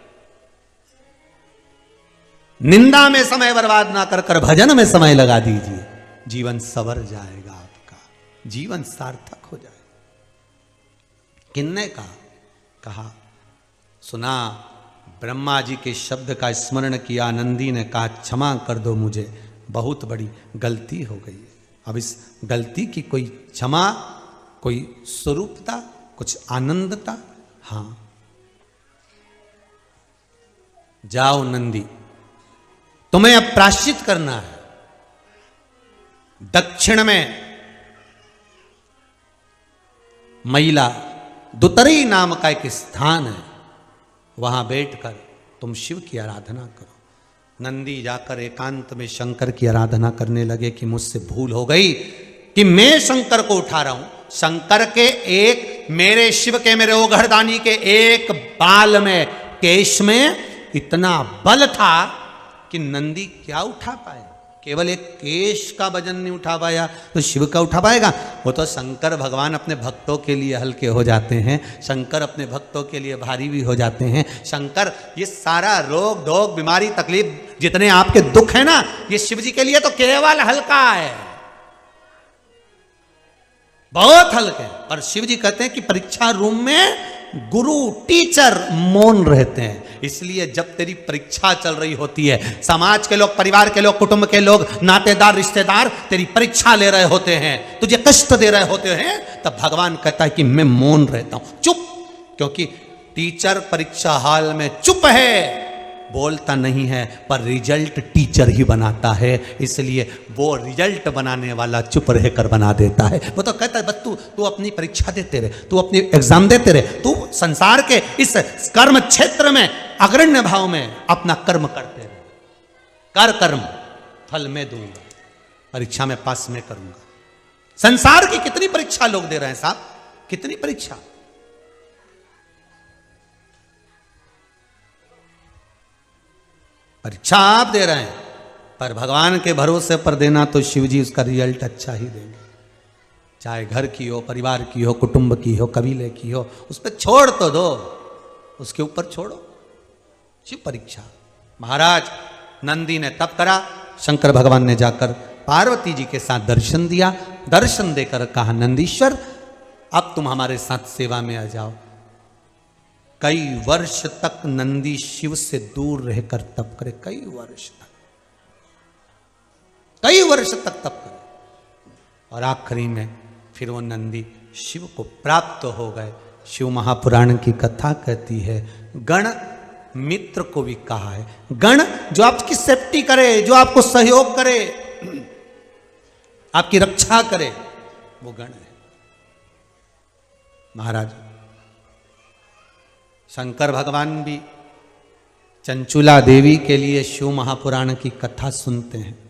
निंदा में समय बर्बाद ना कर कर भजन में समय लगा दीजिए, जीवन सवर जाएगा, आपका जीवन सार्थक हो जाएगा। किन्ने कहा सुना, ब्रह्मा जी के शब्द का स्मरण किया, नंदी ने कहा क्षमा कर दो, मुझे बहुत बड़ी गलती हो गई है। अब इस गलती की कोई क्षमा, कोई स्वरूपता, कुछ आनंदता? हाँ, जाओ नंदी, तुम्हें अब प्रायश्चित करना है। दक्षिण में महिला दुतरी नाम का एक स्थान है, वहां बैठकर तुम शिव की आराधना करो। नंदी जाकर एकांत में शंकर की आराधना करने लगे कि मुझसे भूल हो गई कि मैं शंकर को उठा रहा हूं। शंकर के एक, मेरे शिव के, मेरे ओघड़दानी के एक बाल में, केश में इतना बल था कि नंदी क्या उठा पाया? केवल एक केश का वजन नहीं उठा पाया तो शिव का उठा पाएगा? वो तो शंकर भगवान अपने भक्तों के लिए हल्के हो जाते हैं, शंकर अपने भक्तों के लिए भारी भी हो जाते हैं। शंकर ये सारा रोग धोग बीमारी तकलीफ जितने आपके दुख है ना, ये शिव जी के लिए तो केवल हल्का है, बहुत हल्के। पर शिव जी कहते हैं कि परीक्षा रूम में गुरु टीचर मौन रहते हैं, इसलिए जब तेरी परीक्षा चल रही होती है, समाज के लोग, परिवार के लोग, कुटुंब के लोग, नातेदार, रिश्तेदार तेरी परीक्षा ले रहे होते हैं, तुझे कष्ट दे रहे होते हैं, तब भगवान कहता है कि मैं मौन रहता हूं, चुप। क्योंकि टीचर परीक्षा हाल में चुप है, बोलता नहीं है, पर रिजल्ट टीचर ही बनाता है। इसलिए वो रिजल्ट बनाने वाला चुप रहकर बना देता है। वो तो कहता है बस तू अपनी परीक्षा देते रहे, तू अपनी एग्जाम देते रहे, तू संसार के इस कर्म क्षेत्र में अग्रण्य भाव में अपना कर्म करते रहे। कर कर्म फल मैं दूंगा, परीक्षा में पास में करूंगा। संसार की कितनी परीक्षा लोग दे रहे हैं साहब, कितनी परीक्षा। परीक्षा आप दे रहे हैं, पर भगवान के भरोसे पर देना तो शिव जी उसका रिजल्ट अच्छा ही देंगे। चाहे घर की हो, परिवार की हो, कुटुंब की हो, कबीले की हो, उस पर छोड़ तो दो, उसके ऊपर छोड़ो। शिव परीक्षा। महाराज नंदी ने तप करा, शंकर भगवान ने जाकर पार्वती जी के साथ दर्शन दिया। दर्शन देकर कहा नंदीश्वर अब तुम हमारे साथ सेवा में आ जाओ। कई वर्ष तक नंदी शिव से दूर रहकर तप करे, कई वर्ष तक तप करे। और आखिरी में फिर वो नंदी शिव को प्राप्त हो गए। शिव महापुराण की कथा कहती है, गण मित्र को भी कहा है। गण जो आपकी सेफ्टी करे, जो आपको सहयोग करे, आपकी रक्षा करे, वो गण है। महाराज शंकर भगवान भी चंचुला देवी के लिए शिव महापुराण की कथा सुनते हैं।